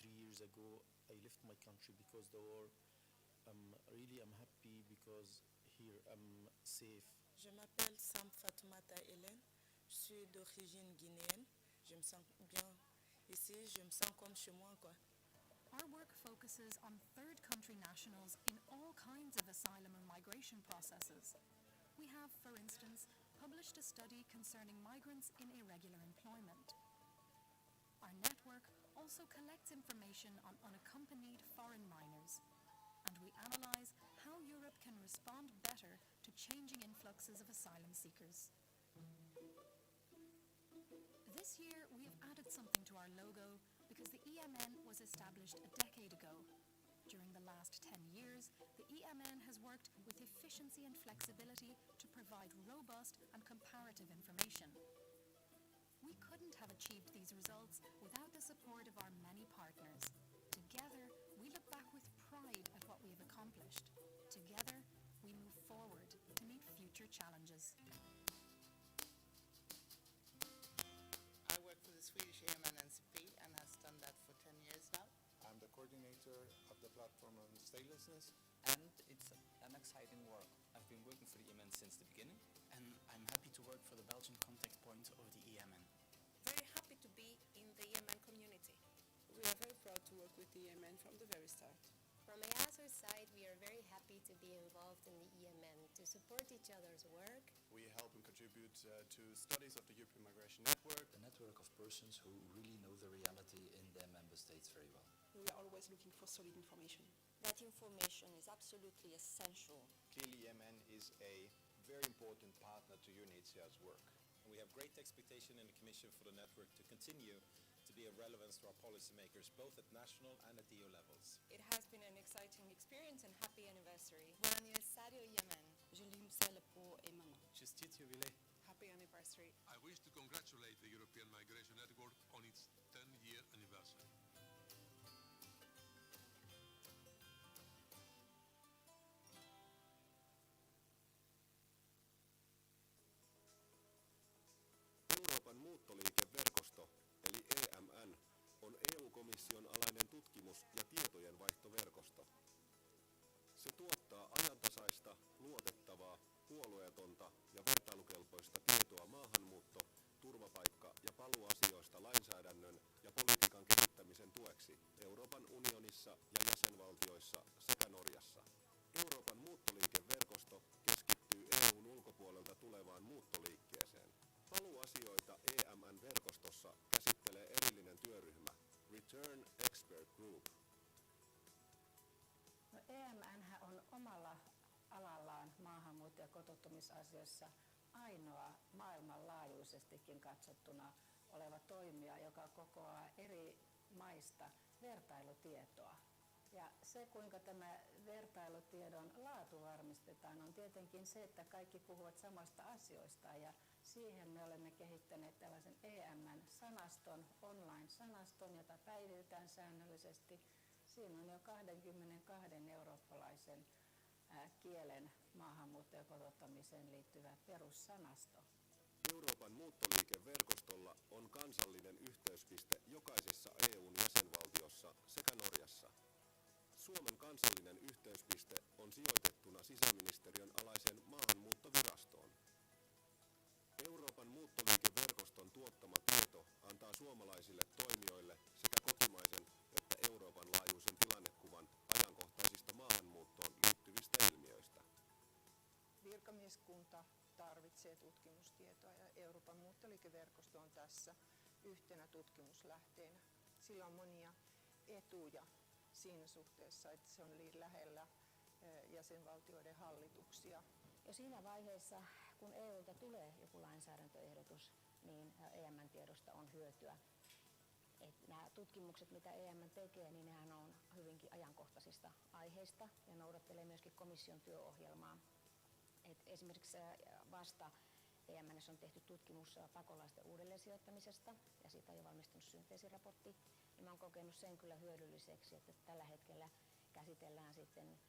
Speaker 19: 3 years ago. I left my country because the war. I'm happy because here I'm safe.
Speaker 20: Je m'appelle Sam Fatoumata Hélène. Je suis d'origine guinéenne. Je me sens bien ici. Je me sens comme chez moi, quoi.
Speaker 17: Our work focuses on third country nationals in all kinds of asylum and migration processes. We have, for instance, published a study concerning migrants in irregular employment. Our network also collects information on unaccompanied foreign minors, and we analyze how Europe can respond better to changing influxes of asylum seekers. This year, we have added something to our logo because the EMN was established a decade ago. During the last 10 years, the EMN has worked with efficiency and flexibility to provide robust and comparative information. We couldn't have achieved these results without the support of our many partners. Together, we look back with pride at what we have accomplished. Together, we move forward to meet future challenges.
Speaker 21: I work for the Swedish EMN NCP and has done that for 10 years now.
Speaker 22: I'm the coordinator of the platform on statelessness.
Speaker 23: And it's an exciting work. I've been working for the EMN since the beginning.
Speaker 24: And I'm happy to work for the Belgian contact point of the EMN.
Speaker 25: Very happy to be in the EMN community.
Speaker 26: We are very proud to work with the EMN from the very start.
Speaker 27: From EASO's side, we are very happy to be involved in the EMN, to support each other's work.
Speaker 22: We help and contribute to studies of the European Migration Network.
Speaker 28: A network of persons who really know the reality in their member states very well.
Speaker 26: We are always looking for solid information.
Speaker 25: That information is absolutely essential.
Speaker 22: Clearly, EMN is a very important partner to UNHCR's work.
Speaker 29: And we have great expectation in the Commission for the network to continue to be of relevance to our policymakers, both at national and at EU levels.
Speaker 25: It has been an exciting experience and happy anniversary.
Speaker 26: Buon anniversario, Yemen. Je l'aime pour Emmanuel.
Speaker 29: Justit jubilé.
Speaker 26: Happy anniversary.
Speaker 18: I wish to congratulate the European Migration Network on its 10-year anniversary.
Speaker 1: EU-komission alainen tutkimus- ja tietojenvaihtoverkosto. Se tuottaa ajantasaista, luotettavaa, puolueetonta ja vertailukelpoista tietoa maahanmuutto-, turvapaikka- ja paluuasioista lainsäädännön ja politiikan kehittämisen tueksi Euroopan unionissa ja jäsenvaltioissa sekä Norjassa. Euroopan muuttoliikeverkosto keskittyy EUn ulkopuolelta tulevaan muuttoliikkeeseen. Paluuasioita EMN-verkostossa käsittelee erillinen työryhmä, Return Expert Group.
Speaker 2: No, EMN on omalla alallaan maahanmuutto- ja kotouttamisasioissa ainoa maailmanlaajuisestikin katsottuna oleva toimija, joka kokoaa eri maista vertailutietoa. Ja se, kuinka tämä vertailutiedon laatu varmistetaan, on tietenkin se, että kaikki puhuvat samasta asioista, ja siihen me olemme kehittäneet tällaisen EMN-sanaston, online-sanaston, jota päivitetään säännöllisesti. Siinä on jo 22 eurooppalaisen kielen maahanmuutto- ja kotouttamiseen liittyvä perussanasto.
Speaker 1: Euroopan muuttoliikeverkostolla on kansallinen yhteyspiste jokaisessa EUn jäsenvaltiossa sekä Norjassa. Suomen kansallinen yhteyspiste on sijoitettuna sisäministeriön alaiseen maahanmuuttovirastoon. Euroopan muuttoliikeverkoston tuottama tieto antaa suomalaisille toimijoille sekä kotimaisen että Euroopan laajuisen tilannekuvan ajankohtaisista maahanmuuttoon liittyvistä ilmiöistä.
Speaker 21: Virkamieskunta tarvitsee tutkimustietoa ja Euroopan muuttoliikeverkosto on tässä yhtenä tutkimuslähteenä. Sillä on monia etuja siinä suhteessa, että se on lähellä jäsenvaltioiden hallituksia.
Speaker 2: Ja siinä vaiheessa, kun EUlta tulee joku lainsäädäntöehdotus, niin EMN-tiedosta on hyötyä. Nämä tutkimukset, mitä EMN tekee, niin nehän on hyvinkin ajankohtaisista aiheista ja noudattelee myöskin komission työohjelmaa. Esimerkiksi vasta EMN:ssä on tehty tutkimus pakolaisten uudelleensijoittamisesta ja siitä on jo valmistunut synteesiraportti. Ja mä oon kokenut sen kyllä hyödylliseksi, että tällä hetkellä käsitellään sitten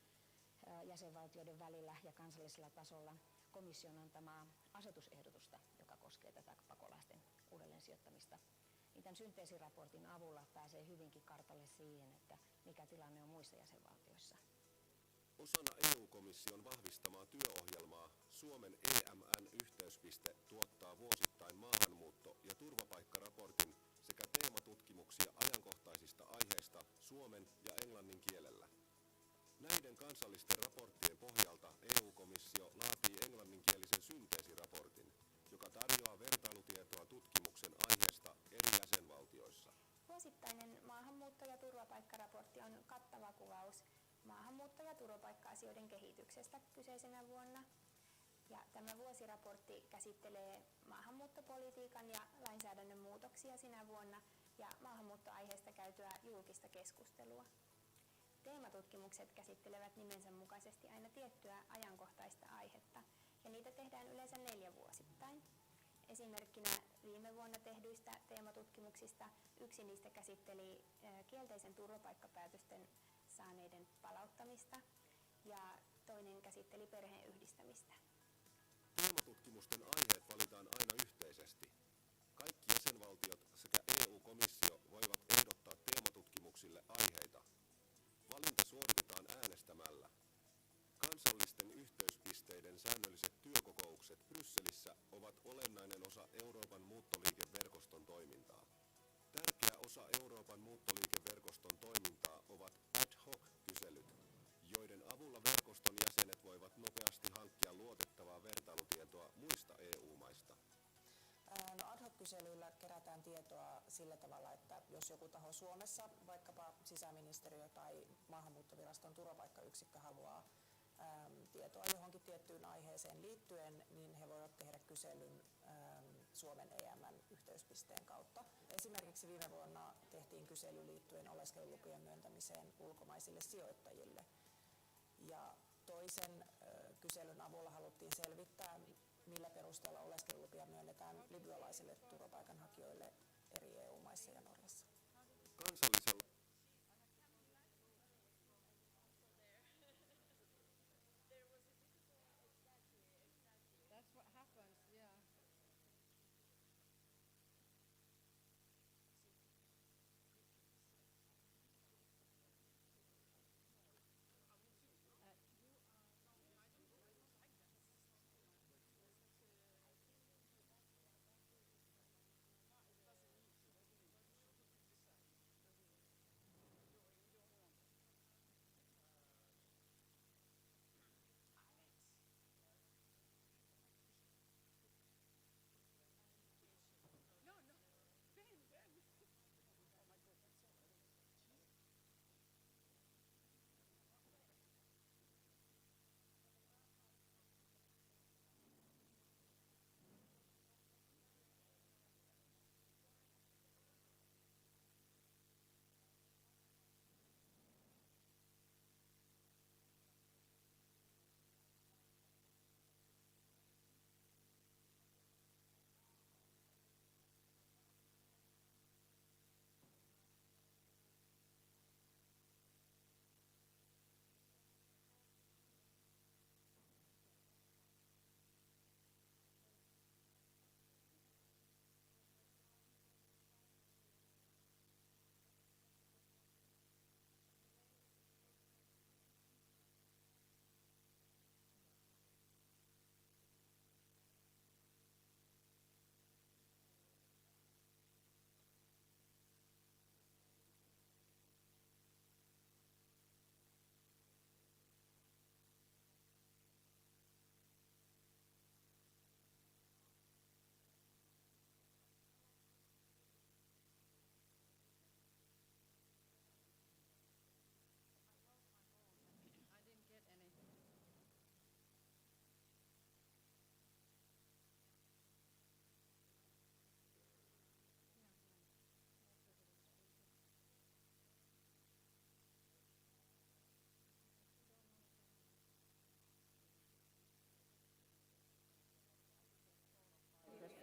Speaker 2: jäsenvaltioiden välillä ja kansallisella tasolla komission antamaa asetusehdotusta, joka koskee tätä pakolaisten uudelleensijoittamista. Niin tämän synteesiraportin avulla pääsee hyvinkin kartalle siihen, että mikä tilanne on muissa jäsenvaltioissa.
Speaker 1: Osana EU-komission vahvistamaa työohjelmaa Suomen EMN-yhteyspiste tuottaa vuosittain maahanmuutto- ja turvapaikkaraportin sekä teematutkimuksia ajankohtaisista aiheista suomen ja englannin kielellä. Näiden kansallisten raporttien pohjalta EU-komissio laatii englanninkielisen synteesiraportin, joka tarjoaa vertailutietoa tutkimuksen aiheesta eri jäsenvaltioissa.
Speaker 3: Vuosittainen maahanmuutto- ja turvapaikkaraportti on kattava kuvaus maahanmuutto- ja turvapaikka-asioiden kehityksestä kyseisenä vuonna. Ja tämä vuosiraportti käsittelee maahanmuuttopolitiikan ja lainsäädännön muutoksia sinä vuonna ja maahanmuuttoaiheesta käytyä julkista keskustelua. Teematutkimukset käsittelevät nimensä mukaisesti aina tiettyä ajankohtaista aihetta ja niitä tehdään yleensä 4 vuosittain. Esimerkkinä viime vuonna tehdyistä teematutkimuksista yksi niistä käsitteli kielteisen turvapaikkapäätösten saaneiden palauttamista ja toinen käsitteli perheenyhdistämistä.
Speaker 1: Teematutkimusten aiheet valitaan aina yhteisesti. Kaikki jäsenvaltiot sekä EU-komissio voivat ehdottaa teematutkimuksille aiheita. Valinta suoritetaan äänestämällä. Kansallisten yhteyspisteiden säännölliset työkokoukset Brysselissä ovat olennainen osa Euroopan muuttoliikeverkoston toimintaa. Tärkeä osa Euroopan muuttoliikeverkoston toimintaa ovat ad hoc-kyselyt, joiden avulla verkoston jäsenet voivat nopeasti hankkia luotettavaa vertailutietoa muista EU-maista.
Speaker 4: No ad hoc-kyselyillä kerätään tietoa sillä tavalla, että jos joku taho Suomessa, vaikkapa sisäministeriö tai maahanmuuttoviraston turvapaikkayksikkö haluaa tietoa johonkin tiettyyn aiheeseen liittyen, niin he voivat tehdä kyselyn Suomen EMN-yhteyspisteen kautta. Esimerkiksi viime vuonna tehtiin kysely liittyen oleskelulupien myöntämiseen ulkomaisille sijoittajille. Ja toisen kyselyn avulla haluttiin selvittää, millä perusteella oleskelulupia myönnetään libyalaisille turvapaikanhakijoille eri EU-maissa ja Norjassa.
Speaker 1: Kansallisella
Speaker 5: That's what happens, yeah.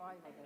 Speaker 5: vaivaten.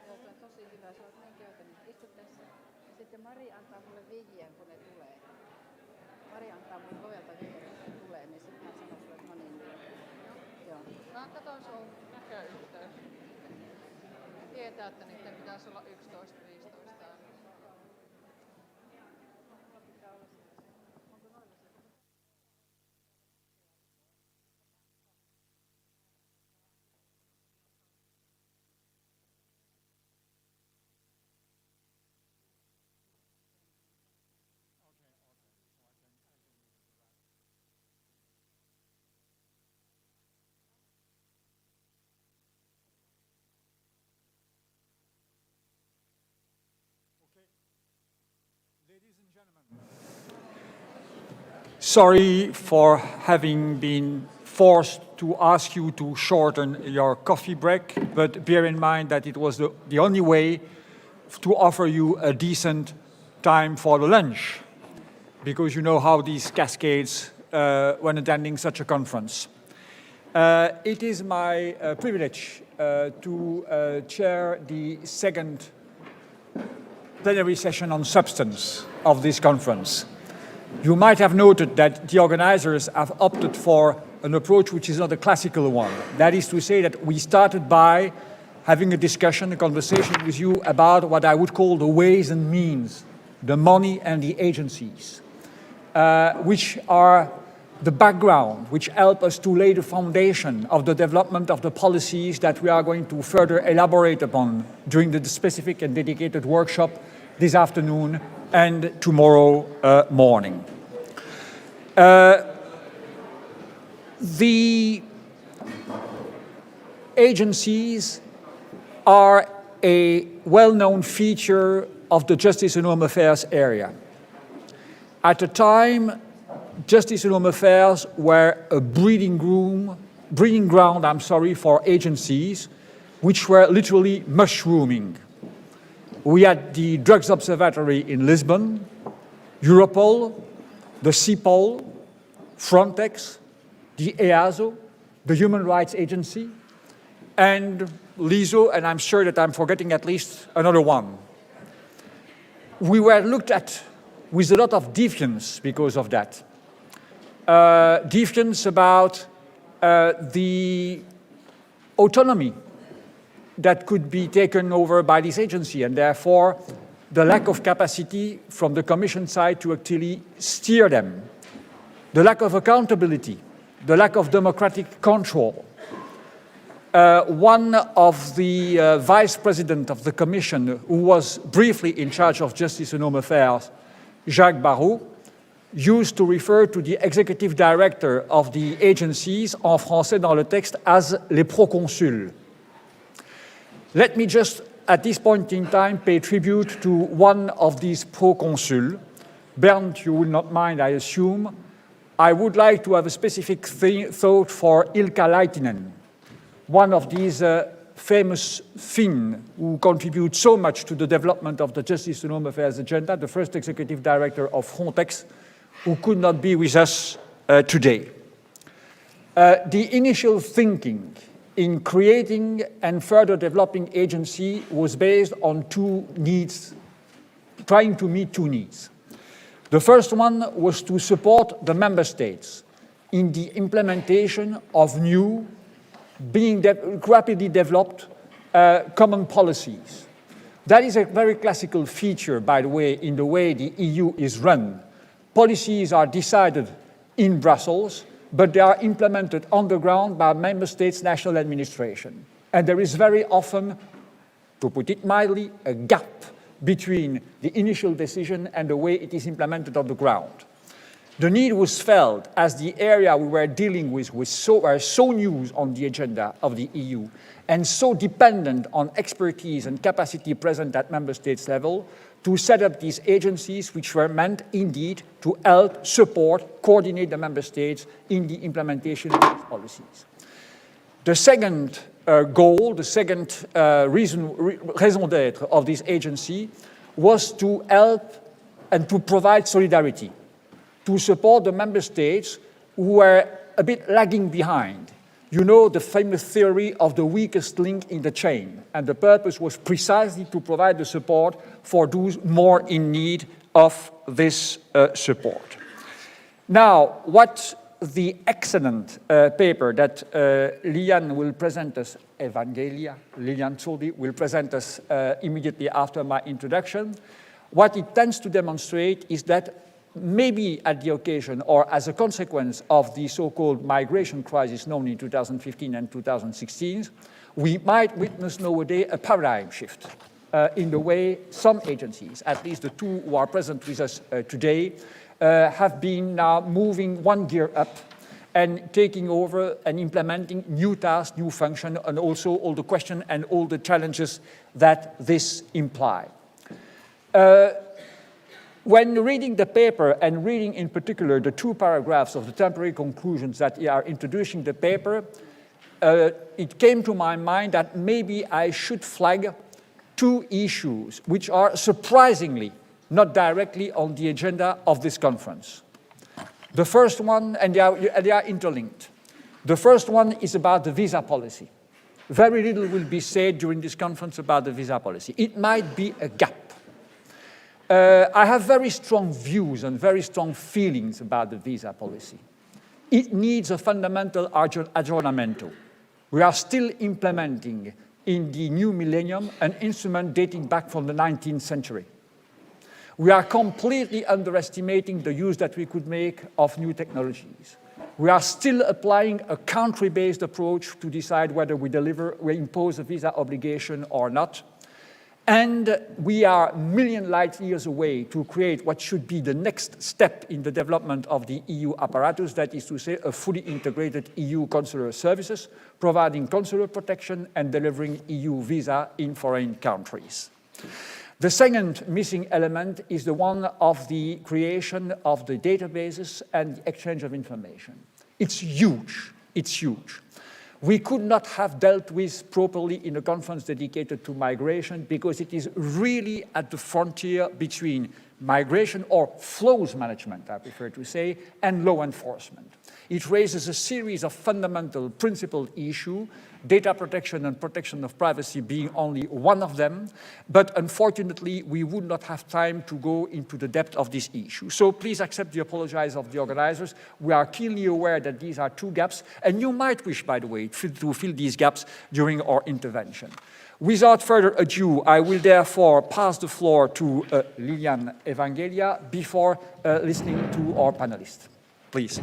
Speaker 5: Tässä, on tosi hyvä, sä oot niin käytännössä. Istu tässä. Ja sitten Mari antaa mulle vihjeen, kun ne tulee. Mari antaa mun ovelta vihreä, kun tulee, niin sitten hän sanoo, että no niin. Joo. Mä katson sun näköyhteys. Tietää, että niiden pitäisi olla 11-15 aina.
Speaker 6: Sorry for having been forced to ask you to shorten your coffee break, but bear in mind that it was the only way to offer you a decent time for the lunch, because you know how these cascades when attending such a conference. It is my privilege to chair the second plenary session on substance of this conference. You might have noted that the organizers have opted for an approach which is not a classical one. That is to say that we started by having a discussion, a conversation with you about what I would call the ways and means, the money and the agencies, which are the background, which help us to lay the foundation of the development of the policies that we are going to further elaborate upon during the specific and dedicated workshop this afternoon and tomorrow morning. The agencies are a well-known feature of the justice and home affairs area. At the time, justice and home affairs were a breeding ground for agencies which were literally mushrooming. We had the Drugs Observatory in Lisbon, Europol, the CEPOL, Frontex, the EASO, the Human Rights Agency, and LISO, and I'm sure that I'm forgetting at least another one. We were looked at with a lot of defiance because of that. Defiance about the autonomy that could be taken over by this agency, and therefore the lack of capacity from the Commission side to actually steer them, the lack of accountability, the lack of democratic control. One of the vice president of the Commission, who was briefly in charge of Justice and Home Affairs, Jacques Barrot, used to refer to the executive director of the agencies, en français dans le texte, as les proconsuls. Let me just, at this point in time, pay tribute to one of these proconsuls. Bernd, you will not mind, I assume. I would like to have a specific thought for Ilkka Laitinen, one of these famous Finns who contribute so much to the development of the Justice and Home Affairs agenda, the first executive director of Frontex, who could not be with us today. The initial thinking in creating and further developing agency was based on two needs, trying to meet two needs. The first one was to support the member states in the implementation of new, being rapidly developed common policies. That is a very classical feature, by the way, in the way the EU is run. Policies are decided in Brussels, but they are implemented on the ground by member states' national administration. And there is very often, to put it mildly, a gap between the initial decision and the way it is implemented on the ground. The need was felt as the area we were dealing with were so new on the agenda of the EU and so dependent on expertise and capacity present at member states level to set up these agencies which were meant indeed to help, support, coordinate the member states in the implementation of these policies. The second goal, the second raison d'être of this agency was to help and to provide solidarity, to support the member states who were a bit lagging behind. You know the famous theory of the weakest link in the chain, and the purpose was precisely to provide the support for those more in need of this support. Now, what the excellent paper that Lilian will present us, Lilian Zoldi will present us immediately after my introduction, what it tends to demonstrate is that maybe at the occasion or as a consequence of the so-called migration crisis known in 2015 and 2016, we might witness nowadays a paradigm shift in the way some agencies, at least the two who are present with us today, have been now moving one gear up and taking over and implementing new tasks, new function, and also all the questions and all the challenges that this implies. When reading the paper and reading in particular the two paragraphs of the temporary conclusions that are introducing the paper, it came to my mind that maybe I should flag two issues which are surprisingly not directly on the agenda of this conference. The first one, and they are interlinked. The first one is about the visa policy. Very little will be said during this conference about the visa policy. It might be a gap. I have very strong views and very strong feelings about the visa policy. It needs a fundamental aggiornamento. We are still implementing in the new millennium an instrument dating back from the 19th century. We are completely underestimating the use that we could make of new technologies. We are still applying a country-based approach to decide whether we impose a visa obligation or not. And we are a million light years away to create what should be the next step in the development of the EU apparatus, that is to say, a fully integrated EU consular services, providing consular protection and delivering EU visa in foreign countries. The second missing element is the one of the creation of the databases and the exchange of information. It's huge. It's huge. We could not have dealt with properly in a conference dedicated to migration because it is really at the frontier between migration or flows management, I prefer to say, and law enforcement. It raises a series of fundamental principled issues, data protection and protection of privacy being only one of them, but unfortunately we would not have time to go into the depth of this issue. So please accept the apologies of the organizers. We are keenly aware that these are two gaps, and you might wish, by the way, to fill these gaps during our intervention. Without further ado, I will therefore pass the floor to Lilian Evangelia before listening to our panelists. Please.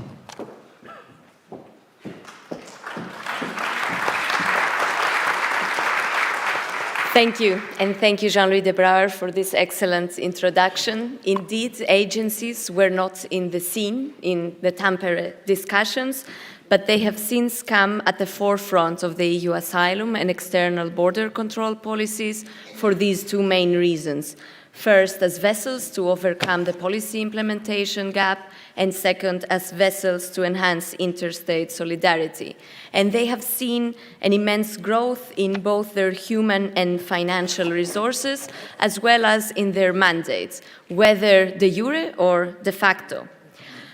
Speaker 7: Thank you, and thank you, Jean-Louis de Brouwer, for this excellent introduction. Indeed, agencies were not in the scene in the Tampere discussions, but they have since come at the forefront of the EU asylum and external border control policies for these two main reasons. First, as vessels to overcome the policy implementation gap, and second, as vessels to enhance interstate solidarity. And they have seen an immense growth in both their human and financial resources, as well as in their mandates, whether de jure or de facto.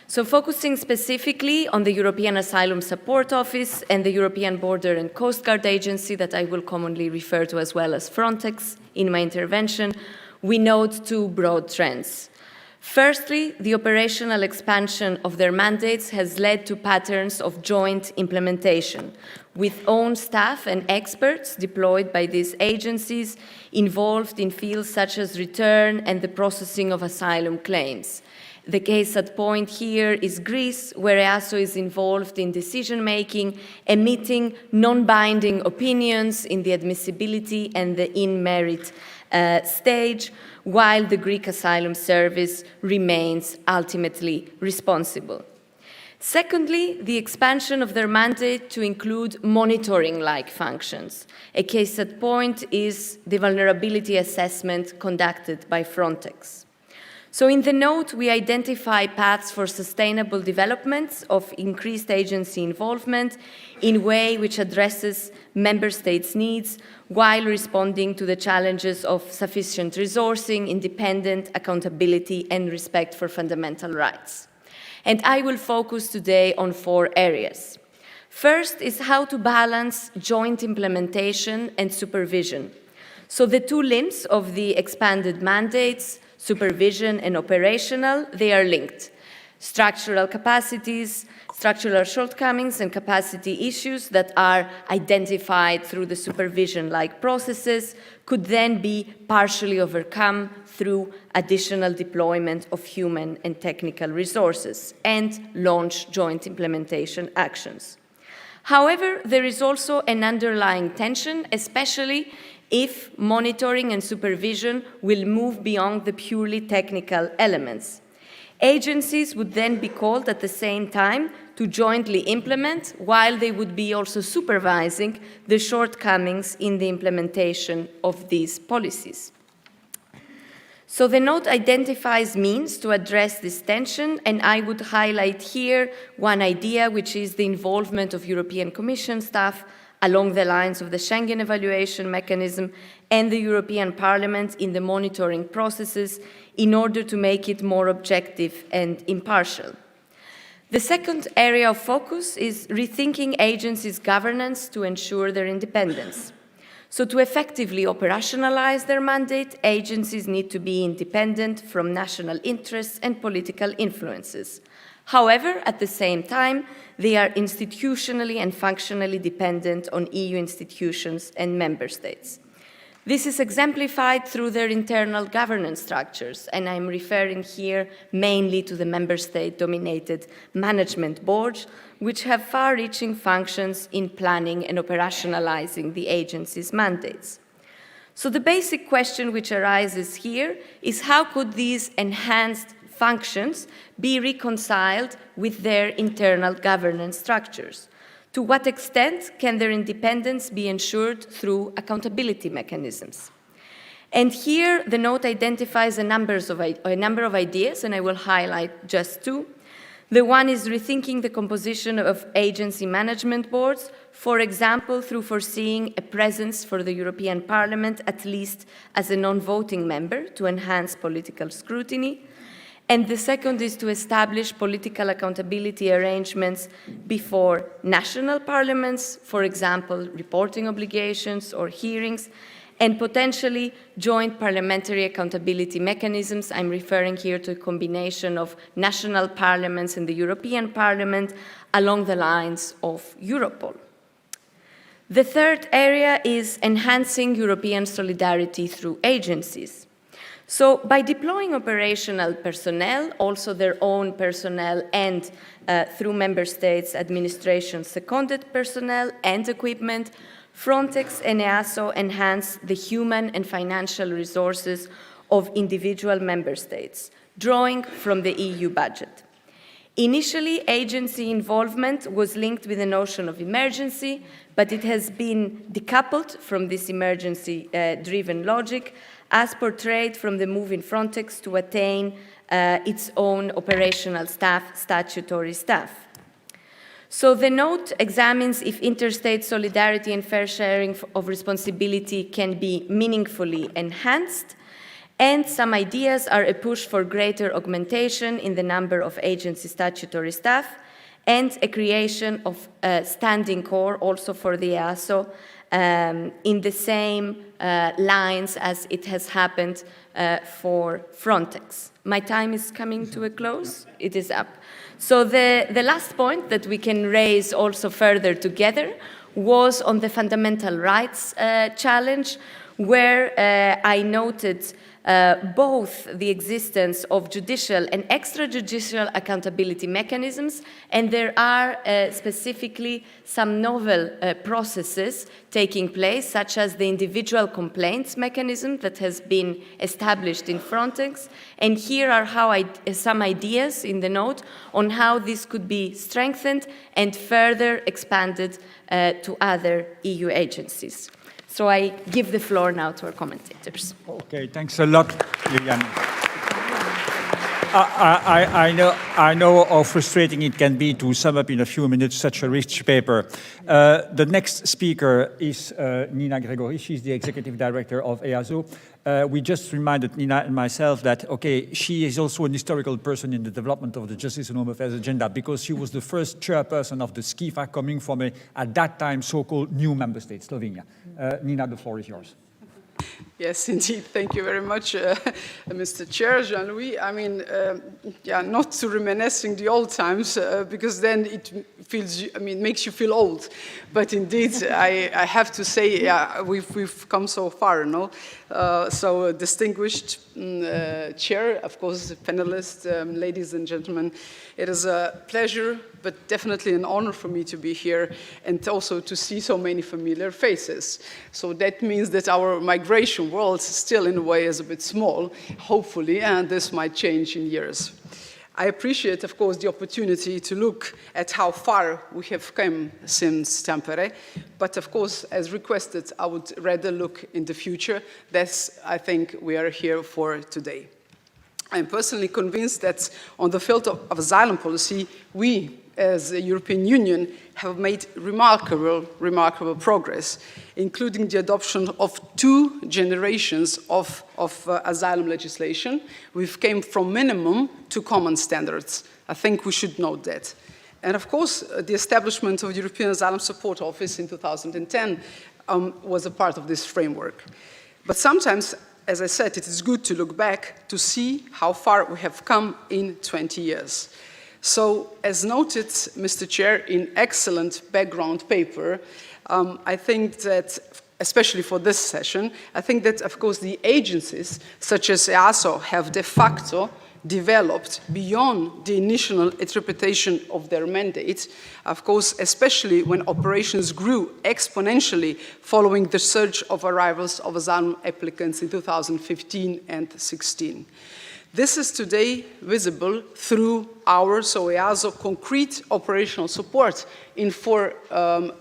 Speaker 7: So focusing specifically on the European Asylum Support Office and the European Border and Coast Guard Agency, that I will commonly refer to as well as Frontex in my intervention, we note two broad trends. Firstly, the operational expansion of their mandates has led to patterns of joint implementation, with own staff and experts deployed by these agencies involved in fields such as return and the processing of asylum claims. The case at point here is Greece, where EASO is involved in decision-making, emitting non-binding opinions in the admissibility and the in-merit stage, while the Greek Asylum Service remains ultimately responsible. Secondly, the expansion of their mandate to include monitoring-like functions. A case at point is the vulnerability assessment conducted by Frontex. So in the note, we identify paths for sustainable development of increased agency involvement in a way which addresses member states' needs while responding to the challenges of sufficient resourcing, independent accountability, and respect for fundamental rights. And I will focus today on four areas. First is how to balance joint implementation and supervision. So the two limbs of the expanded mandates, supervision and operational, they are linked. Structural capacities, structural shortcomings and capacity issues that are identified through the supervision-like processes could then be partially overcome through additional deployment of human and technical resources and launch joint implementation actions. However, there is also an underlying tension, especially if monitoring and supervision will move beyond the purely technical elements. Agencies would then be called at the same time to jointly implement, while they would be also supervising the shortcomings in the implementation of these policies. So the note identifies means to address this tension, and I would highlight here one idea, which is the involvement of European Commission staff along the lines of the Schengen evaluation mechanism and the European Parliament in the monitoring processes in order to make it more objective and impartial. The second area of focus is rethinking agencies' governance to ensure their independence. So to effectively operationalize their mandate, agencies need to be independent from national interests and political influences. However, at the same time, they are institutionally and functionally dependent on EU institutions and member states. This is exemplified through their internal governance structures, and I'm referring here mainly to the member state-dominated management boards, which have far-reaching functions in planning and operationalizing the agency's mandates. So the basic question which arises here is how could these enhanced functions be reconciled with their internal governance structures? To what extent can their independence be ensured through accountability mechanisms? And here the note identifies a number of ideas, and I will highlight just two. The one is rethinking the composition of agency management boards, for example, through foreseeing a presence for the European Parliament, at least as a non-voting member, to enhance political scrutiny. And the second is to establish political accountability arrangements before national parliaments, for example, reporting obligations or hearings, and potentially joint parliamentary accountability mechanisms. I'm referring here to a combination of national parliaments and the European Parliament along the lines of Europol. The third area is enhancing European solidarity through agencies. So by deploying operational personnel, also their own personnel, and through member states' administration seconded personnel and equipment, Frontex and EASO enhance the human and financial resources of individual member states, drawing from the EU budget. Initially, agency involvement was linked with the notion of emergency, but it has been decoupled from this emergency-driven logic, as portrayed from the move in Frontex to attain its own operational staff, statutory staff. So the note examines if interstate solidarity and fair sharing of responsibility can be meaningfully enhanced, and some ideas are a push for greater augmentation in the number of agency statutory staff and a creation of a standing core also for the EASO in the same lines as it has happened for Frontex. My time is coming to a close. It is up. So the last point that we can raise also further together was on the fundamental rights challenge, where I noted both the existence of judicial and extrajudicial accountability mechanisms, and there are specifically some novel processes taking place, such as the individual complaints mechanism that has been established in Frontex. And here are some ideas in the note on how this could be strengthened and further expanded to other EU agencies. So I give the floor now to our commentators.
Speaker 6: Okay, thanks a lot, Lilian. I know how frustrating it can be to sum up in a few minutes such a rich paper. The next speaker is Nina Gregory. She's the executive director of EASO. We just reminded Nina and myself that, okay, she is also an historical person in the development of the Justice and Home Affairs agenda, because she was the first chairperson of the SKIFA coming from at that time, so-called new member state, Slovenia. Nina, the floor is yours.
Speaker 8: Yes, indeed. Thank you very much, Mr. Chair, Jean-Louis. I mean, yeah, not to reminiscing the old times, because then it feels, I mean, makes you feel old. But indeed, I have to say, yeah, we've come so far, no? So, distinguished chair, of course, panelists, ladies and gentlemen, it is a pleasure, but definitely an honor for me to be here and also to see so many familiar faces. So that means that our migration world still in a way is a bit small, hopefully, and this might change in years. I appreciate, of course, the opportunity to look at how far we have come since Tampere, but of course, as requested, I would rather look in the future. That's, I think, we are here for today. I'm personally convinced that on the field of asylum policy, we, as the European Union, have made remarkable progress, including the adoption of 2 generations of asylum legislation. We've come from minimum to common standards. I think we should note that. And of course, the establishment of the European Asylum Support Office in 2010 was a part of this framework. But sometimes, as I said, it is good to look back to see how far we have come in 20 years. So, as noted, Mr. Chair, in excellent background paper, I think that, especially for this session, I think that, of course, the agencies, such as EASO, have de facto developed beyond the initial interpretation of their mandate, of course, especially when operations grew exponentially following the surge of arrivals of asylum applicants in 2015 and 16. This is today visible through our, so EASO, concrete operational support in 4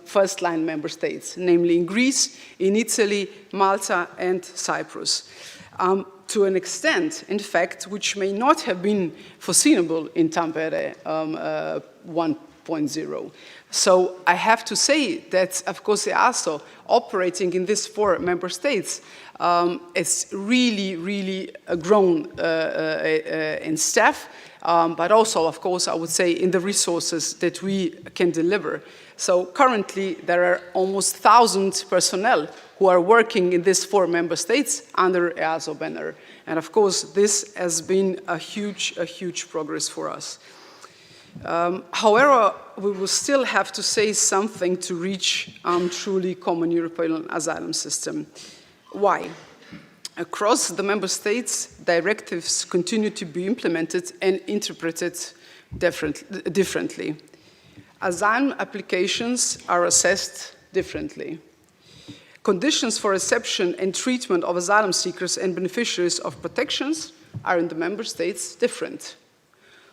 Speaker 8: first-line member states, namely in Greece, in Italy, Malta, and Cyprus. To an extent, in fact, which may not have been foreseeable in Tampere 1.0. So I have to say that, of course, EASO, operating in these 4 member states, it's really grown in staff, but also, of course, I would say in the resources that we can deliver. So currently, there are almost 1,000 personnel who are working in these 4 member states under EASO banner. And of course, this has been a huge progress for us. However, we will still have to say something to reach truly common European asylum system. Why? Across the member states, directives continue to be implemented and interpreted differently. Asylum applications are assessed differently. Conditions for reception and treatment of asylum seekers and beneficiaries of protections are in the member states different.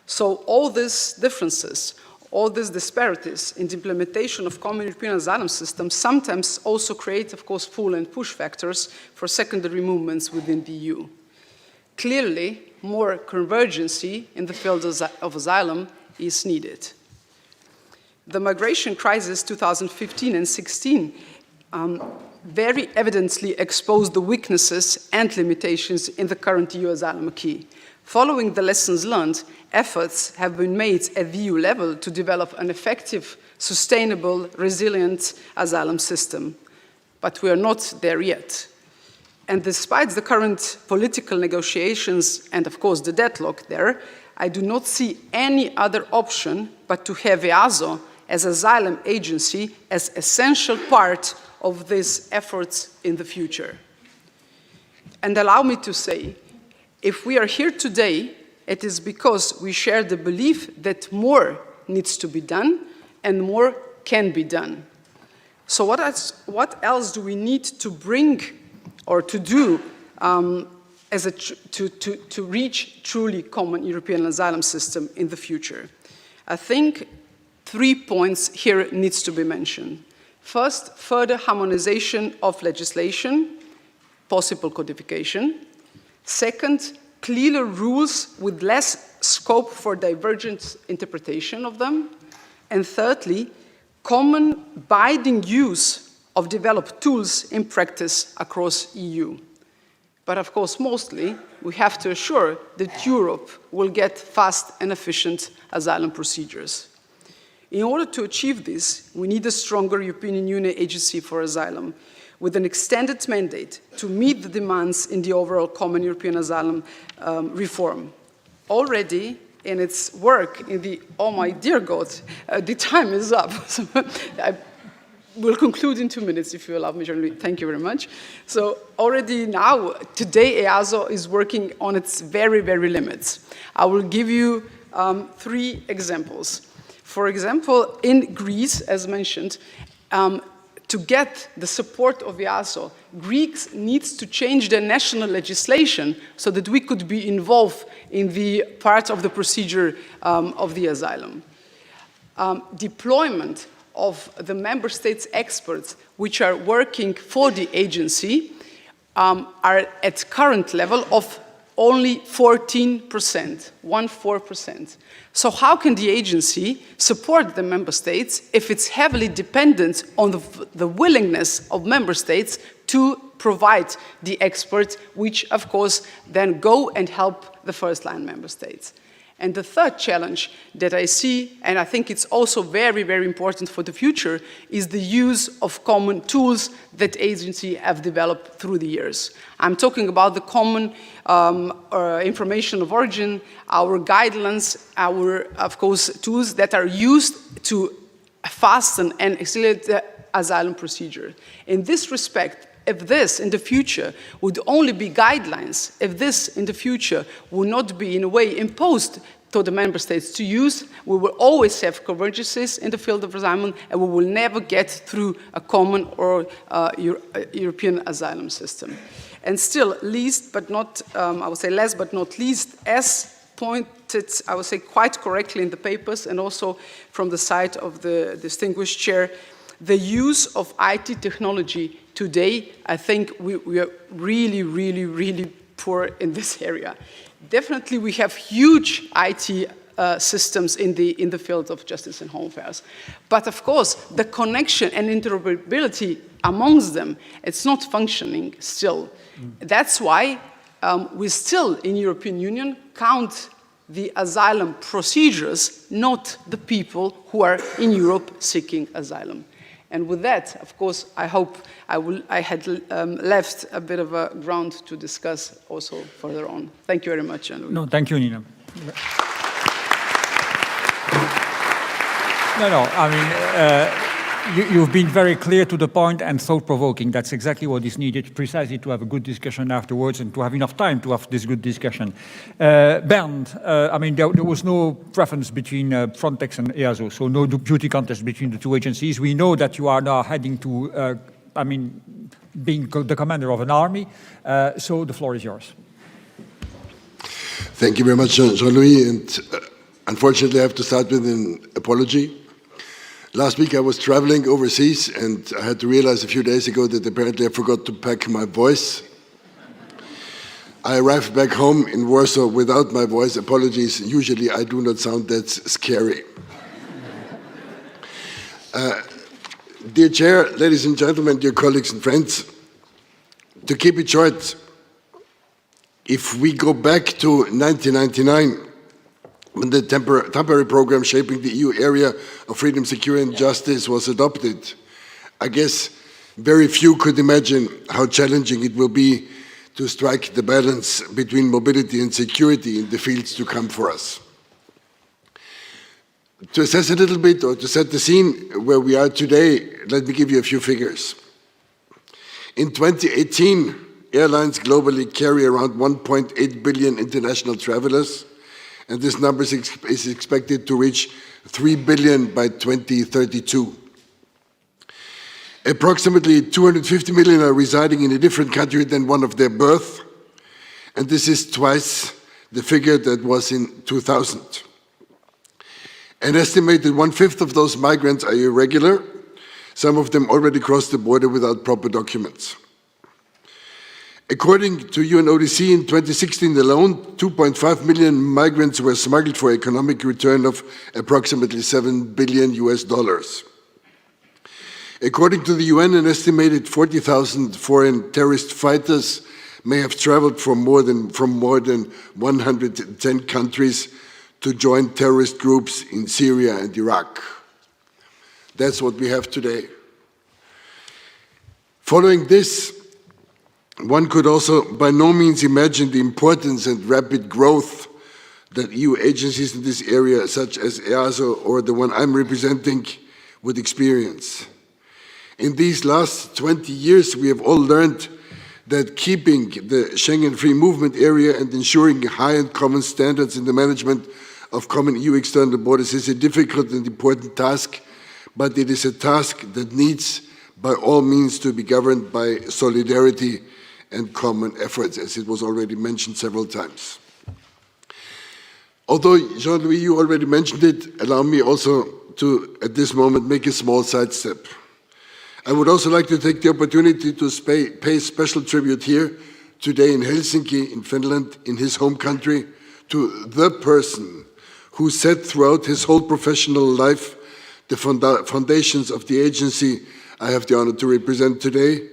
Speaker 8: So all these differences, all these disparities in the implementation of common European asylum systems sometimes also create, of course, pull and push factors for secondary movements within the EU. Clearly, more convergency in the field of asylum is needed. The migration crisis 2015 and 16 very evidently exposed the weaknesses and limitations in the current EU asylum acquis. Following the lessons learned, efforts have been made at the EU level to develop an effective, sustainable, resilient asylum system. But we are not there yet. And despite the current political negotiations and, of course, the deadlock there, I do not see any other option but to have EASO as asylum agency as essential part of these efforts in the future. And allow me to say, if we are here today, it is because we share the belief that more needs to be done and more can be done. So what else do we need to bring or to do to reach truly common European asylum system in the future? I think 3 points here needs to be mentioned. First, further harmonization of legislation, possible codification. Second, clearer rules with less scope for divergent interpretation of them. And thirdly, common binding use of developed tools in practice across EU. But of course, mostly, we have to assure that Europe will get fast and efficient asylum procedures. In order to achieve this, we need a stronger European Union agency for asylum, with an extended mandate to meet the demands in the overall common European asylum reform. Already in its work in the, oh my dear God, the time is up. So I will conclude in 2 minutes if you allow me, Jean-Louis. Thank you very much. So already now, today EASO is working on its very, very limits. I will give you 3 examples. For example, in Greece, as mentioned, to get the support of EASO, Greeks needs to change their national legislation so that we could be involved in the part of the procedure of the asylum. Deployment of the member states' experts which are working for the agency are at current level of only 14%, 14%. So how can the agency support the member states if it's heavily dependent on the willingness of member states to provide the experts, which of course then go and help the first-line member states? And the third challenge that I see, and I think it's also very, very important for the future, is the use of common tools that agencies have developed through the years. I'm talking about the common information of origin, our guidelines, our, of course, tools that are used to fasten and accelerate the asylum procedure. In this respect, if this in the future would only be guidelines, if this in the future would not be in a way imposed to the member states to use, we will always have convergences in the field of asylum and we will never get through a common or European asylum system. And still, least but not, I would say last but not least, as pointed, I would say quite correctly in the papers and also from the side of the distinguished chair, the use of IT technology today, I think we are really, really, really poor in this area. Definitely we have huge IT systems in the field of justice and home affairs. But of course, the connection and interoperability amongst them, it's not functioning still. That's why we still in European Union count the asylum procedures, not the people who are in Europe seeking asylum. And with that, of course, I hope I had left a bit of a ground to discuss also further on. Thank you very much, Jean-Louis.
Speaker 6: No, thank you, Nina. No, I mean, you've been very clear to the point and thought-provoking. That's exactly what is needed, precisely to have a good discussion afterwards and to have enough time to have this good discussion. Bernd, I mean, there was no preference between Frontex and EASO, so no beauty contest between the two agencies. We know that you are now heading to, I mean, being the commander of an army, so the floor is yours.
Speaker 9: Thank you very much, Jean-Louis, and unfortunately I have to start with an apology. Last week I was traveling overseas and I had to realize a few days ago that apparently I forgot to pack my voice. I arrived back home in Warsaw without my voice. Apologies, usually I do not sound that scary. Dear Chair, ladies and gentlemen, dear colleagues and friends, to keep it short, if we go back to 1999, when the Tampere program shaping the EU area of freedom, security and justice was adopted, I guess very few could imagine how challenging it will be to strike the balance between mobility and security in the fields to come for us. To assess a little bit or to set the scene where we are today, let me give you a few figures. In 2018, airlines globally carry around 1.8 billion international travelers, and this number is expected to reach 3 billion by 2032. Approximately 250 million are residing in a different country than one of their birth, and this is twice the figure that was in 2000. An estimated 1/5 of those migrants are irregular. Some of them already crossed the border without proper documents. According to UNODC, in 2016 alone, 2.5 million migrants were smuggled for economic return of approximately $7 billion. According to the UN, an estimated 40,000 foreign terrorist fighters may have traveled from more than 110 countries to join terrorist groups in Syria and Iraq. That's what we have today. Following this, one could also by no means imagine the importance and rapid growth that EU agencies in this area, such as EASO or the one I'm representing, would experience. In these last 20 years, we have all learned that keeping the Schengen free movement area and ensuring high and common standards in the management of common EU external borders is a difficult and important task, but it is a task that needs by all means to be governed by solidarity and common efforts, as it was already mentioned several times. Although, Jean-Louis, you already mentioned it, allow me also to, at this moment, make a small sidestep. I would also like to take the opportunity to pay special tribute here today in Helsinki, in Finland, in his home country, to the person who set throughout his whole professional life the foundations of the agency I have the honor to represent today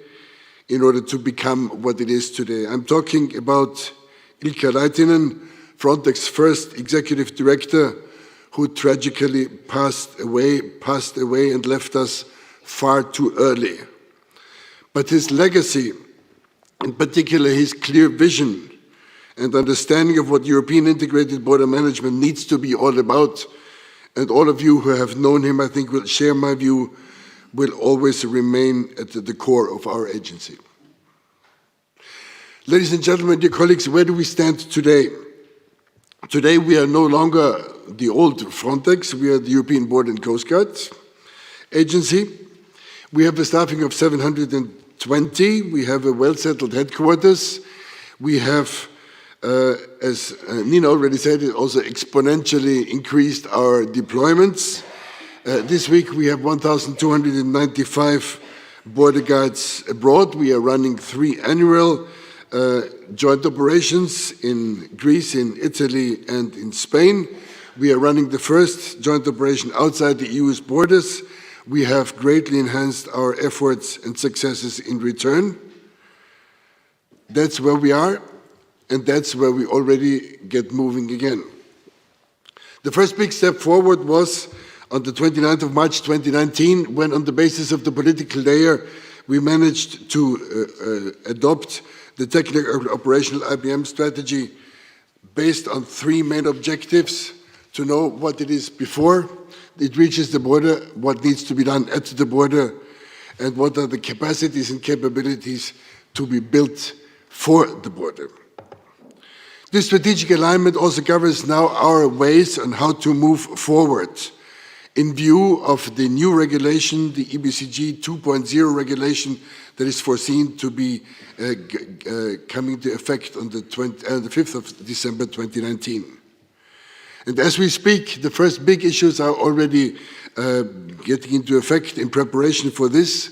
Speaker 9: in order to become what it is today. I'm talking about Ilkka Laitinen, Frontex first executive director, who tragically passed away and left us far too early. But his legacy, in particular his clear vision and understanding of what European integrated border management needs to be all about, and all of you who have known him, I think, will share my view, will always remain at the core of our agency. Ladies and gentlemen, dear colleagues, where do we stand today? Today we are no longer the old Frontex, we are the European Border and Coast Guard Agency. We have a staffing of 720, we have a well-settled headquarters, we have, as Nina already said, it also exponentially increased our deployments. This week we have 1,295 border guards abroad. We are running 3 annual joint operations in Greece, in Italy, and in Spain. We are running the first joint operation outside the EU's borders. We have greatly enhanced our efforts and successes in return. That's where we are, and that's where we already get moving again. The first big step forward was on the 29th of March 2019, when on the basis of the political layer, we managed to adopt the technical operational IBM strategy based on 3 main objectives: to know what it is before it reaches the border, what needs to be done at the border, and what are the capacities and capabilities to be built for the border. This strategic alignment also covers now our ways on how to move forward in view of the new regulation, the EBCG 2.0 regulation, that is foreseen to be coming into effect on the 5th of December 2019. And as we speak, the first big issues are already getting into effect in preparation for this.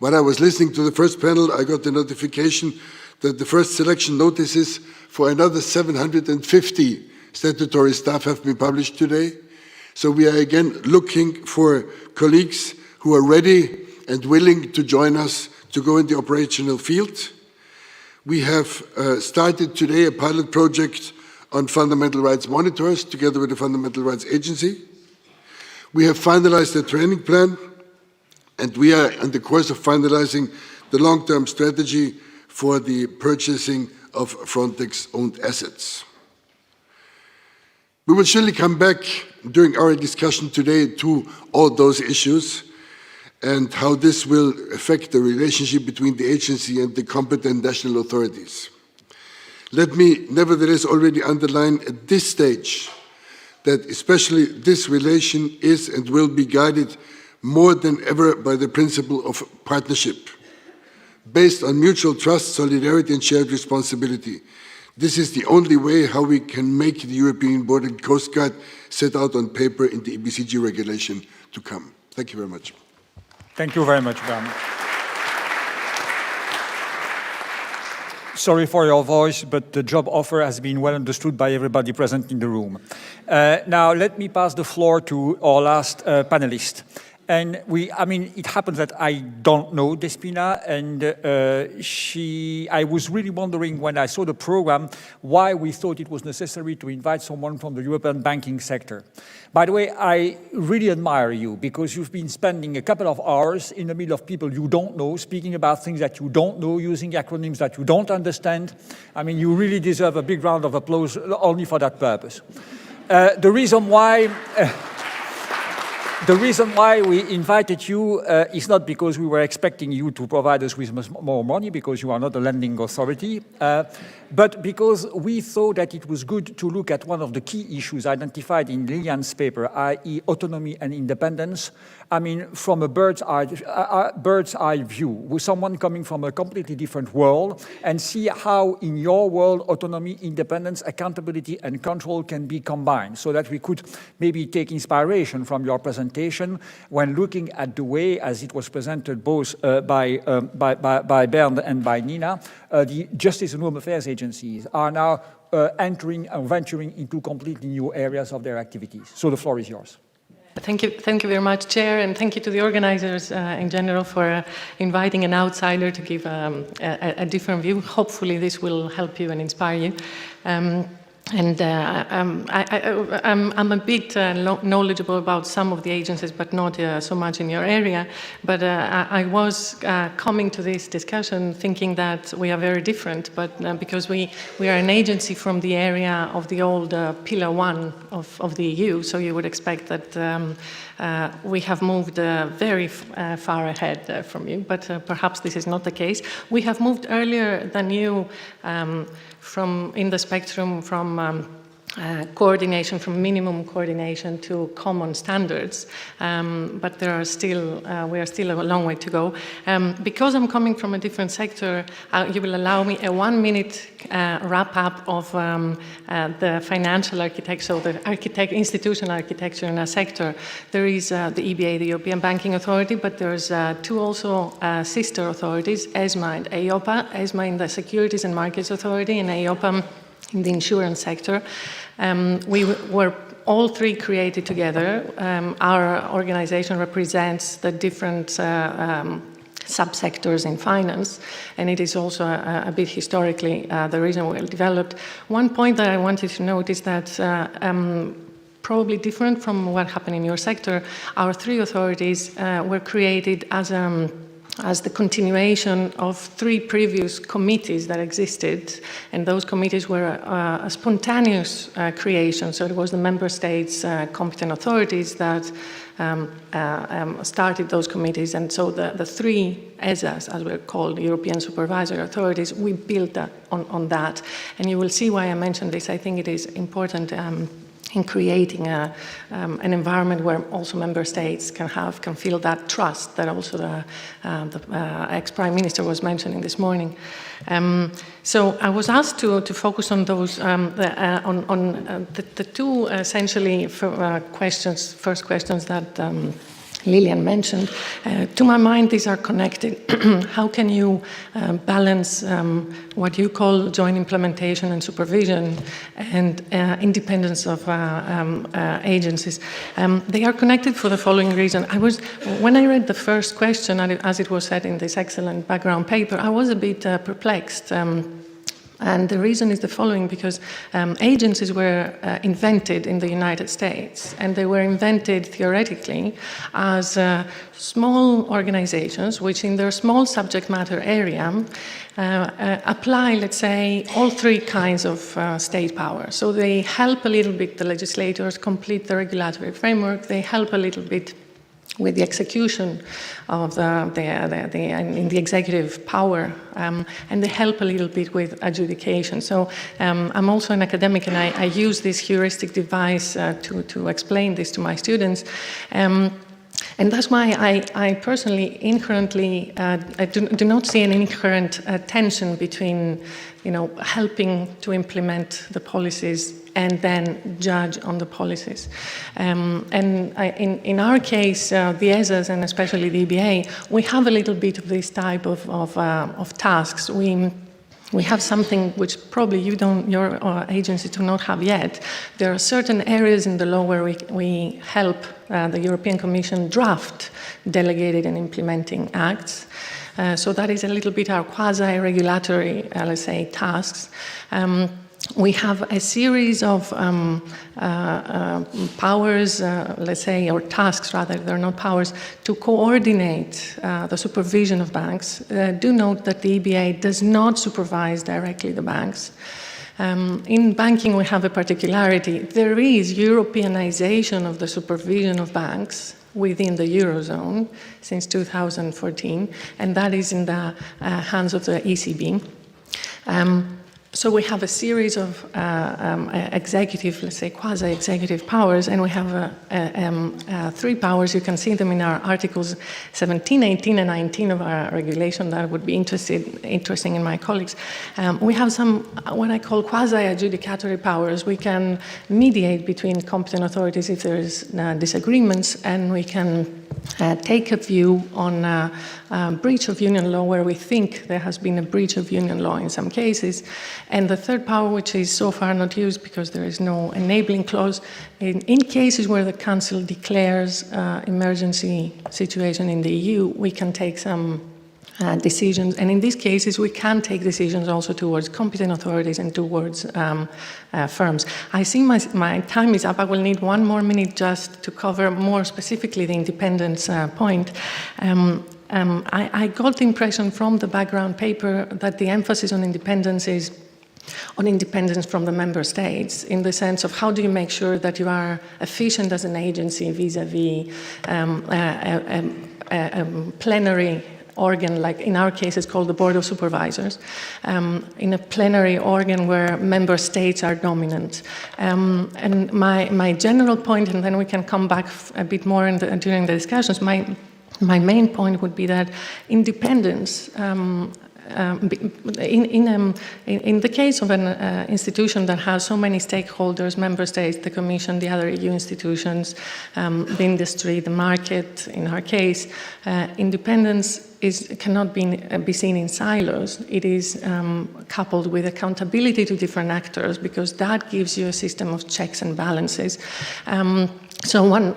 Speaker 9: When I was listening to the first panel, I got the notification that the first selection notices for another 750 statutory staff have been published today. So we are again looking for colleagues who are ready and willing to join us to go in the operational field. We have started today a pilot project on fundamental rights monitors together with the Fundamental Rights Agency. We have finalized the training plan, and we are in the course of finalizing the long-term strategy for the purchasing of Frontex-owned assets. We will surely come back during our discussion today to all those issues and how this will affect the relationship between the agency and the competent national authorities. Let me nevertheless already underline at this stage that especially this relation is and will be guided more than ever by the principle of partnership, based on mutual trust, solidarity, and shared responsibility. This is the only way how we can make the European Border and Coast Guard set out on paper in the EBCG regulation to come. Thank you very much.
Speaker 6: Thank you very much, Bram. Sorry for your voice, but the job offer has been well understood by everybody present in the room. Now, let me pass the floor to our last panelist. And it happens that I don't know Despina, and I was really wondering when I saw the program why we thought it was necessary to invite someone from the European banking sector. By the way, I really admire you because you've been spending a couple of hours in the middle of people you don't know, speaking about things that you don't know, using acronyms that you don't understand. I mean, you really deserve a big round of applause only for that purpose. The reason why we invited you is not because we were expecting you to provide us with more money, because you are not a lending authority, but because we thought that it was good to look at one of the key issues identified in Lilian's paper, i.e. autonomy and independence, from a bird's eye view, with someone coming from a completely different world, and see how in your world autonomy, independence, accountability and control can be combined, so that we could maybe take inspiration from your presentation when looking at the way, as it was presented both by Bernd and by Nina, the Justice and Home Affairs agencies are now entering and venturing into completely new areas of their activities. So the floor is yours.
Speaker 10: Thank you very much, Chair, and thank you to the organizers in general for inviting an outsider to give a different view. Hopefully this will help you and inspire you. I'm a bit knowledgeable about some of the agencies, but not so much in your area. But I was coming to this discussion thinking that we are very different, but because we are an agency from the area of the old Pillar 1 of the EU, so you would expect that we have moved very far ahead from you, but perhaps this is not the case. We have moved earlier than you in the spectrum from coordination, from minimum coordination to common standards, but we are still a long way to go. Because I'm coming from a different sector, you will allow me a 1-minute wrap-up of the financial architecture, so the institutional architecture in our sector. There is the EBA, the European Banking Authority, but there's two also sister authorities, ESMA and EIOPA, ESMA in the Securities and Markets Authority and EIOPA in the insurance sector. We were all three created together. Our organization represents the different subsectors in finance, and it is also a bit historically the reason we developed. One point that I wanted to note is that probably different from what happened in your sector, our three authorities were created as the continuation of three previous committees that existed, and those committees were a spontaneous creation, so it was the member states' competent authorities that started those committees, and so the three ESAs, as we're called, the European Supervisory Authorities, we built on that, and you will see why I mentioned this. I think it is important in creating an environment where also member states can feel that trust that also the ex-Prime Minister was mentioning this morning. So I was asked to focus on those, the two essentially first questions that Lilian mentioned. To my mind, these are connected. How can you balance what you call joint implementation and supervision and independence of agencies? They are connected for the following reason. When I read the first question, as it was said in this excellent background paper, I was a bit perplexed. And the reason is the following, because agencies were invented in the United States, and they were invented theoretically as small organizations which in their small subject matter area apply, let's say, all three kinds of state power. So they help a little bit the legislators complete the regulatory framework, they help a little bit with the execution of in the executive power, and they help a little bit with adjudication. So I'm also an academic, and I use this heuristic device to explain this to my students. And that's why I personally inherently do not see an inherent tension between, helping to implement the policies and then judge on the policies. In our case, the ESAs and especially the EBA, we have a little bit of this type of tasks. we have something which probably your agency do not have yet. There are certain areas in the law where we help the European Commission draft delegated and implementing acts. So that is a little bit our quasi-regulatory, let's say, tasks. We have a series of powers, let's say, or tasks rather, they're not powers, to coordinate the supervision of banks. Do note that the EBA does not supervise directly the banks. In banking, we have a particularity. There is Europeanization of the supervision of banks within the Eurozone since 2014, and that is in the hands of the ECB. So we have a series of executive, let's say quasi-executive powers, and we have 3 powers. You can see them in our articles 17, 18, and 19 of our regulation. That would be interesting in my colleagues. We have some, what I call quasi-adjudicatory powers. We can mediate between competent authorities if there is disagreements, and we can take a view on breach of union law where we think there has been a breach of union law in some cases. And the third power, which is so far not used because there is no enabling clause, in cases where the Council declares emergency situation in the EU, we can take some decisions. And in these cases, we can take decisions also towards competent authorities and towards firms. I see my time is up. I will need 1 more minute just to cover more specifically the independence point. I got the impression from the background paper that the emphasis on independence is on independence from the member states, in the sense of how do you make sure that you are efficient as an agency vis-a-vis a plenary organ, like in our case it's called the Board of Supervisors, in a plenary organ where member states are dominant. And my general point, and then we can come back a bit more during the discussions, my main point would be that independence, in the case of an institution that has so many stakeholders, member states, the Commission, the other EU institutions, the industry, the market, in our case, independence cannot be seen in silos. It is coupled with accountability to different actors, because that gives you a system of checks and balances. So one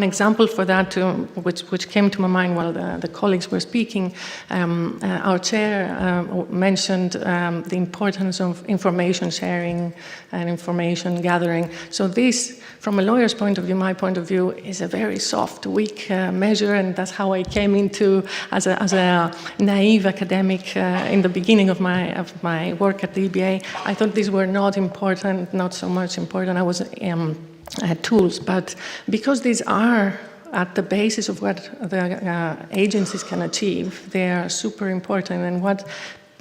Speaker 10: example for that, which came to my mind while the colleagues were speaking, our chair mentioned the importance of information sharing and information gathering. So this, from a lawyer's point of view, my point of view, is a very soft, weak measure, and that's how I came into as a naive academic in the beginning of my work at the EBA. I thought these were not important, not so much important. I was tools, but because these are at the basis of what the agencies can achieve, they are super important, and what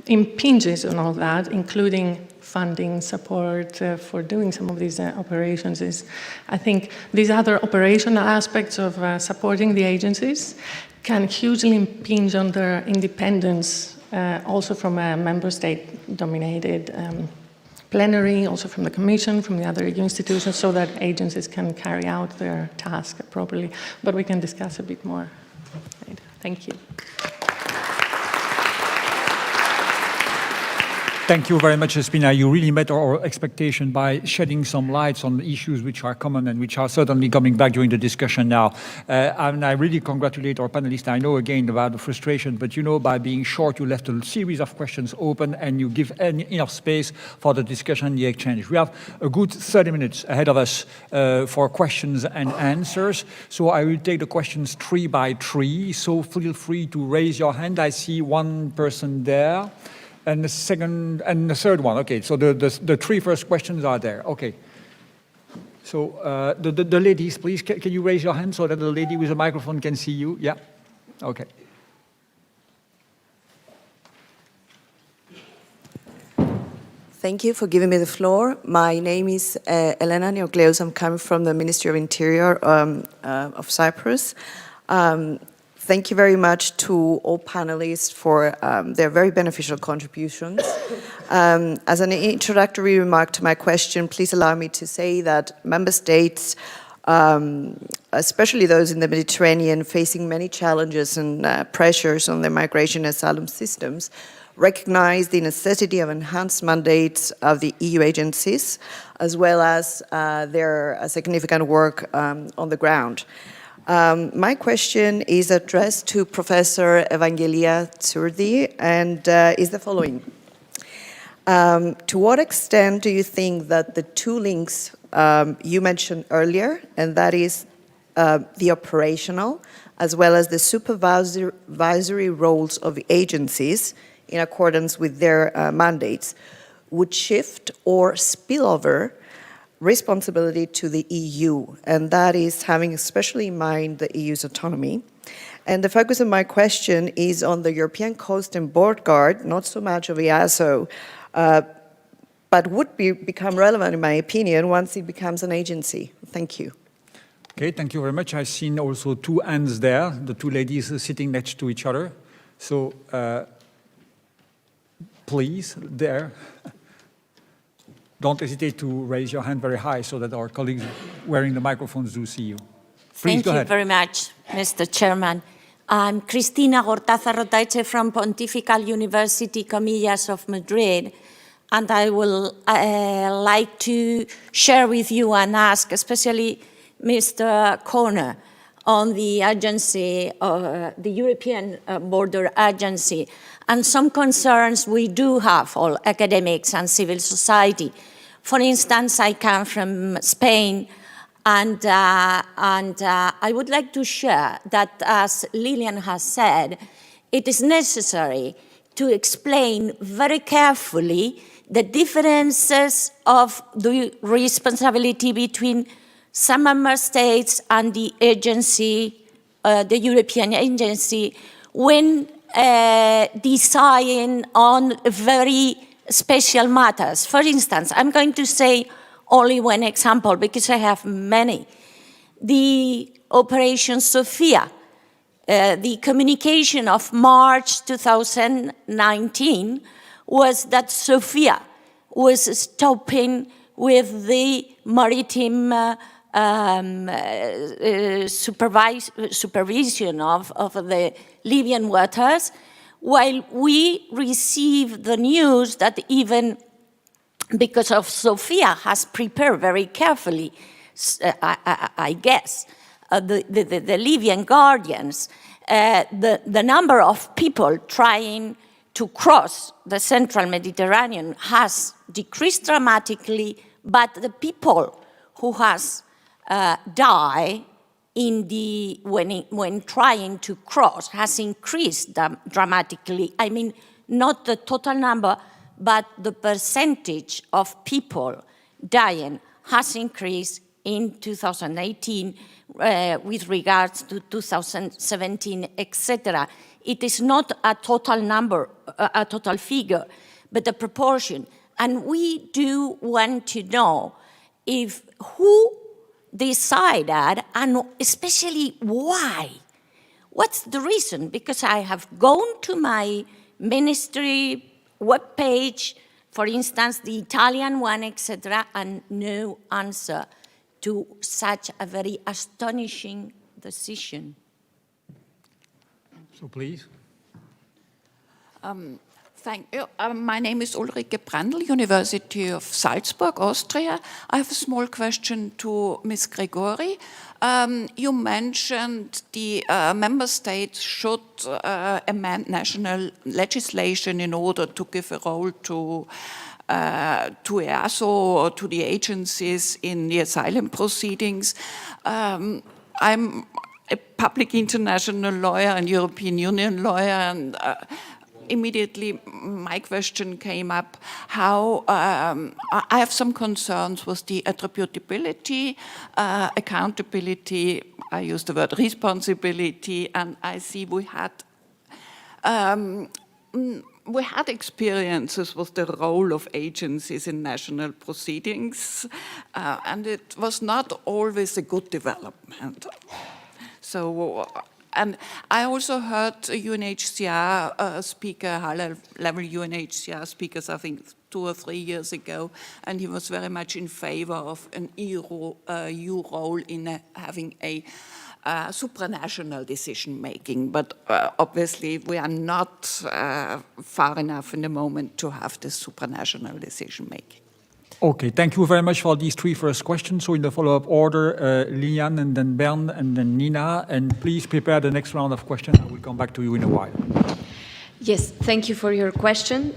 Speaker 10: impinges on all that, including funding, support for doing some of these operations, is, I think, these other operational aspects of supporting the agencies can hugely impinge on their independence, also from a member state-dominated plenary, also from the Commission, from the other EU institutions, so that agencies can carry out their task properly. But we can discuss a bit more later. Thank you.
Speaker 6: Thank you very much, Spina. You really met our expectation by shedding some lights on issues which are common and which are certainly coming back during the discussion now. And I really congratulate our panelists. I know again about the frustration, but you know, by being short, you left a series of questions open and you give enough space for the discussion and the exchange. We have a good 30 minutes ahead of us for questions and answers. So I will take the questions 3 by 3. So feel free to raise your hand. I see one person there. And the second and the third one. Okay, so the 3 first questions are there. Okay. So the ladies, please, can you raise your hand so that the lady with the microphone can see you? Yeah. Okay.
Speaker 11: Thank you for giving me the floor. My name is Elena Neogleus. I'm coming from the Ministry of Interior of Cyprus. Thank you very much to all panelists for their very beneficial contributions. As an introductory remark to my question, please allow me to say that member states, especially those in the Mediterranean, facing many challenges and pressures on their migration and asylum systems, recognize the necessity of enhanced mandates of the EU agencies, as well as their significant work on the ground. My question is addressed to Professor Evangelia Zurdi and is the following. To what extent do you think that the two links you mentioned earlier, and that is the operational as well as the supervisory roles of agencies in accordance with their mandates, would shift or spill over responsibility to the EU, and that is having especially in mind the EU's autonomy. And the focus of my question is on the European Coast and Board Guard, not so much of EASO, but would become relevant, in my opinion, once it becomes an agency. Thank you.
Speaker 6: Okay, thank you very much. I've seen also two hands there, the two ladies sitting next to each other. So, please, there. Don't hesitate to raise your hand very high so that our colleagues wearing the microphones do see you. Please, go ahead.
Speaker 12: Thank you very much, Mr. Chairman. I'm Cristina Hortaza Rotache from Pontifical University Comillas of Madrid, and I will like to share with you and ask, especially Mr. Corner, on the agency, the European Border Agency, and some concerns we do have, all academics and civil society. For instance, I come from Spain, and I would like to share that, as Lilian has said, it is necessary to explain very carefully the differences of the responsibility between some member states and the agency, the European agency, when deciding on very special matters. For instance, I'm going to say only one example because I have many. The Operation Sophia, the communication of March 2019 was that Sophia was stopping with the maritime supervision of the Libyan waters, while we received the news that even because of Sophia has prepared very carefully, I guess, the Libyan guardians, the number of people trying to cross the central Mediterranean has decreased dramatically, but the people who has died when trying to cross has increased dramatically. I mean, not the total number, but the percentage of people dying has increased in 2018 with regards to 2017, etc. It is not a total number, a total figure, but a proportion. And we do want to know if who decided, and especially why. What's the reason? Because I have gone to my ministry webpage, for instance, the Italian one, etc., and no answer to such a very astonishing decision.
Speaker 6: So please.
Speaker 13: Thank you. My name is Ulrike Brandl, University of Salzburg, Austria. I have a small question to Ms. Gregori. You mentioned the member states should amend national legislation in order to give a role to EASO or to the agencies in the asylum proceedings. I'm a public international lawyer and European Union lawyer, and immediately my question came up how I have some concerns with the attributability, accountability, I use the word responsibility, and I see we had experiences with the role of agencies in national proceedings, and it was not always a good development. So, and I also heard UNHCR speaker, high-level UNHCR speakers, I think 2 or 3 years ago, and he was very much in favor of an EU role in having a supranational decision-making. But obviously, we are not far enough in the moment to have this supranational decision-making.
Speaker 6: Okay, thank you very much for these 3 first questions. So in the follow-up order, Lilian and then Bernd and then Nina, and please prepare the next round of questions. I will come back to you in a while.
Speaker 7: Yes, thank you for your question.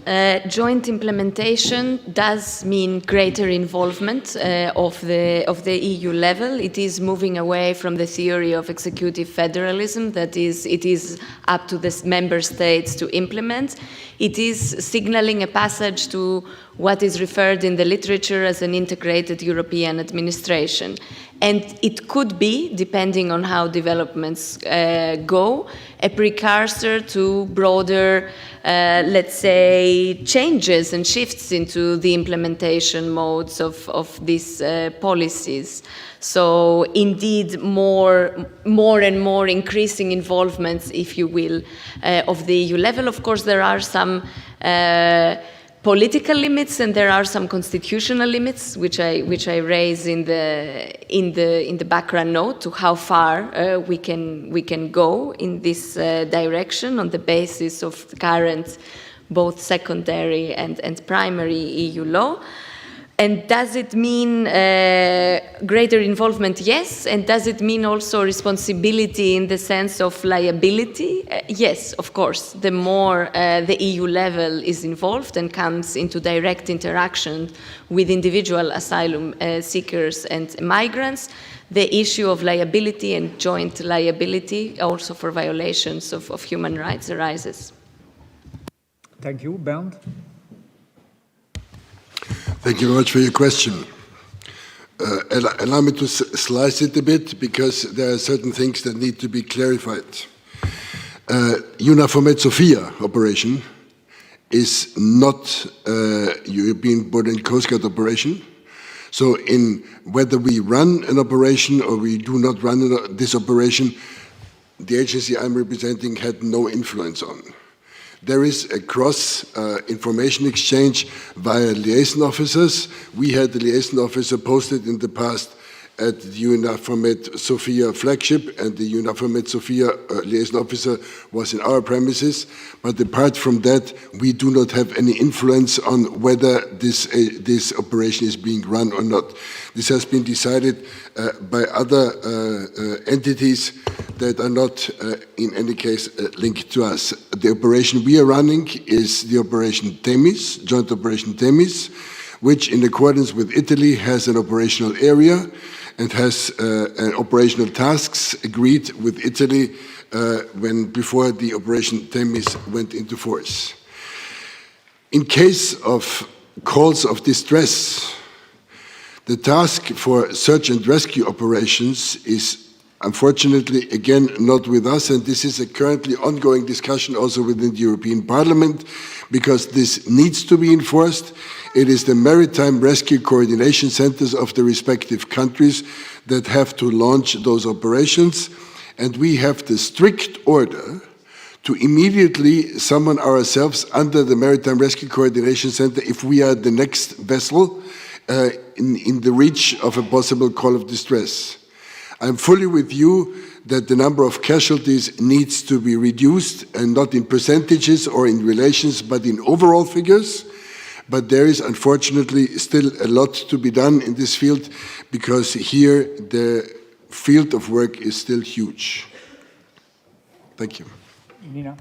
Speaker 7: Joint implementation does mean greater involvement of the EU level. It is moving away from the theory of executive federalism, that is, it is up to the member states to implement. It is signaling a passage to what is referred in the literature as an integrated European administration. And it could be, depending on how developments go, a precursor to broader, let's say, changes and shifts into the implementation modes of these policies. So indeed, more and more increasing involvements, if you will, of the EU level. Of course, there are some political limits and there are some constitutional limits, which I raise in the background note to how far we can go in this direction on the basis of the current both secondary and primary EU law. And does it mean greater involvement? Yes. And does it mean also responsibility in the sense of liability? Yes, of course. The more the EU level is involved and comes into direct interaction with individual asylum seekers and migrants, the issue of liability and joint liability also for violations of human rights arises.
Speaker 6: Thank you. Bernd?
Speaker 9: Thank you very much for your question. Allow me to slice it a bit, because there are certain things that need to be clarified. EUNAVFOR Med-Sophia operation is not a European Border and Coast Guard operation. So in whether we run an operation or we do not run this operation, the agency I'm representing had no influence on. There is a cross-information exchange via liaison officers. We had a liaison officer posted in the past at the EUNAVFOR Med-Sophia flagship, and the EUNAVFOR Med-Sophia liaison officer was in our premises. But apart from that, we do not have any influence on whether this operation is being run or not. This has been decided by other entities that are not in any case linked to us. The operation we are running is the Operation Themis, Joint Operation Themis, which in accordance with Italy has an operational area and has operational tasks agreed with Italy before the Operation Themis went into force. In case of calls of distress, the task for search and rescue operations is unfortunately, again, not with us, and this is a currently ongoing discussion also within the European Parliament, because this needs to be enforced. It is the maritime rescue coordination centers of the respective countries that have to launch those operations, and we have the strict order to immediately summon ourselves under the Maritime Rescue Coordination Center if we are the next vessel in the reach of a possible call of distress. I'm fully with you that the number of casualties needs to be reduced, and not in percentages or in relations, but in overall figures. But there is unfortunately still a lot to be done in this field, because here the field of work is still huge. Thank you.
Speaker 6: Nina?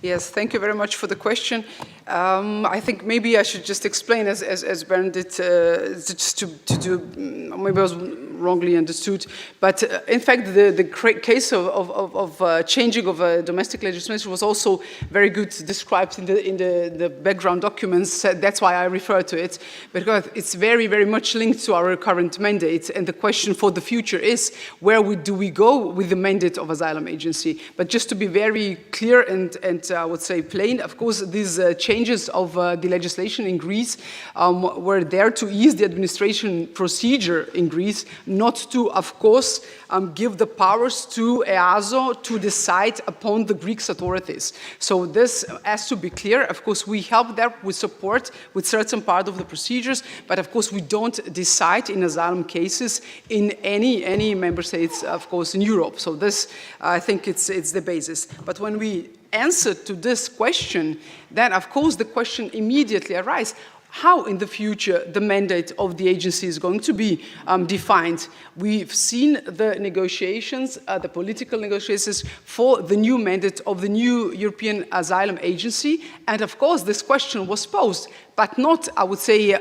Speaker 8: Yes, thank you very much for the question. I think maybe I should just explain, as Bernd did, just to do, maybe I was wrongly understood, but in fact the case of changing of domestic legislation was also very good described in the background documents. That's why I refer to it, because it's very, very much linked to our current mandate, and the question for the future is, where do we go with the mandate of asylum agency? But just to be very clear and I would say plain, of course, these changes of the legislation in Greece were there to ease the administration procedure in Greece, not to, of course, give the powers to EASO to decide upon the Greek authorities. So this has to be clear. Of course, we help there with support with certain part of the procedures, but of course we don't decide in asylum cases in any member states, of course, in Europe. So this, I think it's the basis. But when we answer to this question, then of course the question immediately arises: how in the future the mandate of the agency is going to be defined. We've seen the negotiations, the political negotiations for the new mandate of the new European Asylum Agency, and of course this question was posed, but not, I would say,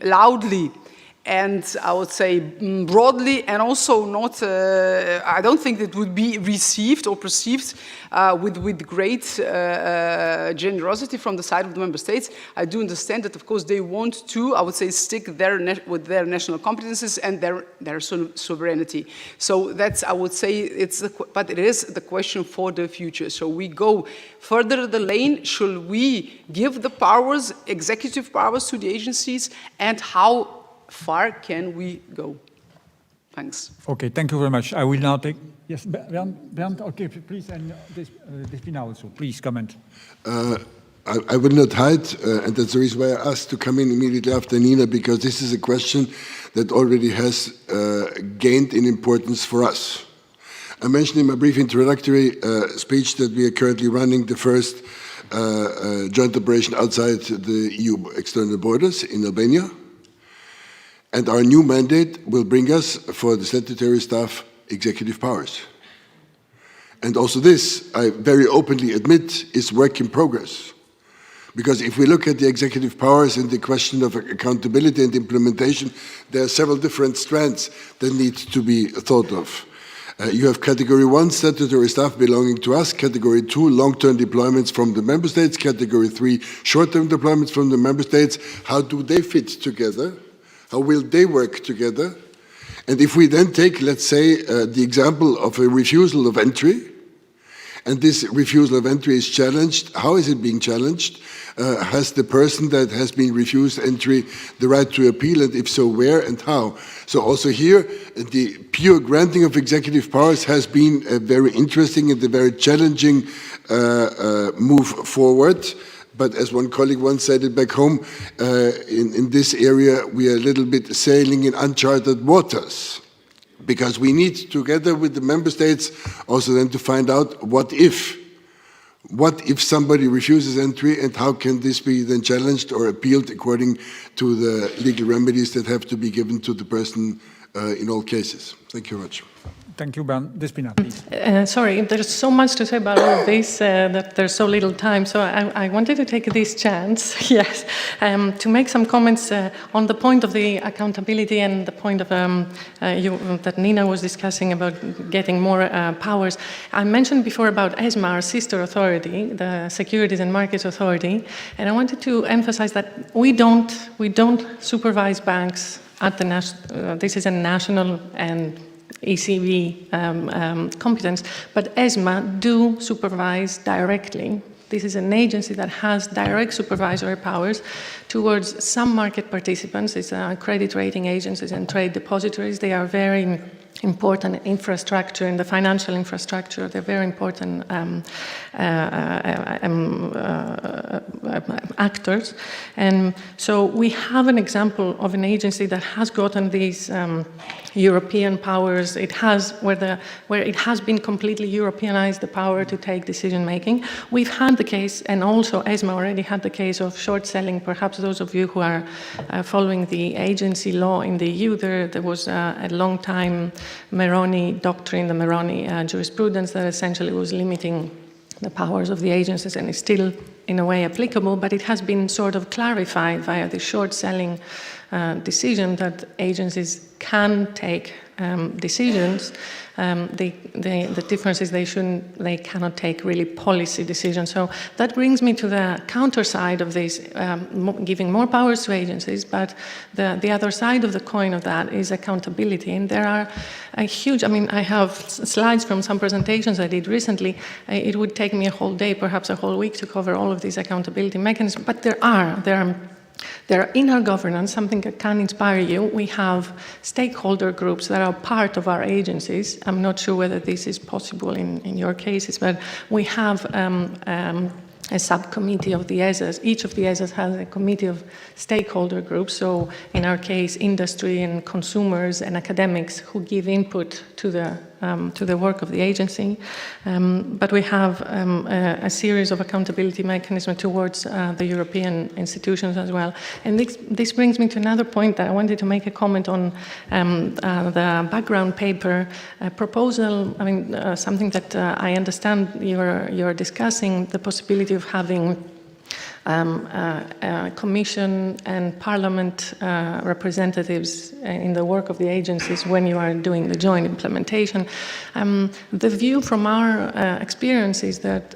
Speaker 8: loudly, and I would say broadly, and also not, I don't think it would be received or perceived with great generosity from the side of the member states. I do understand that, of course, they want to, I would say, stick with their national competences and their sovereignty. So that's, I would say, but it is the question for the future. So we go further the lane. Should we give the powers, executive powers, to the agencies, and how far can we go? Thanks.
Speaker 6: Okay, thank you very much. I will now take, yes, Bernd, okay, please, and Despina also, please comment.
Speaker 9: I will not hide, and that's the reason why I asked to come in immediately after Nina, because this is a question that already has gained in importance for us. I mentioned in my brief introductory speech that we are currently running the first joint operation outside the EU external borders in Albania. And our new mandate will bring us, for the statutory staff, executive powers. And also this, I very openly admit, is work in progress. Because if we look at the executive powers and the question of accountability and implementation, there are several different strands that need to be thought of. You have Category 1, statutory staff belonging to us, Category 2, long-term deployments from the member states, Category 3, short-term deployments from the member states. How do they fit together? How will they work together? And if we then take, let's say, the example of a refusal of entry, and this refusal of entry is challenged, how is it being challenged? Has the person that has been refused entry the right to appeal, and if so, where and how? So also here, the pure granting of executive powers has been a very interesting and a very challenging move forward. But as one colleague once said it back home, in this area, we are a little bit sailing in uncharted waters, because we need, together with the member states, also then to find out what if somebody refuses entry, and how can this be then challenged or appealed according to the legal remedies that have to be given to the person in all cases. Thank you very much.
Speaker 6: Thank you, Bernd. Despina, please.
Speaker 10: Sorry, there's so much to say about all of this that there's so little time. So I wanted to take this chance, yes, to make some comments on the point of the accountability and the point of that Nina was discussing about getting more powers. I mentioned before about ESMA, our sister authority, the Securities and Markets Authority, and I wanted to emphasize that we don't supervise banks at the national. This is a national and ECB competence, but ESMA do supervise directly. This is an agency that has direct supervisory powers towards some market participants. It's credit rating agencies and trade depositories. They are very important infrastructure in the financial infrastructure. They're very important actors. And so we have an example of an agency that has gotten these European powers. It has, where it has been completely Europeanized, the power to take decision making. We've had the case, and also ESMA already had the case of short selling. Perhaps those of you who are following the agency law in the EU, there was a long time Meroni doctrine, the Meroni jurisprudence that essentially was limiting the powers of the agencies, and is still in a way applicable, but it has been sort of clarified via the short selling decision that agencies can take decisions. The difference is they cannot take really policy decisions. So that brings me to the counter side of this, giving more powers to agencies, but the other side of the coin of that is accountability. And there are a huge, I have slides from some presentations I did recently. It would take me a whole day, perhaps a whole week, to cover all of these accountability mechanisms, but there are There, in our governance, something that can inspire you, we have stakeholder groups that are part of our agencies. I'm not sure whether this is possible in your cases, but we have a subcommittee of the ESAs. Each of the ESAs has a committee of stakeholder groups, so in our case, industry and consumers and academics who give input to the work of the agency. But we have a series of accountability mechanisms towards the European institutions as well. And this brings me to another point that I wanted to make a comment on the background paper proposal. I mean, something that I understand you're discussing, the possibility of having Commission and Parliament representatives in the work of the agencies when you are doing the joint implementation. The view from our experience is that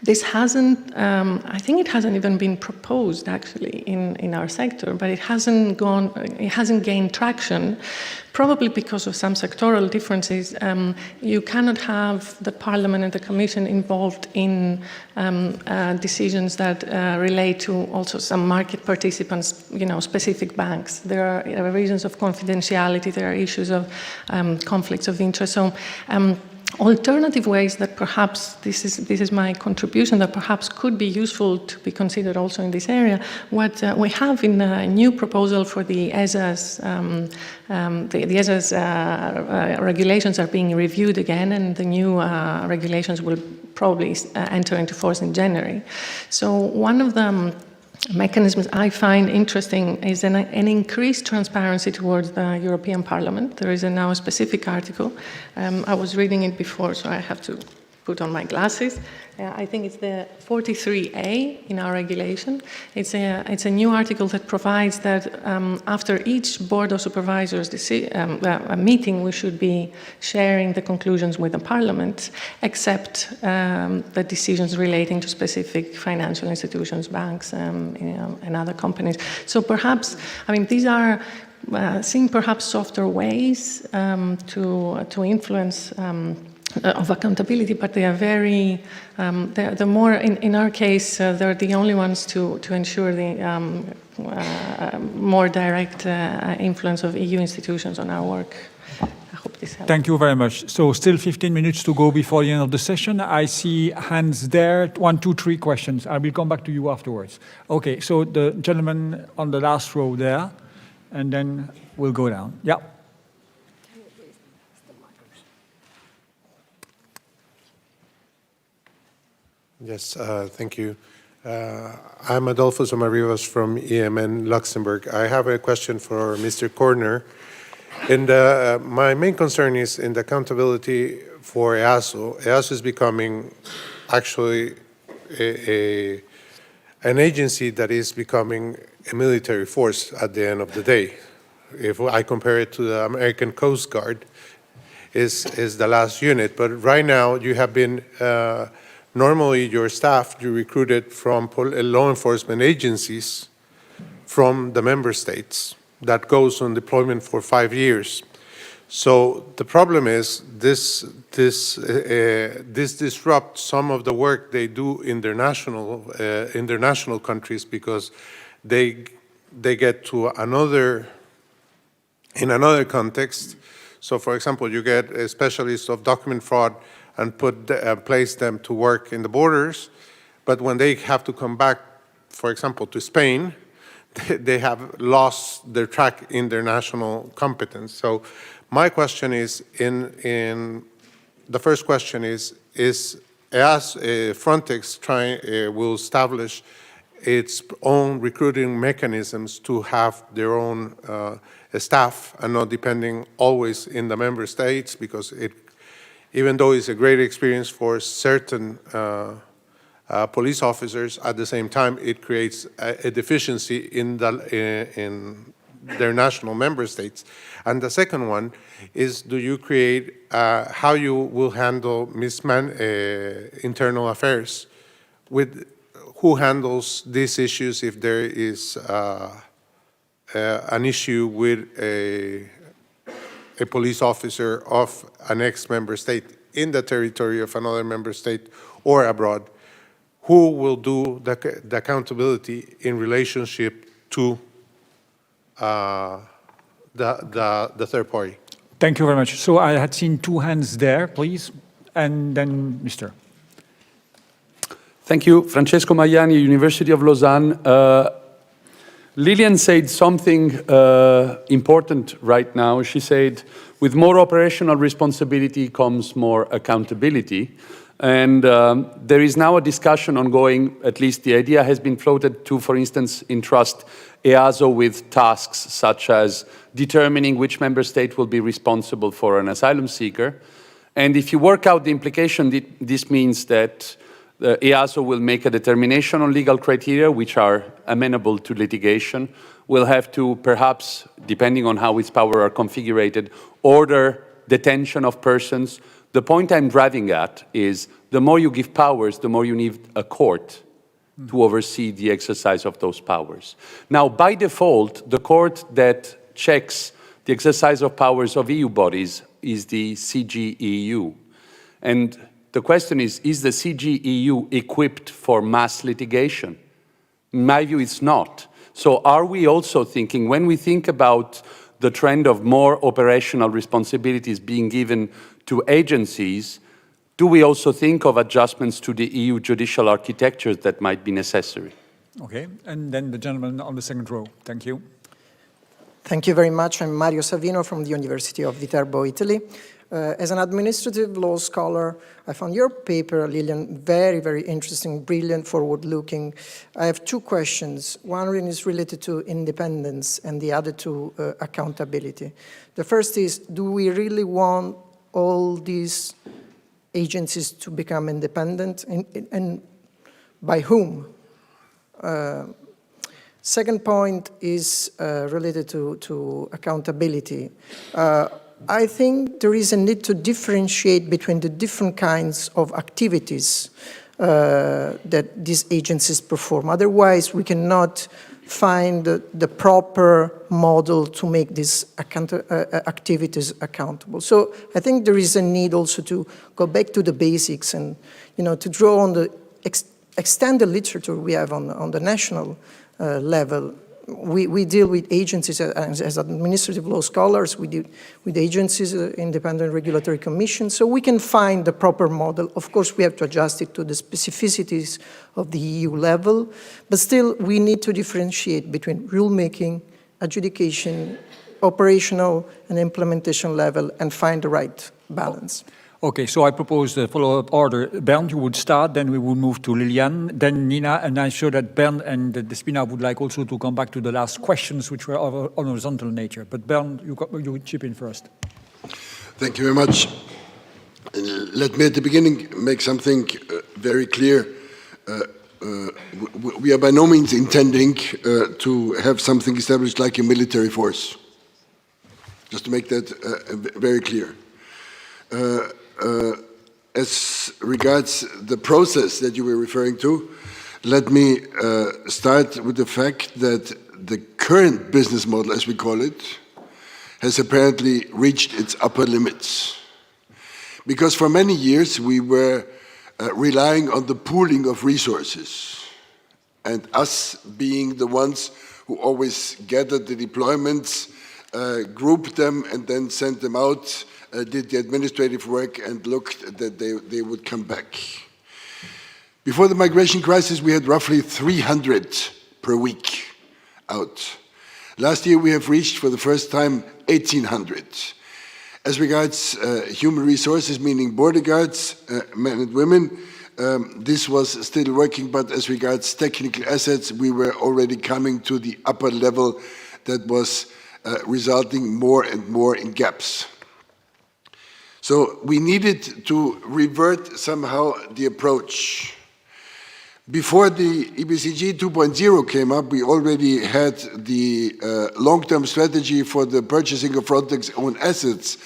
Speaker 10: this hasn't, I think it hasn't even been proposed actually in our sector, but it hasn't gained traction, probably because of some sectoral differences. You cannot have the Parliament and the Commission involved in decisions that relate to also some market participants, specific banks. There are reasons of confidentiality, there are issues of conflicts of interest. So alternative ways that perhaps, this is my contribution, that perhaps could be useful to be considered also in this area. What we have in a new proposal for the ESAs, the ESAs regulations are being reviewed again, and the new regulations will probably enter into force in January. So one of the mechanisms I find interesting is an increased transparency towards the European Parliament. There is now a specific article. I was reading it before, so I have to put on my glasses. I think it's the 43A in our regulation. It's a new article that provides that after each Board of Supervisors meeting, we should be sharing the conclusions with the Parliament, except the decisions relating to specific financial institutions, banks, and other companies. So perhaps, I mean, these are seem perhaps softer ways to influence of accountability, but they are very, they're more, in our case, they're the only ones to ensure the more direct influence of EU institutions on our work. I hope this helps.
Speaker 6: Thank you very much. So still 15 minutes to go before the end of the session. I see hands there, 1, 2, 3 questions. I will come back to you afterwards. Okay, so the gentleman on the last row there, and then we'll go down. Yeah.
Speaker 14: Yes, thank you. I'm Adolfo Somarivas from EMN Luxembourg. I have a question for Mr. Goldner. And my main concern is in the accountability for EASO. EASO is becoming actually an agency that is becoming a military force at the end of the day. If I compare it to the American Coast Guard, is the last unit. But right now you have been normally, your staff, you recruited from law enforcement agencies from the member states that goes on deployment for 5 years. So the problem is this disrupts some of the work they do in their national countries, because they get to in another context. So for example, you get a specialist of document fraud and place them to work in the borders, but when they have to come back, for example, to Spain, they have lost their track in their national competence. So my question is, the first question is as Frontex will establish its own recruiting mechanisms to have their own staff and not depending always in the member states, because even though it's a great experience for certain police officers, at the same time it creates a deficiency in their national member states. And the second one is, do you create how you will handle internal affairs? With who handles these issues if there is an issue with a police officer of an ex-member state in the territory of another member state or abroad? who will do the accountability in relationship to the third party?
Speaker 6: Thank you very much. So I had seen two hands there, please, and then Mr.
Speaker 15: Thank you. Francesco Maiani, University of Lausanne. Lilian said something important right now. She said, with more operational responsibility comes more accountability. And there is now a discussion ongoing, at least the idea has been floated to, for instance, entrust EASO with tasks such as determining which member state will be responsible for an asylum seeker. And if you work out the implication, this means that EASO will make a determination on legal criteria which are amenable to litigation, will have to perhaps, depending on how its powers are configured, order detention of persons. The point I'm driving at is the more you give powers, the more you need a court to oversee the exercise of those powers. Now, by default, the court that checks the exercise of powers of EU bodies is the CJEU. And the question is the CJEU equipped for mass litigation? In my view, it's not. So are we also thinking, when we think about the trend of more operational responsibilities being given to agencies, do we also think of adjustments to the EU judicial architecture that might be necessary?
Speaker 6: Okay, and then the gentleman on the second row. Thank you.
Speaker 16: Thank you very much. I'm Mario Savino from the University of Viterbo, Italy. As an administrative law scholar, I found your paper, Lilian, very, very interesting, brilliant, forward-looking. I have two questions. One is related to independence and the other to accountability. The first is, do we really want all these agencies to become independent, and by whom? Second point is related to accountability. I think there is a need to differentiate between the different kinds of activities that these agencies perform. Otherwise, we cannot find the proper model to make these activities accountable. So I think there is a need also to go back to the basics and, to draw on the extended literature we have on the national level. We deal with agencies as administrative law scholars, we deal with agencies, independent regulatory commissions, so we can find the proper model. Of course, we have to adjust it to the specificities of the EU level, but still we need to differentiate between rulemaking, adjudication, operational and implementation level, and find the right balance.
Speaker 6: Okay, so I propose the follow-up order. Bernd, you would start, then we would move to Lilian, then Nina, and I'm sure that Bernd and Despina would like also to come back to the last questions, which were of horizontal nature. But Bernd, you chip in first.
Speaker 9: Thank you very much. Let me at the beginning make something very clear. We are by no means intending to have something established like a military force. Just to make that very clear. As regards the process that you were referring to, let me start with the fact that the current business model, as we call it, has apparently reached its upper limits. Because for many years we were relying on the pooling of resources, and us being the ones who always gathered the deployments, grouped them, and then sent them out, did the administrative work and looked that they would come back. Before the migration crisis, we had roughly 300 per week out. Last year, we have reached for the first time 1,800. As regards human resources, meaning border guards, men and women, this was still working, but as regards technical assets, we were already coming to the upper level that was resulting more and more in gaps. So we needed to revert somehow the approach. Before the EBCG 2.0 came up, we already had the long-term strategy for the purchasing of Frontex own assets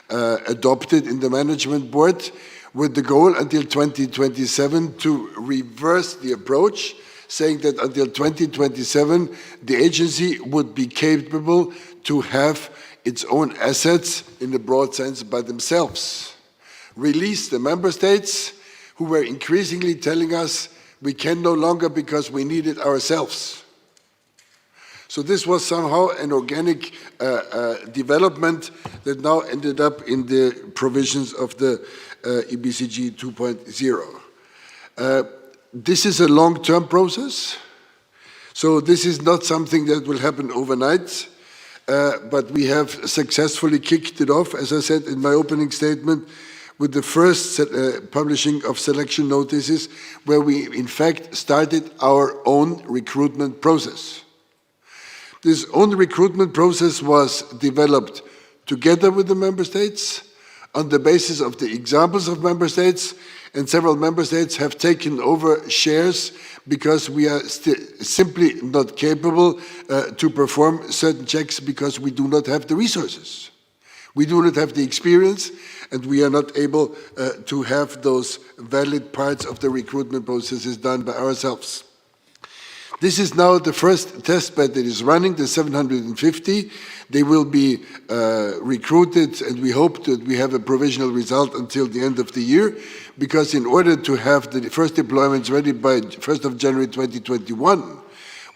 Speaker 9: adopted in the management board, with the goal until 2027 to reverse the approach, saying that until 2027, the agency would be capable to have its own assets in a broad sense by themselves. Release the member states who were increasingly telling us, We can no longer because we need it ourselves. So this was somehow an organic development that now ended up in the provisions of the EBCG 2.0. This is a long-term process. So this is not something that will happen overnight, but we have successfully kicked it off, as I said in my opening statement, with the first publishing of selection notices, where we in fact started our own recruitment process. This own recruitment process was developed together with the member states on the basis of the examples of member states, and several member states have taken over shares because we are simply not capable to perform certain checks because we do not have the resources. We do not have the experience, and we are not able to have those valid parts of the recruitment processes done by ourselves. This is now the first test bed that is running, the 750. They will be recruited, and we hope that we have a provisional result until the end of the year, because in order to have the first deployments ready by 1st of January 2021,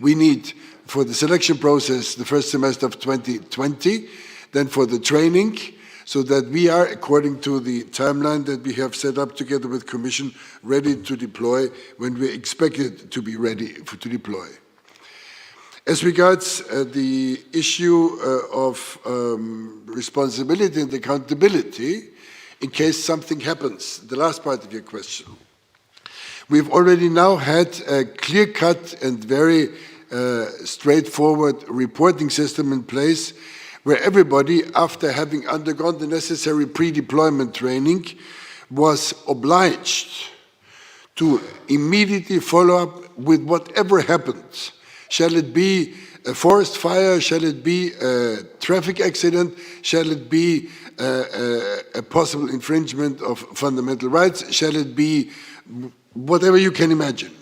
Speaker 9: we need, for the selection process, the first semester of 2020, then for the training, so that we are, according to the timeline that we have set up together with Commission, ready to deploy when we expect it to be ready to deploy. As regards the issue of responsibility and accountability, in case something happens, the last part of your question, we've already now had a clear-cut and very straightforward reporting system in place, where everybody, after having undergone the necessary pre-deployment training, was obliged to immediately follow up with whatever happened. Shall it be a forest fire? Shall it be a traffic accident? Shall it be a possible infringement of fundamental rights? Shall it be whatever you can imagine?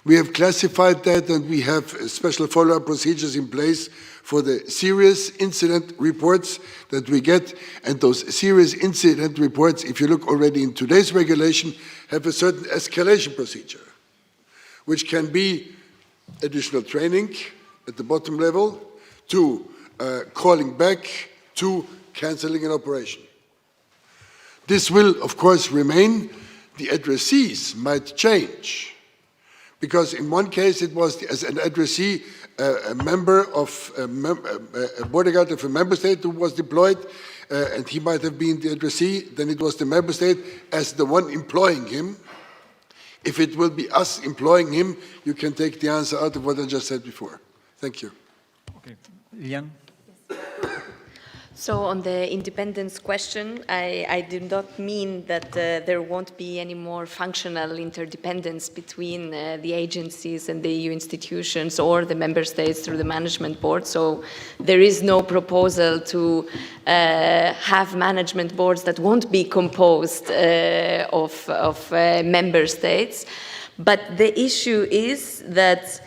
Speaker 9: We have classified that, and we have special follow-up procedures in place for the serious incident reports that we get. And those serious incident reports, if you look already in today's regulation, have a certain escalation procedure, which can be additional training at the bottom level, to calling back, to cancelling an operation. This will, of course, remain. The addressees might change, because in one case it was as an addressee a member of a border guard of a member state who was deployed, and he might have been the addressee. Then it was the member state as the one employing him. If it will be us employing him, you can take the answer out of what I just said before. Thank you.
Speaker 6: Okay, Jan.
Speaker 7: So on the independence question, I do not mean that there won't be any more functional interdependence between the agencies and the EU institutions or the member states through the management board. So there is no proposal to have management boards that won't be composed of member states. But the issue is that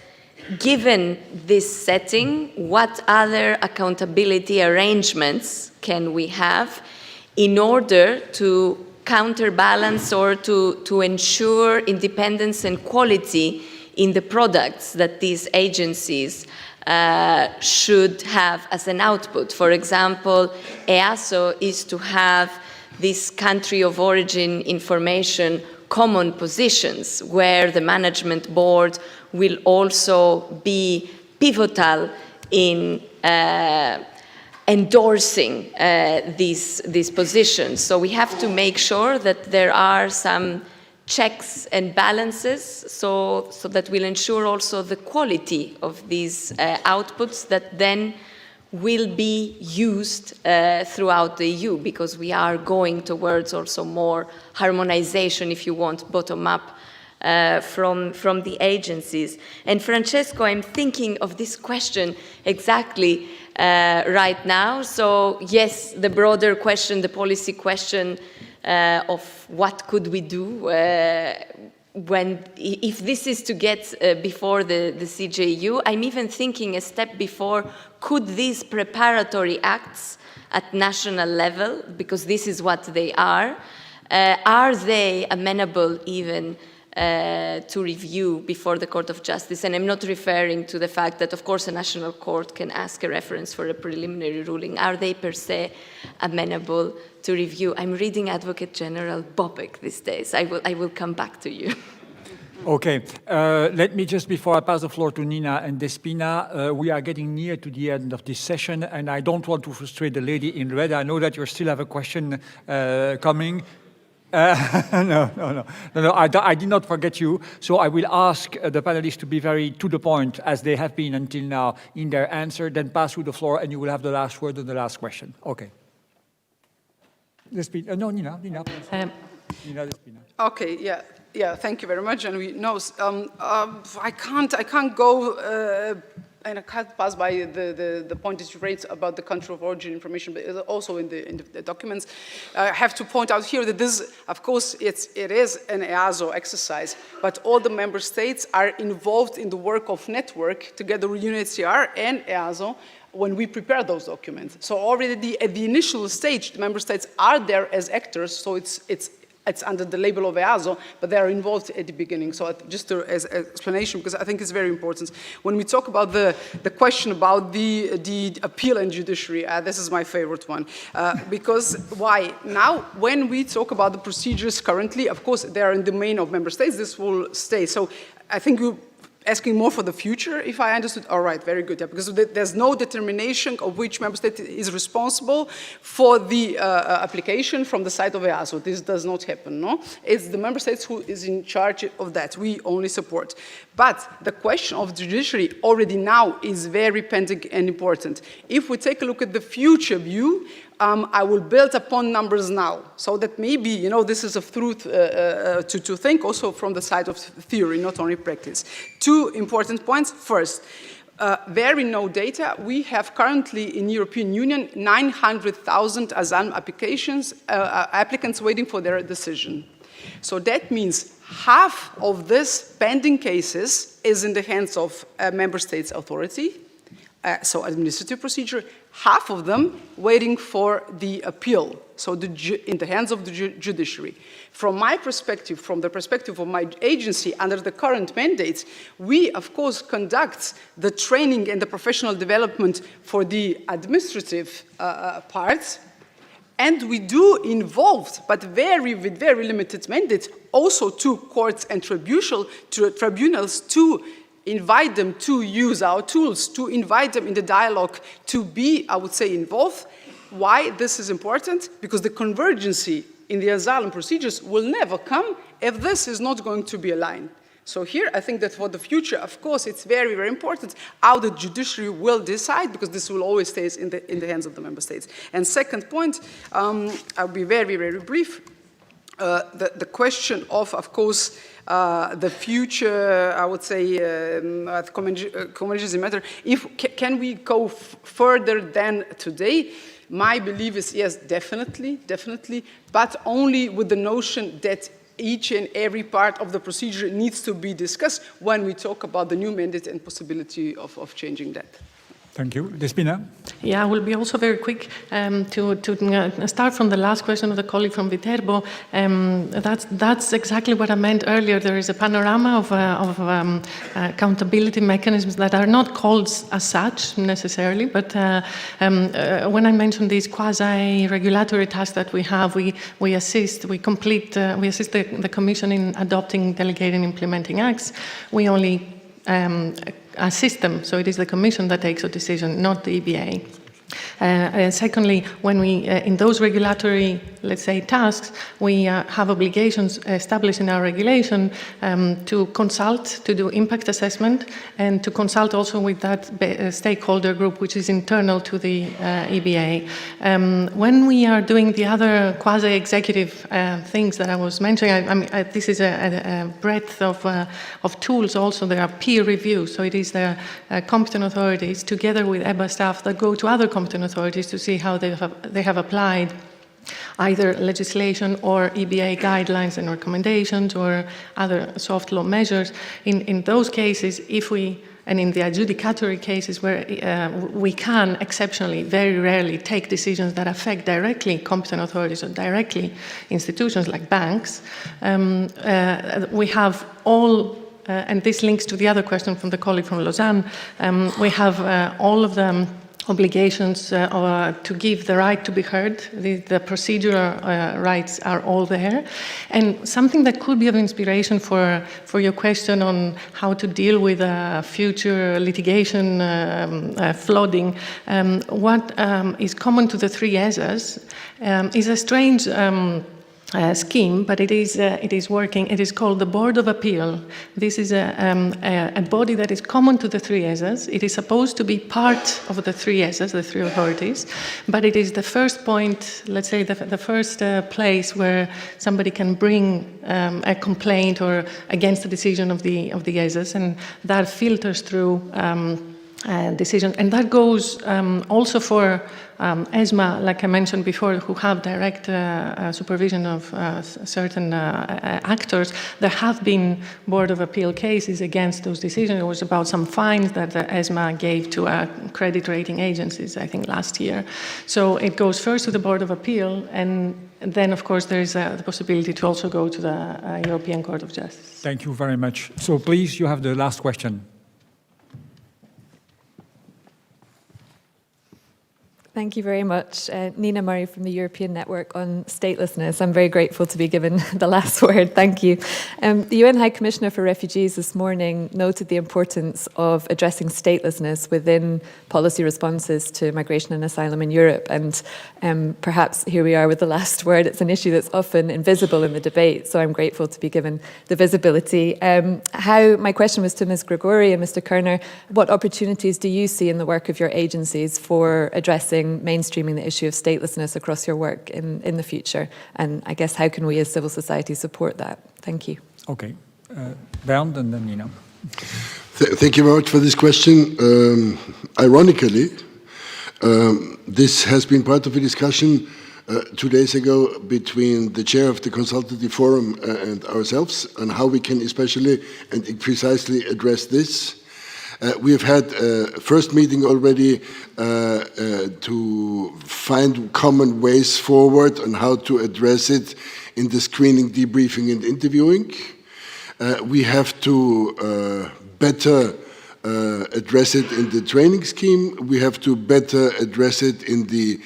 Speaker 7: given this setting, what other accountability arrangements can we have in order to counterbalance or to ensure independence and quality in the products that these agencies should have as an output? For example, EASO is to have this country of origin information common positions, where the management board will also be pivotal in endorsing these positions. So we have to make sure that there are some checks and balances, so that will ensure also the quality of these outputs that then will be used throughout the EU, because we are going towards also more harmonization, if you want, bottom-up from the agencies. And Francesco, I'm thinking of this question exactly right now. So yes, the broader question, the policy question of what could we do if this is to get before the CJU. I'm even thinking a step before, could these preparatory acts at national level, because this is what they are they amenable even to review before the Court of Justice. And I'm not referring to the fact that, of course, a national court can ask a reference for a preliminary ruling. Are they per se amenable to review? I'm reading Advocate General Bobek these days. I will come back to you.
Speaker 6: Okay, let me just, before I pass the floor to Nina and Despina, we are getting near to the end of this session, and I don't want to frustrate the lady in red. I know that you still have a question coming. No, I did not forget you. So I will ask the panelists to be very to the point, as they have been until now in their answer, then pass you the floor, and you will have the last word and the last question. Okay. Despina, no, Nina, Nina, Despina.
Speaker 8: Okay, yeah, thank you very much. And we know I can't go and I can't pass by the point that you raised about the country of origin information, but also in the documents. I have to point out here that this, of course, it is an EASO exercise, but all the member states are involved in the work of network together with UNHCR and EASO when we prepare those documents. So already at the initial stage, the member states are there as actors, so it's under the label of EASO, but they are involved at the beginning. So just as an explanation, because I think it's very important. When we talk about the question about the appeal and judiciary, this is my favorite one. Because why? Now, when we talk about the procedures currently, of course, they are in the domain of member states. This will stay. So I think you asking more for the future, if I understood. All right, very good. Yeah, because there's no determination of which member state is responsible for the application from the side of EASO. This does not happen, no? It's the member states who is in charge of that. We only support. But the question of judiciary already now is very pending and important. If we take a look at the future view, I will build upon numbers now, so that maybe, you know, this is a truth to think also from the side of theory, not only practice. Two important points. First, very no data. We have currently in European Union 900,000 asylum applications, applicants waiting for their decision. So that means half of this pending cases is in the hands of a member state's authority, so administrative procedure, half of them waiting for the appeal, so in the hands of the judiciary. From my perspective, from the perspective of my agency, under the current mandates, we, of course, conduct the training and the professional development for the administrative part, and we do involve, but with very limited mandates, also to courts and tribunals to invite them to use our tools, to invite them in the dialogue, to be, I would say, involved. Why this is important? Because the convergency in the asylum procedures will never come if this is not going to be aligned. So here, I think that for the future, of course, it's very, very important how the judiciary will decide, because this will always stay in the hands of the member states. And second point, I'll be very, very brief. The question of course, the future, I would say, convergence in matter. Can we go further than today? My belief is yes, definitely, but only with the notion that each and every part of the procedure needs to be discussed when we talk about the new mandate and possibility of changing that.
Speaker 6: Thank you. Despina?
Speaker 10: Yeah, I will be also very quick to start from the last question of the colleague from Viterbo. That's exactly what I meant earlier. There is a panorama of accountability mechanisms that are not called as such necessarily, but when I mentioned these quasi-regulatory tasks that we have, we assist the Commission in adopting, delegating, implementing acts. We only assist them, so it is the Commission that takes a decision, not the EBA. And secondly, when we, in those regulatory, let's say, tasks, we have obligations established in our regulation to consult, to do impact assessment, and to consult also with that stakeholder group, which is internal to the EBA. When we are doing the other quasi-executive things that I was mentioning, this is a breadth of tools also. There are peer reviews, so it is the competent authorities together with EBA staff that go to other competent authorities to see how they have applied either legislation or EBA guidelines and recommendations or other soft law measures. In those cases, if we And in the adjudicatory cases where we can exceptionally, very rarely, take decisions that affect directly competent authorities or directly institutions like banks, we have all, and this links to the other question from the colleague from Lausanne, we have all of the obligations to give the right to be heard. The procedural rights are all there. And something that could be of inspiration for your question on how to deal with future litigation flooding, what is common to the three ESAs is a strange scheme, but it is working. It is called the Board of Appeal. This is a body that is common to the three ESAs. It is supposed to be part of the three ESAs, the three authorities, but it is the first point, let's say the first place where somebody can bring a complaint or against the decision of the ESAs, and that filters through decision. And that goes also for ESMA, like I mentioned before, who have direct supervision of certain actors. There have been Board of Appeal cases against those decisions. It was about some fines that the ESMA gave to credit rating agencies, I think, last year. So it goes first to the Board of Appeal, and then, of course, there is the possibility to also go to the European Court of Justice.
Speaker 6: Thank you very much. So please, you have the last question.
Speaker 17: Thank you very much. Nina Murray from the European Network on Statelessness. I'm very grateful to be given the last word. Thank you. The UN High Commissioner for Refugees this morning noted the importance of addressing statelessness within policy responses to migration and asylum in Europe. And perhaps here we are with the last word. It's an issue that's often invisible in the debate, so I'm grateful to be given the visibility. My question was to Ms. Gregori and Mr. Kerner. What opportunities do you see in the work of your agencies for addressing mainstreaming the issue of statelessness across your work in the future? And I guess how can we as civil society support that? Thank you.
Speaker 6: Okay. Bernd and then Nina.
Speaker 9: Thank you very much for this question. Ironically, this has been part of a discussion 2 days ago between the chair of the consultative forum and ourselves on how we can especially and precisely address this. We have had a first meeting already to find common ways forward on how to address it in the screening, debriefing, and interviewing. We have to better address it in the training scheme. We have to better address it in the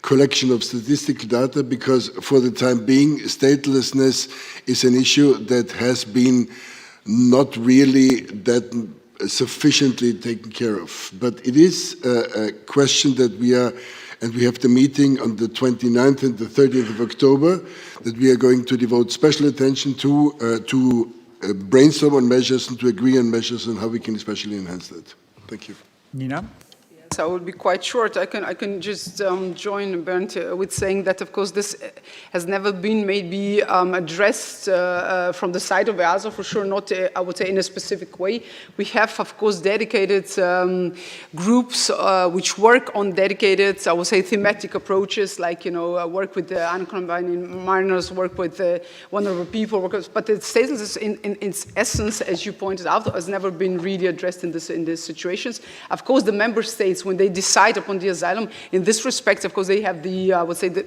Speaker 9: collection of statistical data, because for the time being, statelessness is an issue that has been not really that sufficiently taken care of. But it is a question that we have the meeting on the 29th and the 30th of October that we are going to devote special attention to brainstorm on measures and to agree on measures on how we can especially enhance that. Thank you.
Speaker 6: Nina?
Speaker 8: I will be quite short. I can just join Bernd with saying that, of course, this has never been maybe addressed from the side of EASO, for sure, not, I would say, in a specific way. We have, of course, dedicated groups which work on dedicated, I would say, thematic approaches, like, work with the unaccompanied minors, work with vulnerable people, but the statelessness in its essence, as you pointed out, has never been really addressed in these situations. Of course, the member states, when they decide upon the asylum, in this respect, of course, they have the, I would say, the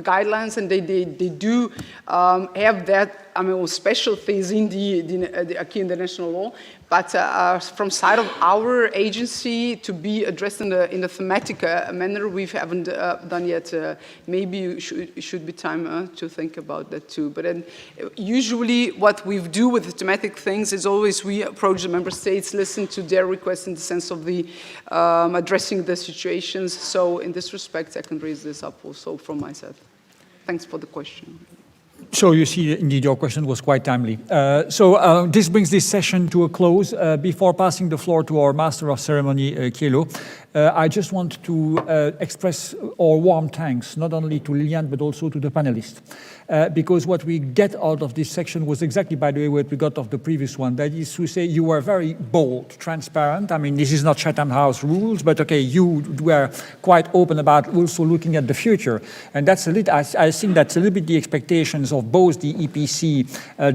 Speaker 8: guidelines, and they do have that, special things in the acquis in the national law. But from side of our agency to be addressed in a thematic manner, we haven't done yet. Maybe it should be time to think about that too. But then usually what we do with the thematic things is always we approach the member states, listen to their requests in the sense of the addressing the situations. So in this respect, I can raise this up also from my side. Thanks for the question.
Speaker 6: So you see, indeed, your question was quite timely. This brings this session to a close. Before passing the floor to our Master of Ceremony, Kielo, I just want to express our warm thanks, not only to Lilian, but also to the panelists. Because what we get out of this section was exactly, by the way, what we got of the previous one. That is to say, you were very bold, transparent. I mean, this is not Chatham House rules, but okay, you were quite open about also looking at the future. And that's I think that's a little bit the expectations of both the EPC,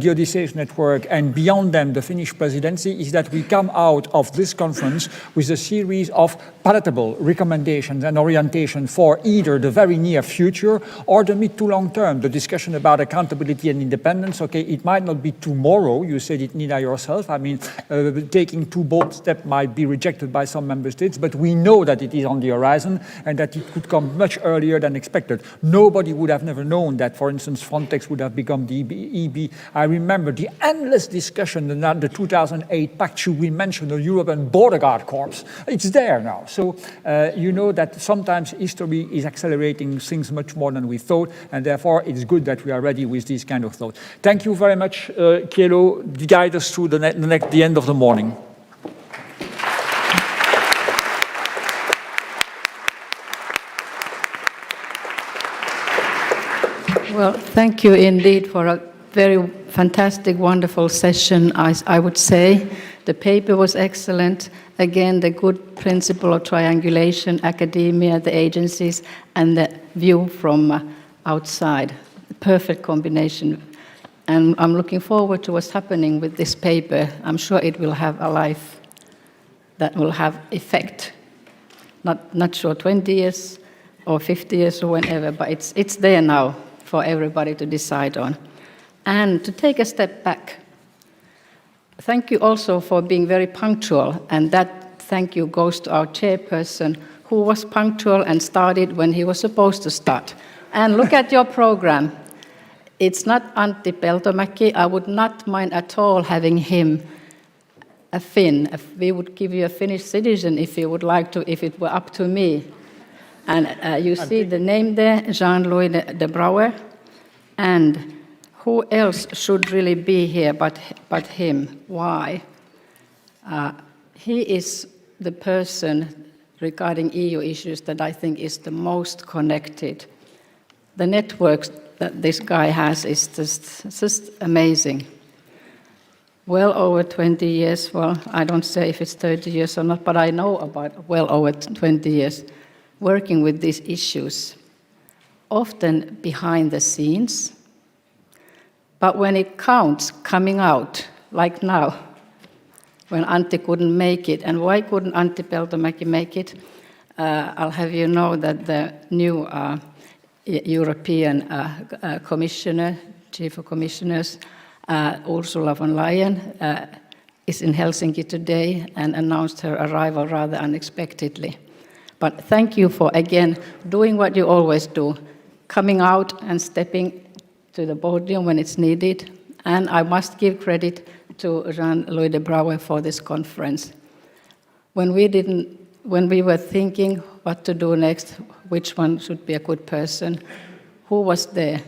Speaker 6: the Odysseus network, and beyond them, the Finnish presidency, is that we come out of this conference with a series of palatable recommendations and orientation for either the very near future or the mid to long term. The discussion about accountability and independence, okay, it might not be tomorrow, you said it, Nina, yourself. I mean, taking too bold steps might be rejected by some member states, but we know that it is on the horizon and that it could come much earlier than expected. Nobody would have never known that, for instance, Frontex would have become the EB. I remember the endless discussion, the 2008 pact, should we mention the European Border Guard Corps? It's there now. So you know that sometimes history is accelerating things much more than we thought, and therefore it's good that we are ready with these kind of thoughts. Thank you very much, Kielo. Guide us through the end of the morning.
Speaker 19: Well, thank you indeed for a very fantastic, wonderful session, I would say. The paper was excellent. Again, the good principle of triangulation, academia, the agencies, and the view from outside. Perfect combination. And I'm looking forward to what's happening with this paper. I'm sure it will have a life that will have effect. Not sure 20 years or 50 years or whenever, but it's there now for everybody to decide on. And to take a step back, thank you also for being very punctual, and that thank you goes to our chairperson, who was punctual and started when he was supposed to start. And look at your program. It's not Antti Peltomäki. I would not mind at all having him a Finn. We would give you a Finnish citizen if you would like to, if it were up to me. And you see the name there, Jean-Louis de Brouwer. And who else should really be here but him? Why? He is the person regarding EU issues that I think is the most connected. The networks that this guy has is just amazing. Well over 20 years, well, I don't say if it's 30 years or not, but I know about well over 20 years working with these issues, often behind the scenes. But when it counts, coming out, like now, when Antti couldn't make it. And why couldn't Antti Peltomäki make it? I'll have you know that the new European Commissioner, Chief of Commissioners, Ursula von Leyen, is in Helsinki today and announced her arrival rather unexpectedly. But thank you for, again, doing what you always do, coming out and stepping to the podium when it's needed. And I must give credit to Jean-Louis de Brouwer for this conference. When we were thinking what to do next, which one should be a good person, who was there?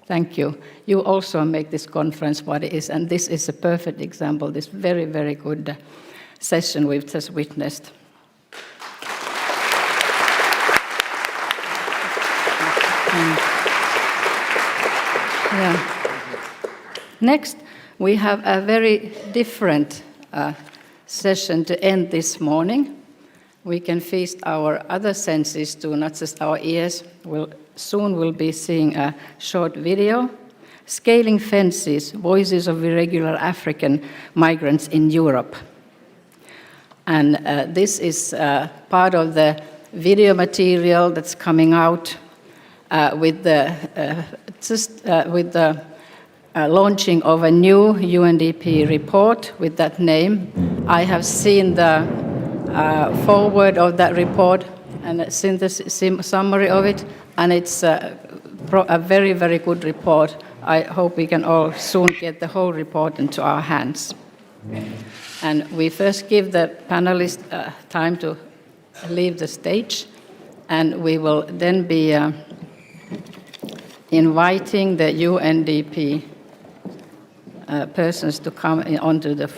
Speaker 19: Thank you. You also make this conference what it is, and this is a perfect example, this very, very good session we've just witnessed. Yeah. Next, we have a very different session to end this morning. We can feast our other senses too, not just our ears. Soon we'll be seeing a short video, Scaling Fences, Voices of Irregular African Migrants in Europe. And this is part of the video material that's coming out with the launching of a new UNDP report with that name. I have seen the forward of that report and seen the summary of it, and it's a very, very good report. I hope we can all soon get the whole report into our hands. And we first give the panelists time to leave the stage, and we will then be inviting the UNDP persons to come onto the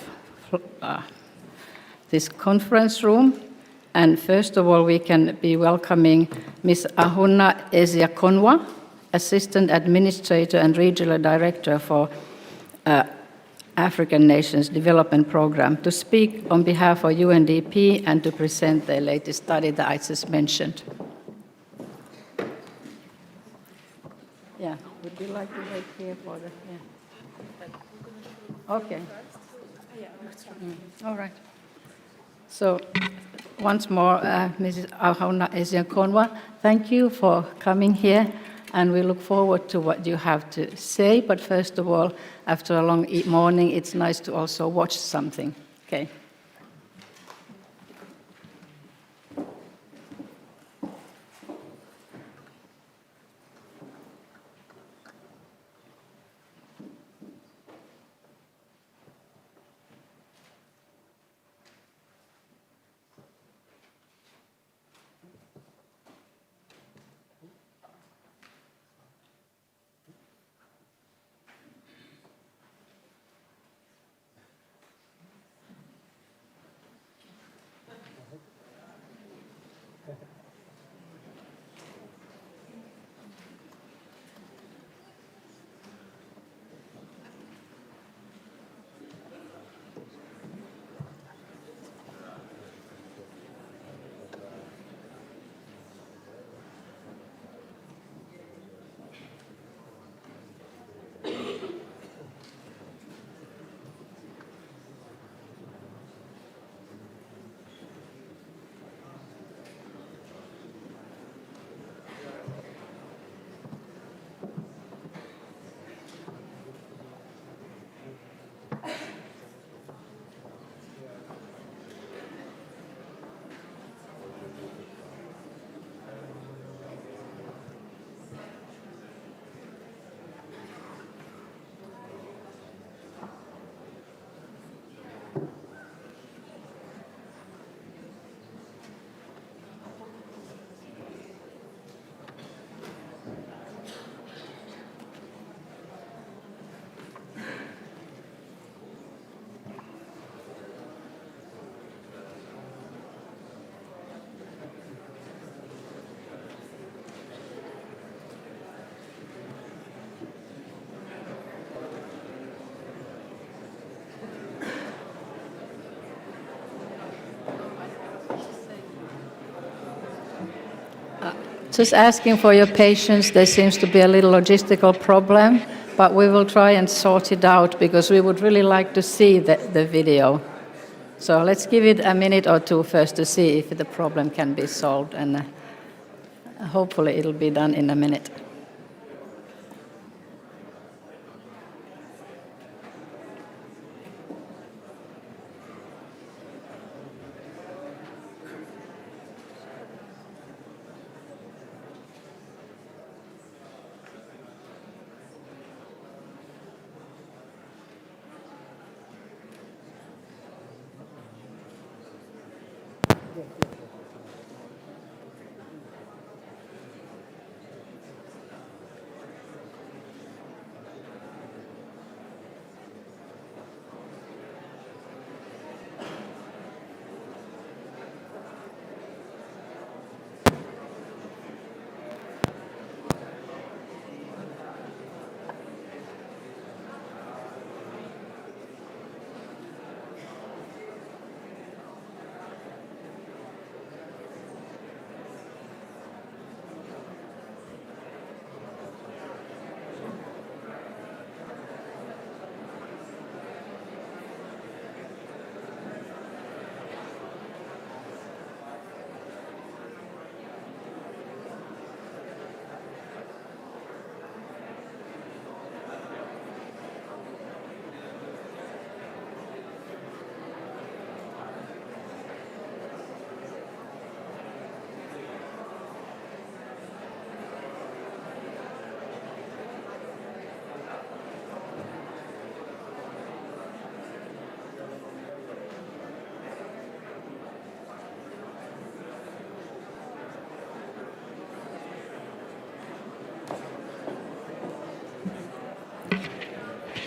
Speaker 19: this conference room. And first of all, we can be welcoming Ms. Ahunna Esiakonwa, Assistant Administrator and Regional Director for African Nations Development Program, to speak on behalf of UNDP and to present the latest study that I just mentioned. Yeah, would Would you like to wait here for the... Yeah. Okay. All right. So once more, Mrs. Ahona Esiakonwa, thank you for coming here, and we look forward to what you have to say. But first of all, after a long morning, it's nice to also watch something. Okay. Just asking for your patience. There seems to be a little logistical problem, but we will try and sort it out because we would really like to see the video. So let's give it a minute or two first to see if the problem can be solved, and hopefully it'll be done in a minute.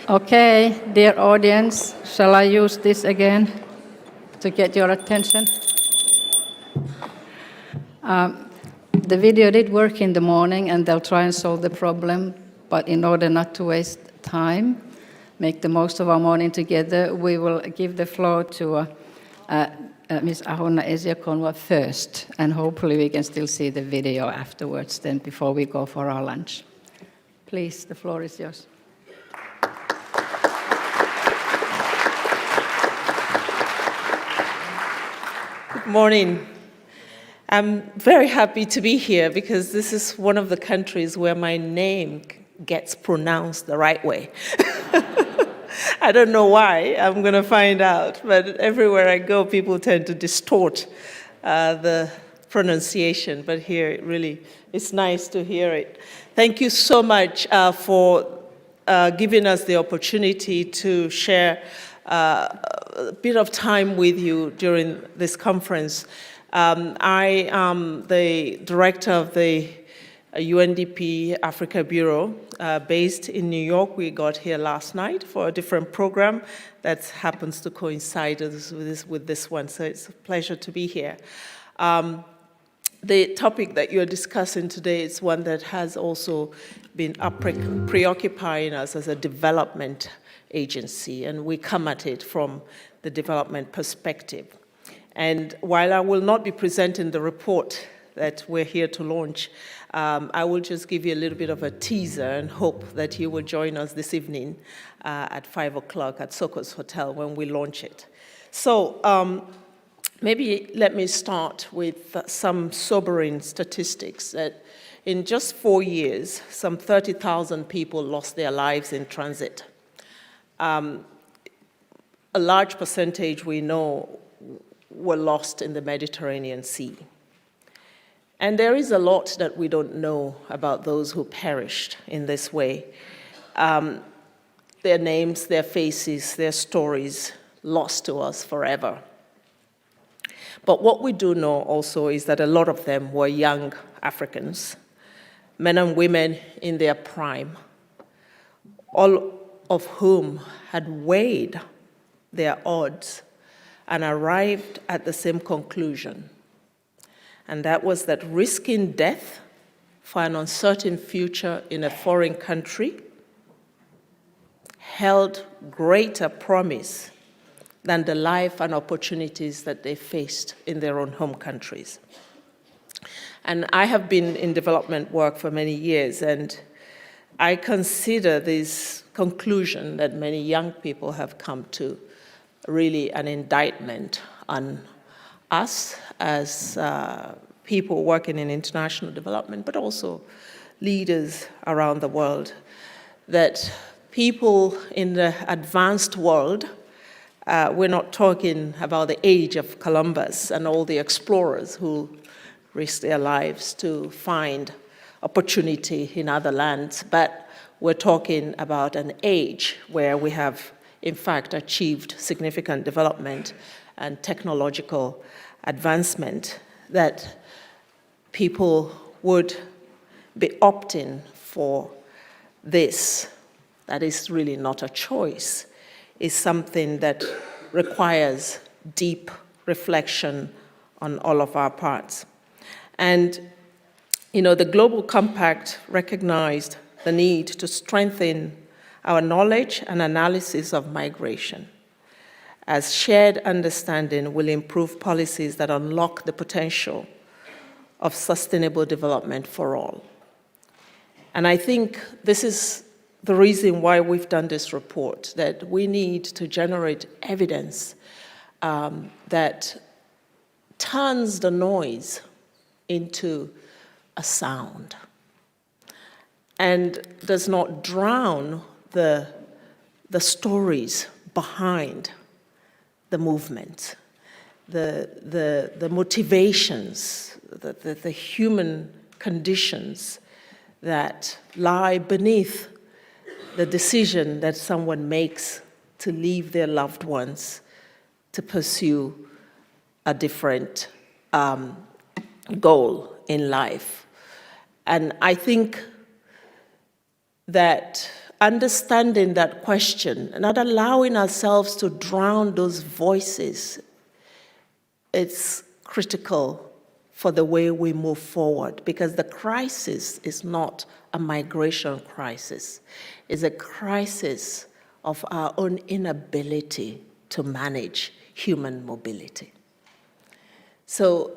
Speaker 19: Okay, dear audience, shall I use this again to get your attention? The video did work in the morning, and they'll try and solve the problem, but in order not to waste time, make the most of our morning together, we will give the floor to Ms. Ahona Esiakonwa first, and hopefully we can still see the video afterwards then before we go for our lunch. Please, the floor is yours.
Speaker 20: Good morning. I'm very happy to be here because this is one of the countries where my name gets pronounced the right way. I don't know why, I'm going to find out, but everywhere I go, people tend to distort the pronunciation, but here it really, it's nice to hear it. Thank you so much for giving us the opportunity to share a bit of time with you during this conference. I am the director of the UNDP Africa Bureau based in New York. We got here last night for a different program that happens to coincide with this one, so it's a pleasure to be here. The topic that you're discussing today is one that has also been preoccupying us as a development agency, and we come at it from the development perspective. And while I will not be presenting the report that we're here to launch, I will just give you a little bit of a teaser and hope that you will join us this evening at 5 o'clock at Soko's Hotel when we launch it. So maybe let me start with some sobering statistics that in just 4 years, some 30,000 people lost their lives in transit. A large percentage we know were lost in the Mediterranean Sea. And there is a lot that we don't know about those who perished in this way. Their names, their faces, their stories lost to us forever. But what we do know also is that a lot of them were young Africans, men and women in their prime, all of whom had weighed their odds and arrived at the same conclusion. And that was that risking death for an uncertain future in a foreign country held greater promise than the life and opportunities that they faced in their own home countries. And I have been in development work for many years, and I consider this conclusion that many young people have come to really an indictment on us as people working in international development, but also leaders around the world, that people in the advanced world, we're not talking about the age of Columbus and all the explorers who risked their lives to find opportunity in other lands, but we're talking about an age where we have, in fact, achieved significant development and technological advancement, that people would be opting for this. That is really not a choice. It's something that requires deep reflection on all of our parts. And, you know, the Global Compact recognized the need to strengthen our knowledge and analysis of migration, as shared understanding will improve policies that unlock the potential of sustainable development for all. And I think this is the reason why we've done this report, that we need to generate evidence that turns the noise into a sound and does not drown the stories behind the movement, the motivations, the human conditions that lie beneath the decision that someone makes to leave their loved ones to pursue a different goal in life. And I think that understanding that question, not allowing ourselves to drown those voices, it's critical for the way we move forward, because the crisis is not a migration crisis. It's a crisis of our own inability to manage human mobility. So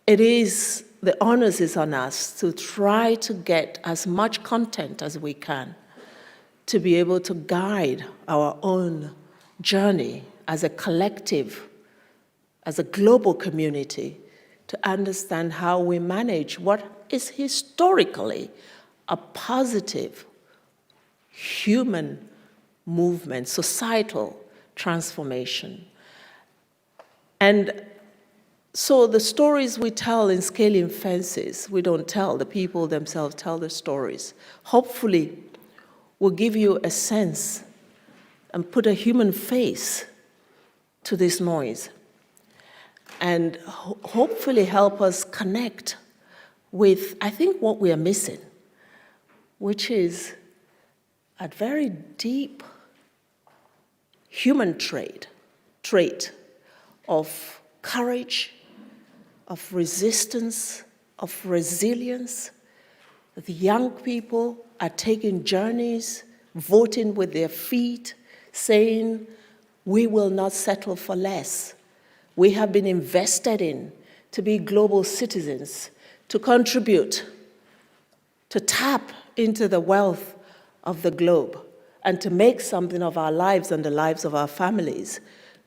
Speaker 20: it is the onus is on us to try to get as much content as we can to be able to guide our own journey as a collective, as a global community, to understand how we manage what is historically a positive human movement, societal transformation. And so the stories we tell in Scaling Fences, we don't tell, the people themselves tell the stories. Hopefully, will give you a sense and put a human face to this noise, and hopefully help us connect with, I think, what we are missing, which is a very deep human trait of courage, of resistance, of resilience. The young people are taking journeys, voting with their feet, saying, we will not settle for less. We have been invested in to be global citizens, to contribute, to tap into the wealth of the globe, and to make something of our lives and the lives of our families.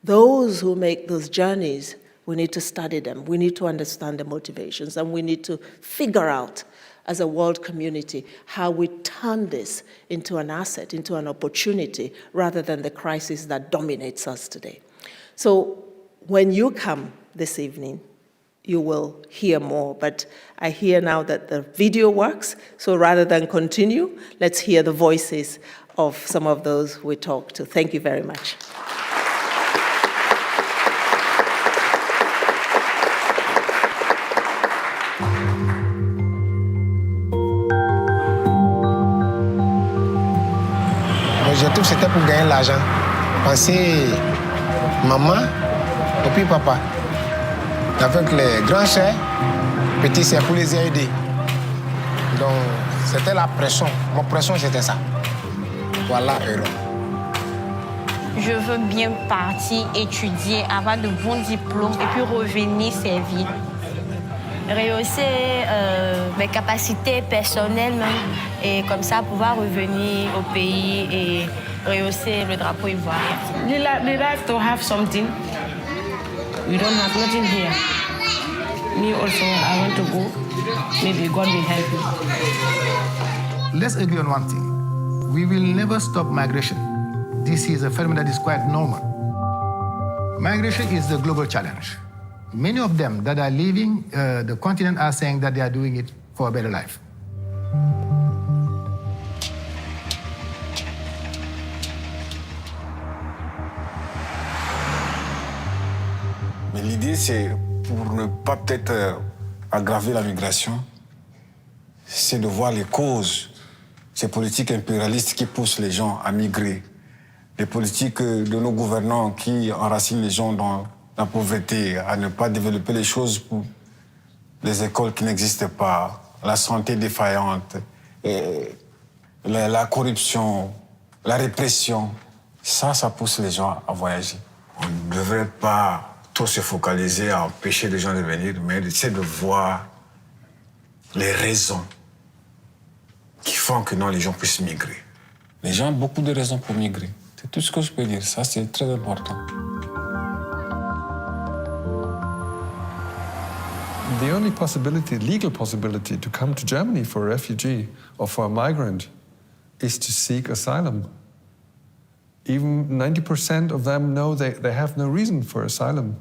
Speaker 20: Those who make those journeys, we need to study them. We need to understand the motivations, and we need to figure out as a world community how we turn this into an asset, into an opportunity, rather than the crisis that dominates us today. So when you come this evening, you will hear more, but I hear now that the video works, so rather than continue, let's hear the voices of some of those we talked to. Thank you very much.
Speaker 18: L'objectif, c'était pour gagner l'argent. Penser maman et puis papa. Avec les grands chers, petits c'est pour les aider. Donc, c'était la pression. Mon pression, c'était ça. Voilà, heureux.
Speaker 22: Je veux bien partir, étudier, avoir de bons diplômes et puis revenir servir. Rehausser mes capacités personnelles même, et comme ça pouvoir revenir au pays et rehausser le drapeau ivoirien.
Speaker 23: The life to have something. We don't have nothing here. Me also, I want to go. Maybe God will help me.
Speaker 18: Let's agree on one thing. We will never stop migration. This is a phenomenon that is quite normal. Migration is the global challenge. Many of them that are leaving the continent are saying that they are doing it for a better life.
Speaker 24: Mais l'idée, c'est, pour ne pas peut-être aggraver la migration, c'est de voir les causes, ces politiques impérialistes qui poussent les gens à migrer, les politiques de nos gouvernants qui enracinent les gens dans la pauvreté, à ne pas développer les choses pour les écoles qui n'existent pas, la santé défaillante, et la corruption, la répression. Ça pousse les gens à voyager. On ne devrait pas trop se focaliser à empêcher les gens de venir, mais essayer de voir les raisons qui font que non, les gens puissent migrer. Les gens ont beaucoup de raisons pour migrer. C'est tout ce que je peux dire. Ça, c'est très important.
Speaker 1: The only possibility, legal possibility, to come to Germany for a refugee or for a migrant is to seek asylum. Even 90% of them know they have no reason for asylum.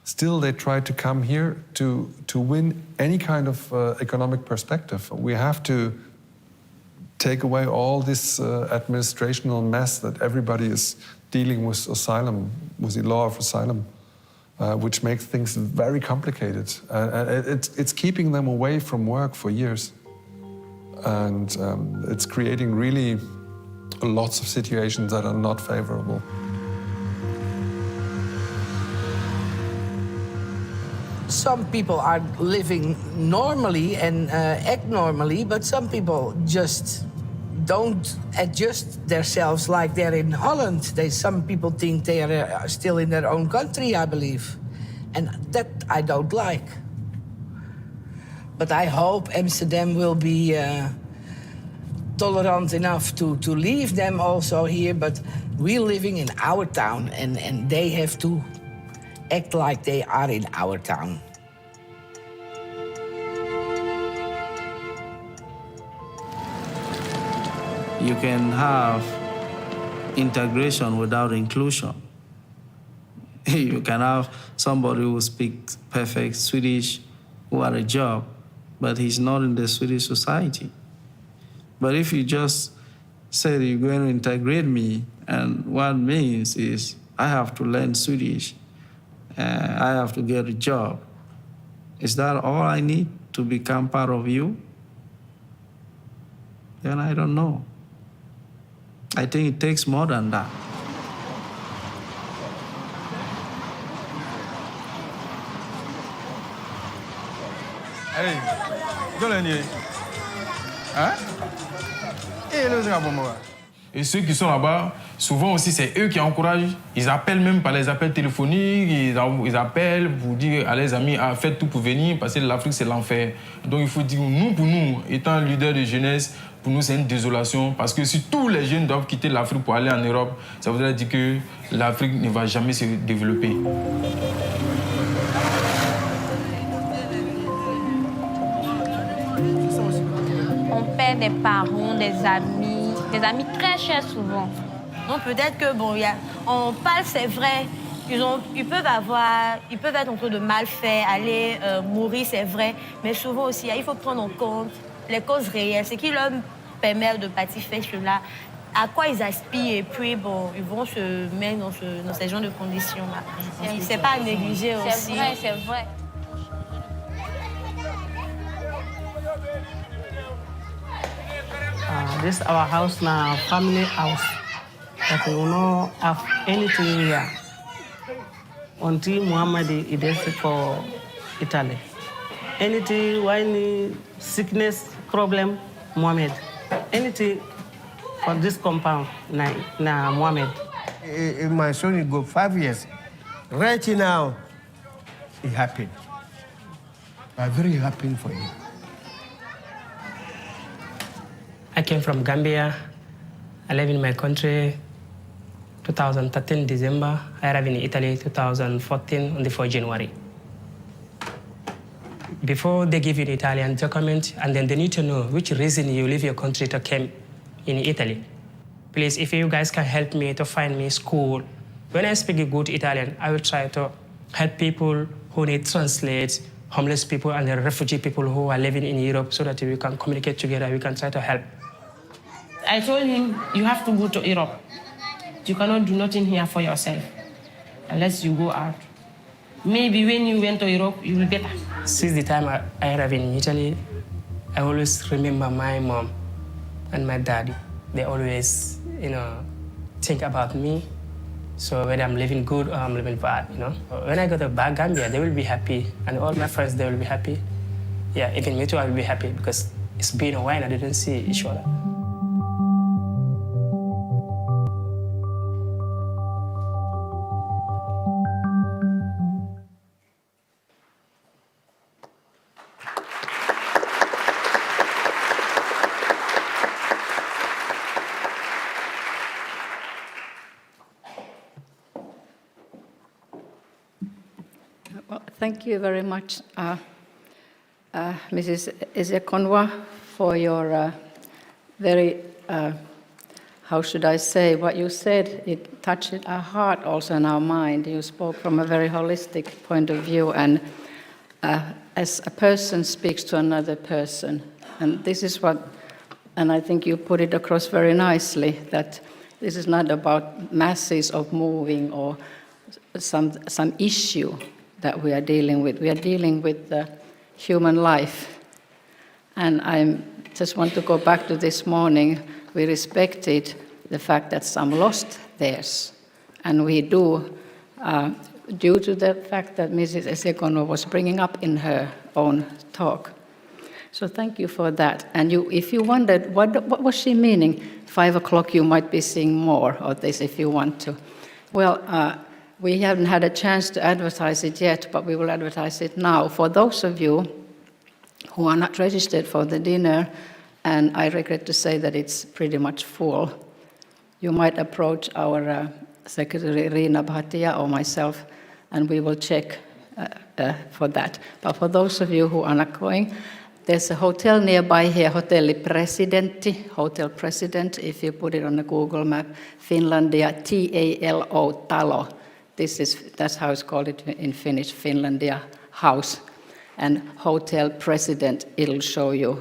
Speaker 1: Still, they try to come here to win any kind of economic perspective. We have to take away all this administrational mess that everybody is dealing with asylum, with the law of asylum. Which makes things very complicated. It's keeping them away from work for years. And it's creating really lots of situations that are not favorable.
Speaker 25: Some people are living normally and act normally, but some people just don't adjust themselves like they're in Holland. Some people think they are still in their own country, I believe. And that I don't like. But I hope Amsterdam will be tolerant enough to leave them also here. But we're living in our town, and they have to act like they are in our town.
Speaker 2: You can have integration without inclusion. You can have somebody who speaks perfect Swedish who had a job, but he's not in the Swedish society. But if you just say you're going to integrate me, and what it means is I have to learn Swedish, I have to get a job, is that all I need to become part of you? Then I don't know. I think it takes more than that.
Speaker 3: Hey, hein? Et ceux qui sont là-bas, souvent aussi, c'est eux qui encouragent. Ils appellent même par les appels téléphoniques, ils appellent pour dire à leurs amis, ah, faites tout pour venir, parce que l'Afrique, c'est l'enfer. Donc il faut dire, nous, pour nous, étant leaders de jeunesse, pour nous, c'est une désolation, parce que si tous les jeunes doivent quitter l'Afrique pour aller en Europe, ça voudrait dire que l'Afrique ne va jamais se développer.
Speaker 22: On perd des parents, des amis très chers souvent. Donc peut-être que, bon, on parle, c'est vrai, ils peuvent être en train de mal faire, aller mourir, c'est vrai, mais souvent aussi, il faut prendre en compte les causes réelles, ce qui leur permet de satisfaire cela, à quoi ils aspirent, et puis bon, ils vont se mettre dans ces genres de conditions-là. C'est pas à négliger aussi. C'est vrai, c'est vrai.
Speaker 23: This is our house now, family house. But we will not have anything here until Muhammad is destined for Italy. Anything, any sickness, problem, Muhammad. Anything for this compound, now Muhammad.
Speaker 18: My son will go 5 years. Right now, he happy. I'm very happy for him.
Speaker 23: I came from Gambia. I live in my country 2013 December. I arrived in Italy 2014 on the 4th January. Before they give you the Italian document, and then they need to know which reason you leave your country to come in Italy. Please, if you guys can help me to find me school. When I speak good Italian, I will try to help people who need translate, homeless people and the refugee people who are living in Europe, so that we can communicate together, we can try to help. I told him, you have to go to Europe. You cannot do nothing here for yourself unless you go out. Maybe when you went to Europe, you will better. Since the time I arrived in Italy, I always remember my mom and my dad. They always, think about me. So whether I'm living good or I'm living bad, When I go to Gambia, they will be happy, and all my friends, they will be happy. Yeah, even me too, I will be happy, because it's been a while I didn't see each other.
Speaker 19: Well, thank you very much, Mrs. Ezekonwa, for your very, how should I say, what you said, it touched our heart also and our mind. You spoke from a very holistic point of view, and as a person speaks to another person. And this is what, and I think you put it across very nicely, that this is not about masses of moving or some issue that we are dealing with. We are dealing with the human life. And I just want to go back to this morning. We respected the fact that some lost theirs. And we do, due to the fact that Mrs. Ezekonwa was bringing up in her own talk. So thank you for that. And if you wondered, what was she meaning? 5 o'clock you might be seeing more of this if you want to. Well, we haven't had a chance to advertise it yet, but we will advertise it now. For those of you who are not registered for the dinner, and I regret to say that it's pretty much full. You might approach our Secretary Riina Bhatia or myself, and we will check for that. But for those of you who are not going, there's a hotel nearby here, Hotelli Presidentti, Hotel President, if you put it on the Google map, Finlandia, T-A-L-O, Talo. That's how it's called it in Finnish, Finlandia house. And Hotel President, it'll show you,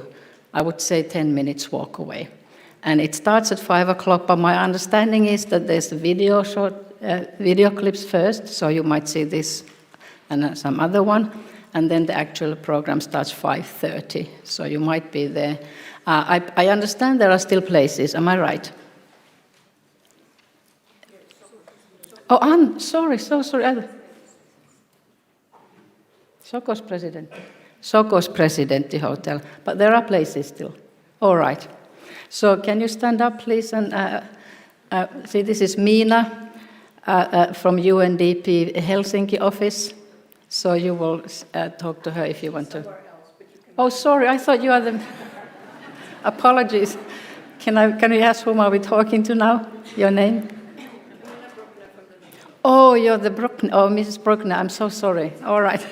Speaker 19: I would say 10 minutes walk away. And it starts at 5 o'clock, but my understanding is that there's a video clips first, so you might see this and some other one, and then the actual program starts 5:30, so you might be there. I understand there are still places, am I right? Oh, I'm sorry, so sorry. Sokos Presidentti Hotel, but there are places still. All right. So can you stand up, please? And see, this is Miina from UNDP Helsinki office. So you will talk to her if you want to. Oh, sorry, I thought you are the... Apologies. Can you ask whom are we talking to now? Your name? Oh, you're the Bruckner. Oh, Mrs. Bruckner, I'm so sorry. All right.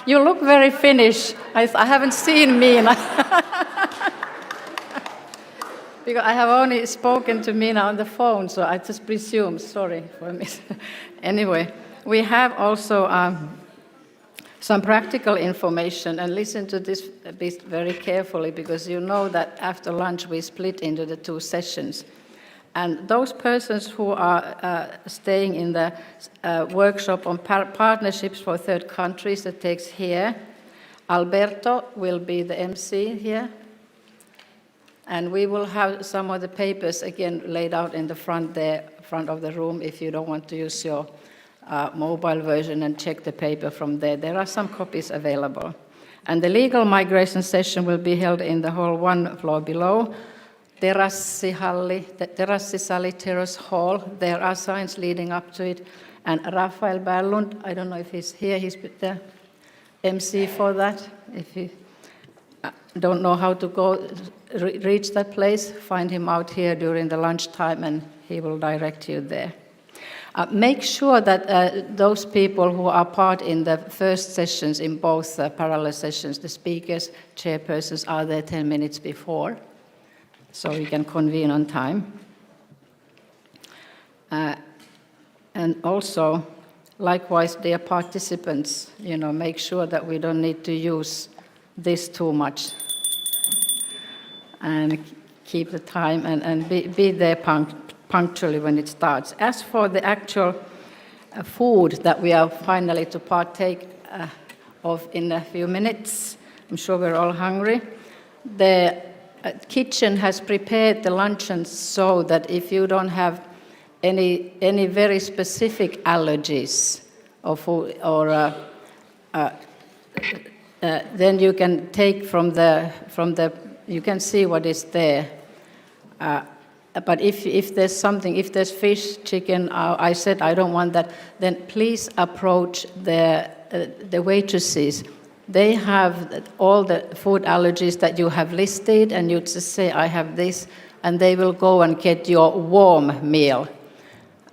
Speaker 19: You look very Finnish. I haven't seen Miina. Because I have only spoken to Miina on the phone, so I just presume. Sorry for me. Anyway, we have also some practical information, and listen to this very carefully, because you know that after lunch we split into the two sessions. And those persons who are staying in the workshop on partnerships for third countries that takes here, Alberto will be the MC here. And we will have some of the papers again laid out in the front of the room if you don't want to use your mobile version and check the paper from there. There are some copies available. And the legal migration session will be held in the hall 1 floor below. Terassisali Terrace Hall. There are signs leading up to it. And Rafael Berlund, I don't know if he's here, he's the MC for that. If you don't know how to go reach that place, find him out here during the lunchtime and he will direct you there. Make sure that those people who are part in the first sessions, in both parallel sessions, the speakers, chairpersons, are there 10 minutes before, so we can convene on time. And also, likewise, dear participants, make sure that we don't need to use this too much. And keep the time and be there punctually when it starts. As for the actual food that we are finally to partake of in a few minutes, I'm sure we're all hungry. The kitchen has prepared the luncheons so that if you don't have any very specific allergies or food, or then you can take from the you can see what is there. But if there's something, if there's fish, chicken, I said I don't want that, then please approach the waitresses. They have all the food allergies that you have listed, and you just say, I have this, and they will go and get your warm meal.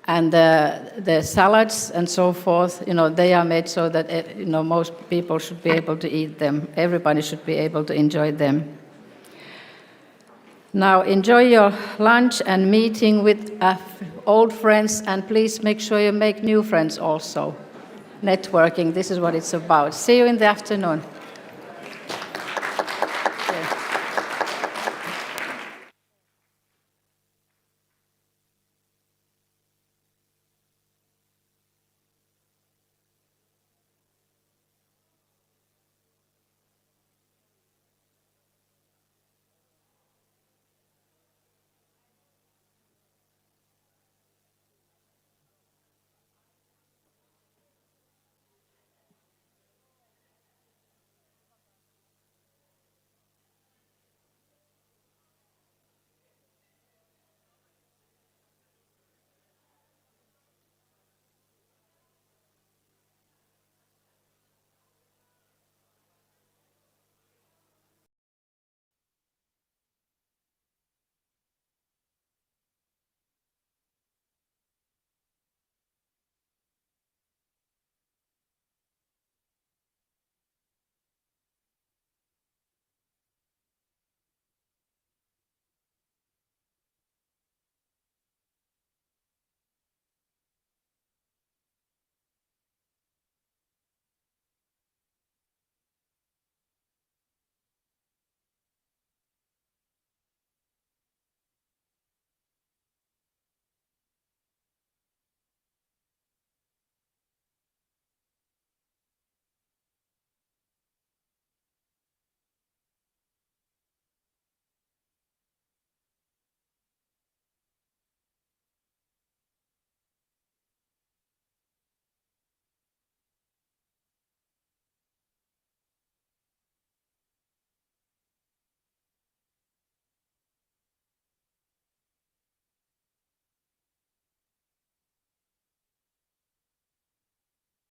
Speaker 19: And the salads and so forth, they are made so that most people should be able to eat them. Everybody should be able to enjoy them. Now, enjoy your lunch and meeting with old friends, and please make sure you make new friends also. Networking, this is what it's about. See you in the afternoon.